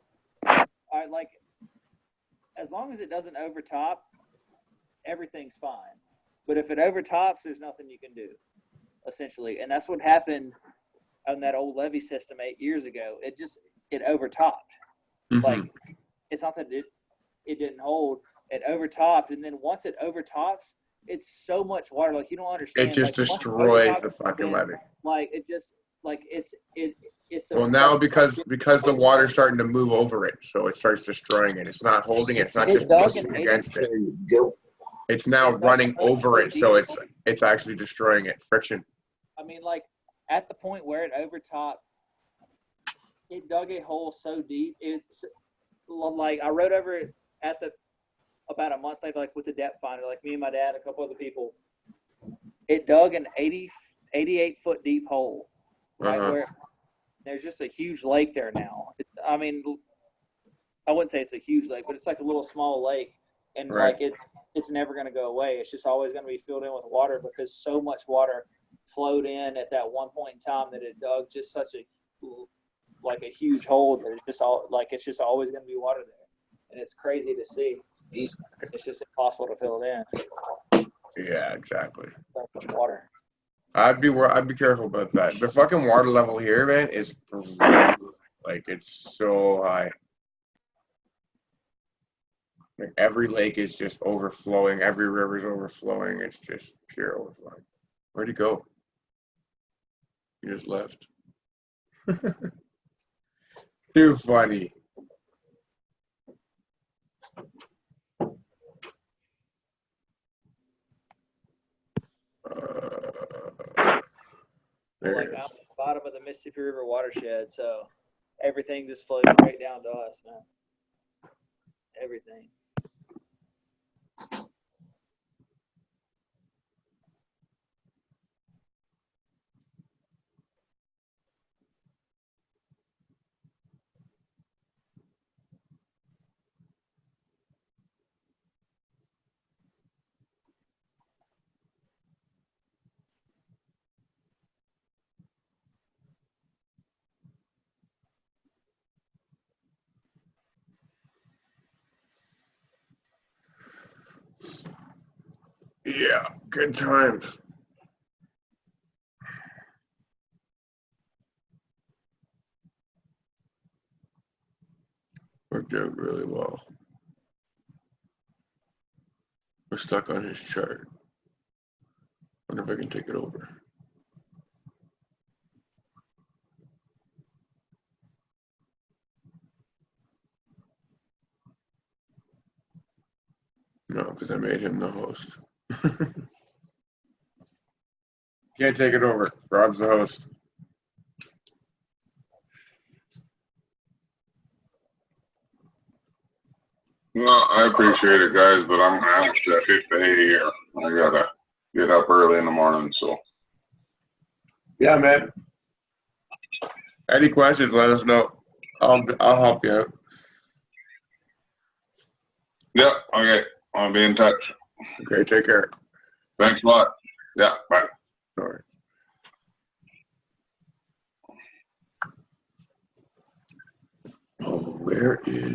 All right, like as long as it doesn't overtop, everything's fine. But if it overtops, there's nothing you can do, essentially. And that's what happened on that old levee system 8 years ago. It overtopped. Like it's not that it didn't hold. It overtopped, and then once it overtops, it's so much water. Like you don't understand. It just like, once it destroys overtops, the fucking then, levee. Like it just like it's a Well, now because the water's starting to move over it, so it starts destroying it. It's not holding it. It's not just pushing against it. It's now running over it, so it's actually destroying it. Friction. I mean, like at the point where it overtopped, it dug a hole so deep. It's like I rode over it about a month later, like with the depth finder, like me and my dad and a couple other people. It dug an 88 foot deep hole, right where there's just a huge lake there now. I mean, I wouldn't say it's a huge lake, but it's like a little small lake, and like it's never going to go away. It's just always going to be filled in with water because so much water flowed in at that one point in time that it dug just such a huge hole that it's just always going to be water there, and it's crazy to see. It's just impossible to fill it in. Yeah, exactly. So much water. I'd be careful about that. The fucking water level here, man, is like it's so high. Like every lake is just overflowing. Every river is overflowing. It's just pure overflowing. Where'd he go? He just left. Too funny. Like I'm at the bottom of the Mississippi River watershed, so everything just flows straight down to us, man. Everything. Yeah, good times. Worked out really well. We're stuck on his chart. Wonder if I can take it over. No, because I made him the host. Can't take it over. Rob's the host. Well, I appreciate it, guys, but I'm gonna have to hit the hay here. I gotta get up early in the morning, so. Yeah, man. Any questions, let us know. I'll help you out. Yep, okay. I'll be in touch. Okay, take care. Thanks a lot. Yeah, bye. All right.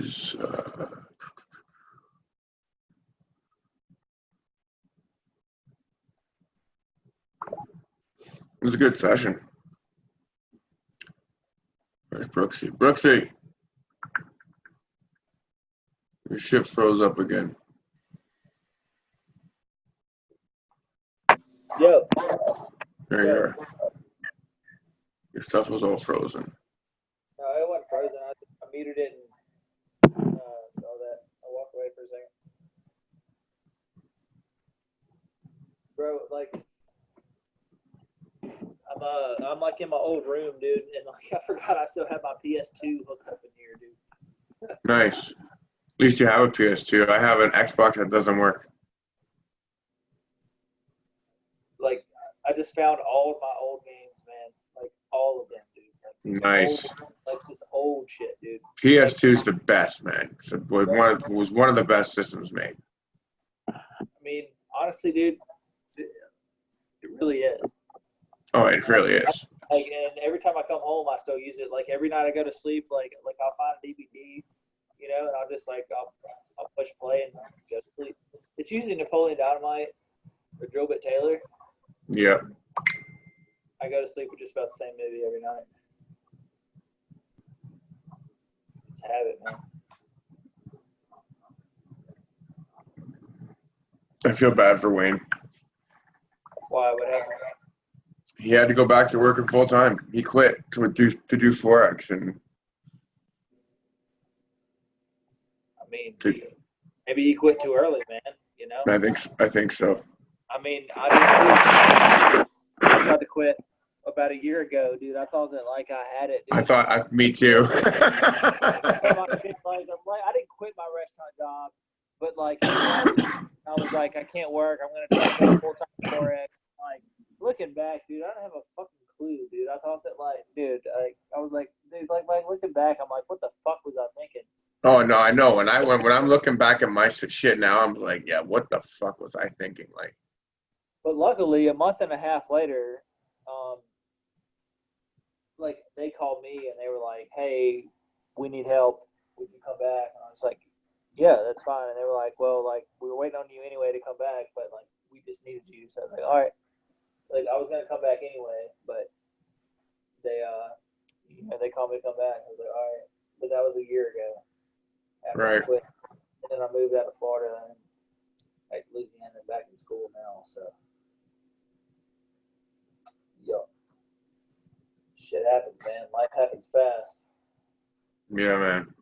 was. It was a good session. Where's Brooksy? Brooksy! Your ship froze up again. Yo. There you are. Your stuff was all frozen. No, it wasn't frozen. I muted it and all that. I walked away for a second. Bro, like, I'm like in my old room, dude, and like I forgot I still have my PS2 hooked up in here, dude. Nice. At least you have a PS2. I have an Xbox that doesn't work. Like, I just found all of my old games, man. Like, all of them, dude. Like, Nice. like just old shit, dude. PS2 is the best, man. So it was one of the best systems made. I mean, honestly, dude, it really is. Oh, it really is. Like, and every time I come home, I still use it. Like, every night I go to sleep, like I'll find a DVD, you know, and I'll just like I'll push play and go to sleep. It's usually Napoleon Dynamite or Joe Bit Taylor. Yeah. I go to sleep with just about the same movie every night. Just have it, man. I feel bad for Wayne. Why? What happened? He had to go back to working full time. He quit to do Forex, and I mean, maybe he quit too early, man. You know. I think so. I mean, I tried to quit about a year ago, dude. I thought that like I had it. Dude. Me too. I didn't quit my restaurant job, but like I was like, I can't work. I'm gonna try to go full time Forex. Like looking back, dude, I don't have a fucking clue, dude. I thought that like, dude, I was like, dude, like looking back, I'm like, what the fuck was I thinking? Oh no, I know. When I'm looking back at my shit now, I'm like, yeah, what the fuck was I thinking? Like. But luckily, a month and a half later, like they called me and they were like, "Hey, we need help. Would you come back?" And I was like, "Yeah, that's fine." And they were like, "Well, like we were waiting on you anyway to come back, but like we just needed you." So I was like, "All right." Like I was gonna come back anyway, but they they called me to come back. I was like, "All right," but that was a year ago. After I quit, and then I moved out of Florida and like Louisiana, back in school now. So. Yo, shit happens, man. Life happens fast. Yeah, man.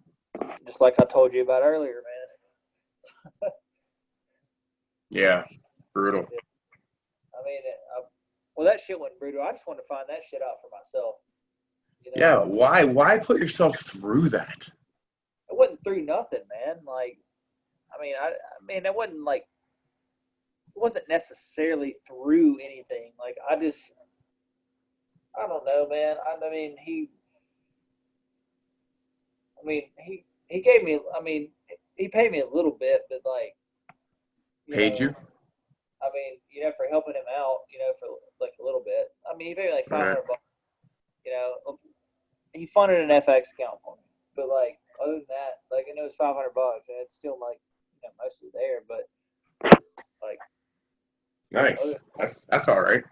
Just like I told you about earlier, man. Yeah, brutal. I mean, well, that shit wasn't brutal. I just wanted to find that shit out for myself. You know? Yeah, why? Why put yourself through that? It wasn't through nothing, man. Like, I mean, it wasn't like, it wasn't necessarily through anything. Like, I don't know, man. I mean, he gave me. I mean, he paid me a little bit, but like, Paid you? I mean, you know, for helping him out, you know, for like a little bit. I mean, he paid me like $500. You know, he funded an FX account for me, but like other than that, like I know it's $500, and it's still like mostly there, but like. Nice. That's all right.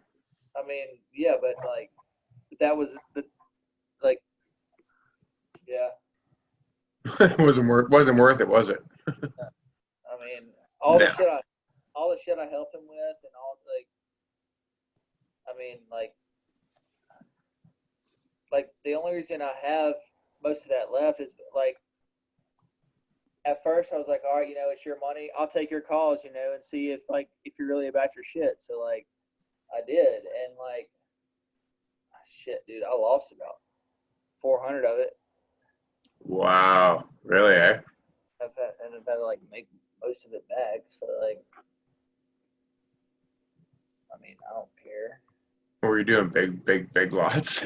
I mean, yeah, but like. That was like, yeah. It wasn't worth it, was it? I mean, all the shit I helped him with, and all like, I mean, like the only reason I have most of that left is like, at first I was like, all right, you know, it's your money. I'll take your calls, you know, and see if you're really about your shit. So like, I did, and like. Shit, dude, I lost about 400 of it. Wow, really? Eh? I've had to like make most of it back. So like, I mean, I don't care. What were you doing? Big lots.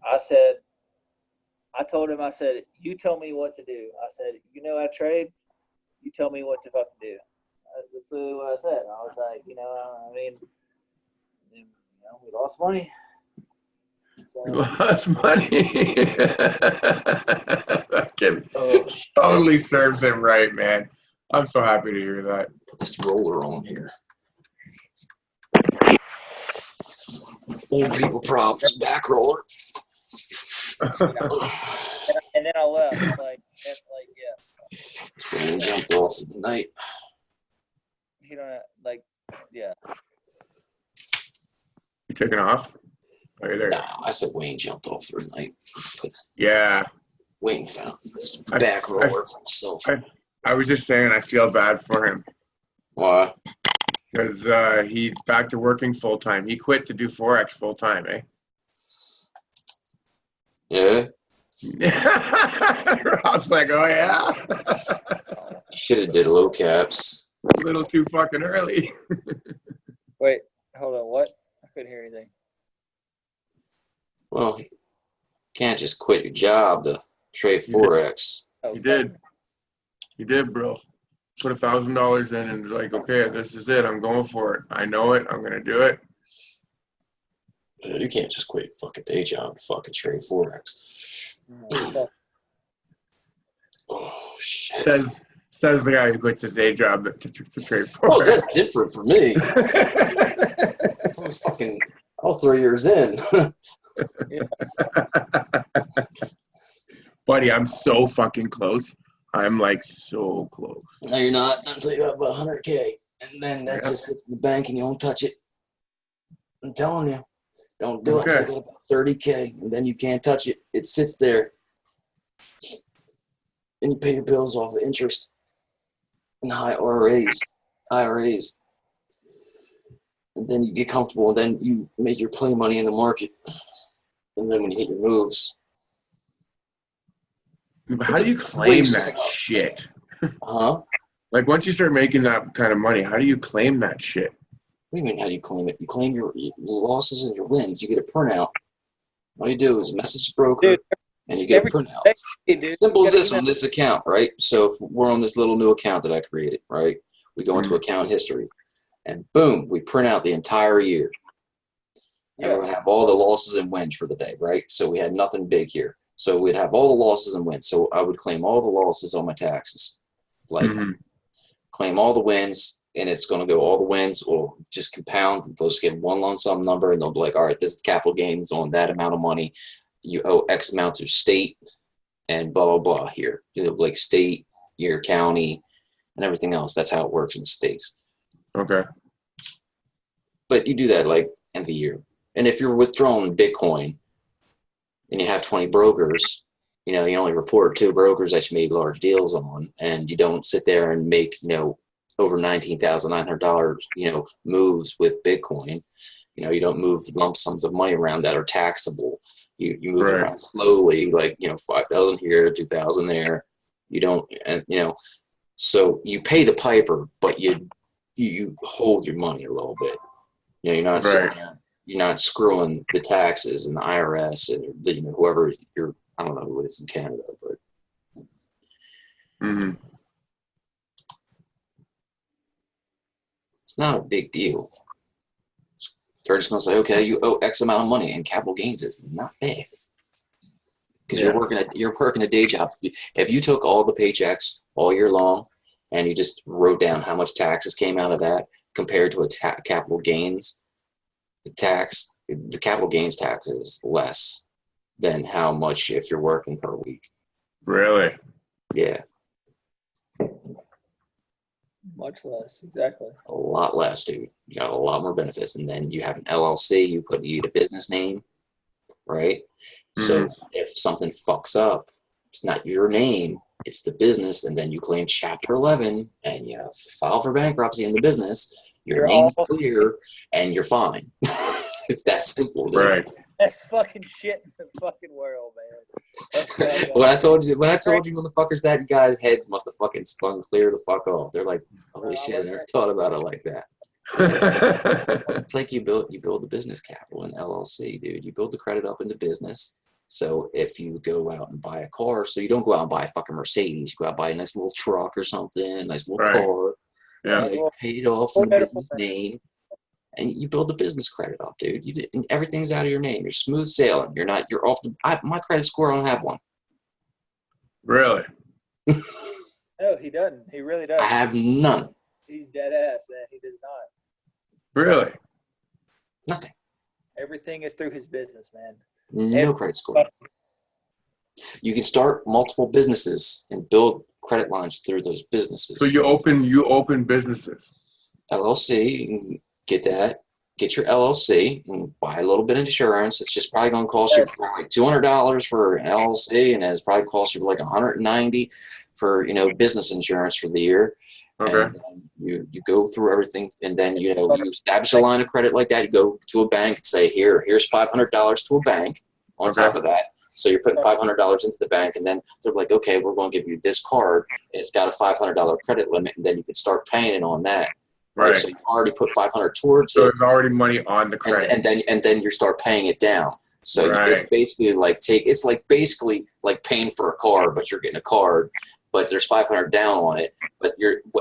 I told him, I said, you tell me what to do. I said, you know, I trade. You tell me what to fucking do. That's literally what I said. I was like, you know, I mean. You know, we lost money. He lost money. Fucking Oh, shit. totally serves him right, man. I'm so happy to hear that. Put this roller on here. Old people problems, back roller. And then I left. Yeah. Spring jumped off for the night. You don't yeah. You taking off? Are you there? No, I said Wayne jumped off for the night. But Yeah. Wayne found this back roller for himself. I was just saying I feel bad for him. Why? Because he's back to working full time. He quit to do Forex full time, eh? Yeah? Rob's like, oh yeah? Should have did low caps. A little too fucking early. Wait, hold on. What? I couldn't hear anything. Well, you can't just quit your job to trade Forex. Oh, He did. He did, bro. Put $1,000 in and was like, okay, this is it. I'm going for it. I know it. I'm gonna do it. You can't just quit your fucking day job to fucking trade Forex. Oh, shit. Says the guy who quits his day job to trade Forex. Oh, that's different for me. I was 3 years in. Buddy, I'm so fucking close. I'm like so close. No, you're not until you have about 100K. And then that just sits in the bank and you don't touch it. I'm telling you. Don't do it until you get about 30K. And then you can't touch it. It sits there. And you pay your bills off of interest and high IRAs. And then you get comfortable and then you make your play money in the market. And then when you hit your moves. But how do you claim that shit? Huh? Like once you start making that kind of money, how do you claim that shit? What do you mean, how do you claim it? You claim your losses and your wins. You get a printout. All you do is message the broker, and you get a printout. Simple as this on this account, right? So if we're on this little new account that I created, right? We go into account history, and boom, we print out the entire year. And we're going to have all the losses and wins for the day, right? So we had nothing big here. So we'd have all the losses and wins. So I would claim all the losses on my taxes. Like, claim all the wins, and it's going to go all the wins will just compound. They'll just get one lump sum number, and they'll be like, all right, this is capital gains on that amount of money. You owe X amount to state and blah, blah, blah here. Like state, your county, and everything else. That's how it works in the States. Okay. But you do that like end of the year. And if you're withdrawing Bitcoin and you have 20 brokers, you know, you only report 2 brokers that you made large deals on, and you don't sit there and make, you know, over $19,900, you know, moves with Bitcoin. You know, you don't move lump sums of money around that are taxable. You move around slowly, like, you know, 5,000 here, 2,000 there. You don't, and you know, so you pay the piper, but you hold your money a little bit. You know, you're not sitting there, you're not screwing the taxes and the IRS and the, you know, whoever you're. I don't know who it is in Canada, but it's not a big deal. They're just gonna say, okay, you owe X amount of money, and capital gains is not bad because you're working a day job. If you took all the paychecks all year long and you just wrote down how much taxes came out of that compared to a capital gains, the capital gains tax is less than how much if you're working per week. Really? Yeah. Much less, exactly. A lot less, dude. You got a lot more benefits. And then you have an LLC, you get a business name, right? So if something fucks up, it's not your name, it's the business, and then you claim Chapter 11 and you file for bankruptcy in the business, your name's clear and you're fine. It's that simple, dude. Right. That's fucking shit in the fucking world, man. when I told you motherfuckers that, you guys' heads must have fucking spun clear the fuck off. They're like, holy shit, I never thought about it like that. It's like you build the business capital in LLC, dude. You build the credit up in the business. So if you go out and buy a car, so you don't go out and buy a fucking Mercedes, you go out and buy a nice little truck or something, nice little car. Yeah. You pay it off in the business name. and you build the business credit up, dude. And everything's out of your name. You're smooth sailing. You're off my credit score, I don't have one. Really? No, he doesn't. He really doesn't. I have none. He's dead ass, man. He does not. Really? Nothing. Everything is through his business, man. No credit score. You can start multiple businesses and build credit lines through those businesses. So you open businesses. LLC, you can get that. Get your LLC and buy a little bit of insurance. It's just probably going to cost you like $200 for an LLC, and it's probably cost you like $190 for business insurance for the year. Okay. And you go through everything, and then you establish a line of credit like that. You go to a bank and say, here's $500 to a bank on top of that. So you're putting $500 into the bank, and then they're like, okay, we're going to give you this card, and it's got a $500 credit limit, and then you can start paying it on that. Right. So you already put $500 towards So it. there's already money on the credit. And then you start paying it down. So it's basically like paying for a car, but you're getting a card, but there's $500 down on it. But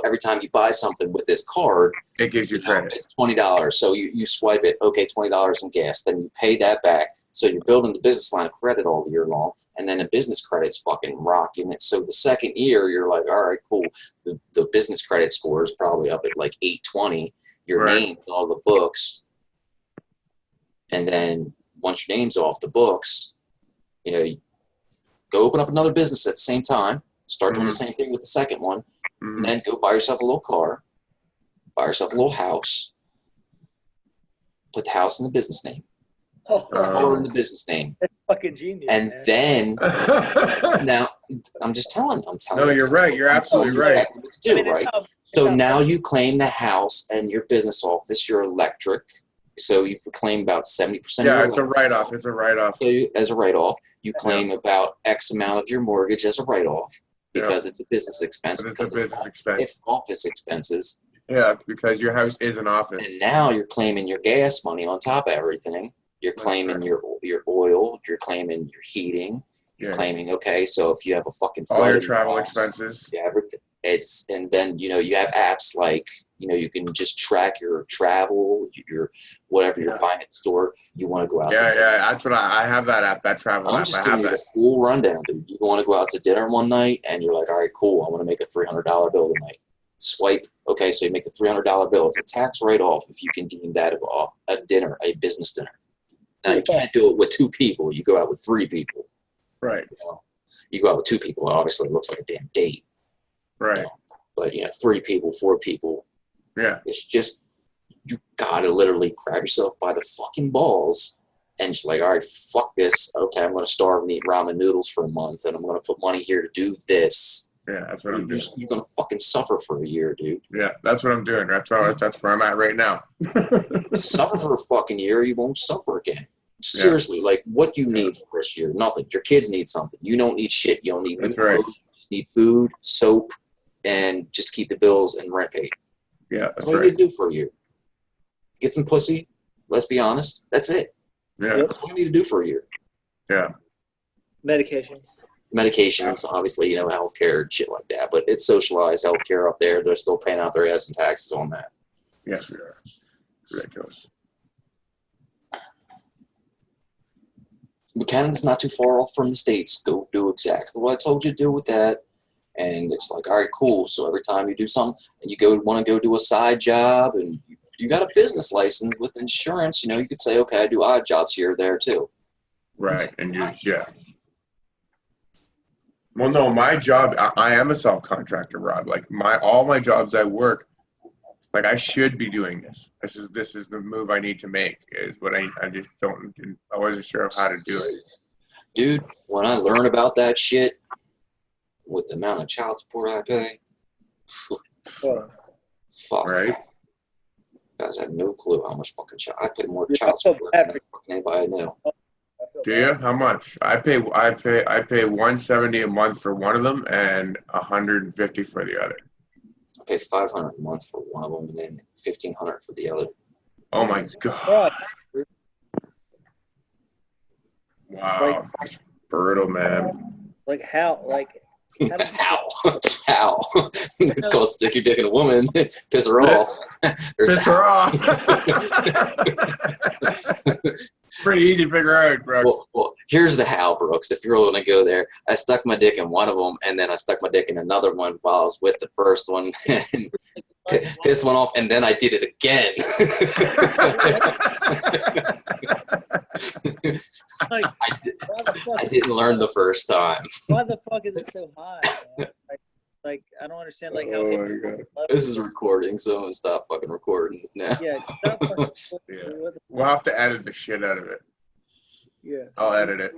every time you buy something with this card, it gives you credit. It's $20. So you swipe it, okay, $20 in gas. Then you pay that back. So you're building the business line of credit all year long, and then the business credit's fucking rocking it. So the second year, you're like, all right, cool. The business credit score is probably up at like 820. Your name's on all the books. And then once your name's off the books, you go open up another business at the same time, start doing the same thing with the second one, and then go buy yourself a little car, buy yourself a little house, put the house in the business name. Or in the business name. That's fucking genius. And man. then now I'm telling you. No, you're right. You're absolutely right. Exactly what to do, right? So now you claim the house and your business office, your electric. So you claim about 70%. Yeah, it's a write-off. It's a write-off. So as a write-off, you claim about X amount of your mortgage as a write-off because it's a business expense. Because it's a business expense. It's office expenses. Yeah, because your house is an office. And now you're claiming your gas money on top of everything. You're claiming your oil. You're claiming your heating. You're claiming, okay, so if you have a fucking all your travel expenses. Yeah, everything. And then you have apps like you can just track your travel, your whatever you're buying at the store. You want to go out. Yeah, that's what I have that app, that travel app. I'm just giving you the full rundown, dude. You want to go out to dinner one night, and you're like, all right, cool. I want to make a $300 bill tonight. Swipe. Okay, so you make the $300 bill. It's a tax write-off if you can deem that a dinner, a business dinner. Now, you can't do it with 2 people. You go out with 3 people. Right. You go out with 2 people. Obviously, it looks like a damn date. Right. But, 3 people, 4 people. Yeah. It's just, you got to literally grab yourself by the fucking balls and just like, all right, fuck this. Okay, I'm going to starve and eat ramen noodles for a month, and I'm going to put money here to do this. Yeah, that's what I'm doing. You're going to fucking suffer for a year, dude. Yeah, that's what I'm doing. That's where I'm at right now. Suffer for a fucking year, you won't suffer again. Seriously, like, what do you need for this year? Nothing. Your kids need something. You don't need shit. You don't need new clothes. You just need food, soap, and just keep the bills and rent paid. Yeah, that's what you need to do for a year. Get some pussy. Let's be honest. That's it. Yeah. That's what you need to do for a year. Yeah. Medications, obviously, healthcare, shit like that. But it's socialized healthcare up there. They're still paying out their ass and taxes on that. Yes, we are. Ridiculous. But Canada's not too far off from the States. Go do exactly what I told you to do with that. And it's like, all right, cool. So every time you do something and you want to go do a side job and you got a business license with insurance, you could say, okay, I do odd jobs here or there too. Right. And well, no, my job, I am a self-contractor, Rob. Like all my jobs I work, like I should be doing this. This is the move I need to make. Is what I just I wasn't sure of how to do it. Dude, when I learned about that shit, with the amount of child support I pay, fuck. Right. Guys, I have no clue how much fucking I pay more child support than fucking anybody I know. Do you? How much? I pay $170 a month for one of them and $150 for the other. I pay $500 a month for one of them and then $1,500 for the other. Oh my god! Wow, brutal, man. Like how? Like How? How? It's called stick your dick in a woman. Piss her off. There's Piss her off. Pretty easy to figure out, bro. Well, here's the how, Brooks. If you're going to go there, I stuck my dick in one of them, and then I stuck my dick in another one while I was with the first one, and pissed one off, and then I did it again. Like, I didn't learn the first time. why the fuck is it so high? Man? Like I don't understand. Like how. Oh my God. This is recording, so I'm gonna stop fucking recording this now. Yeah. Stop fucking Yeah. We'll have to edit the shit out of it. Yeah. I'll edit it.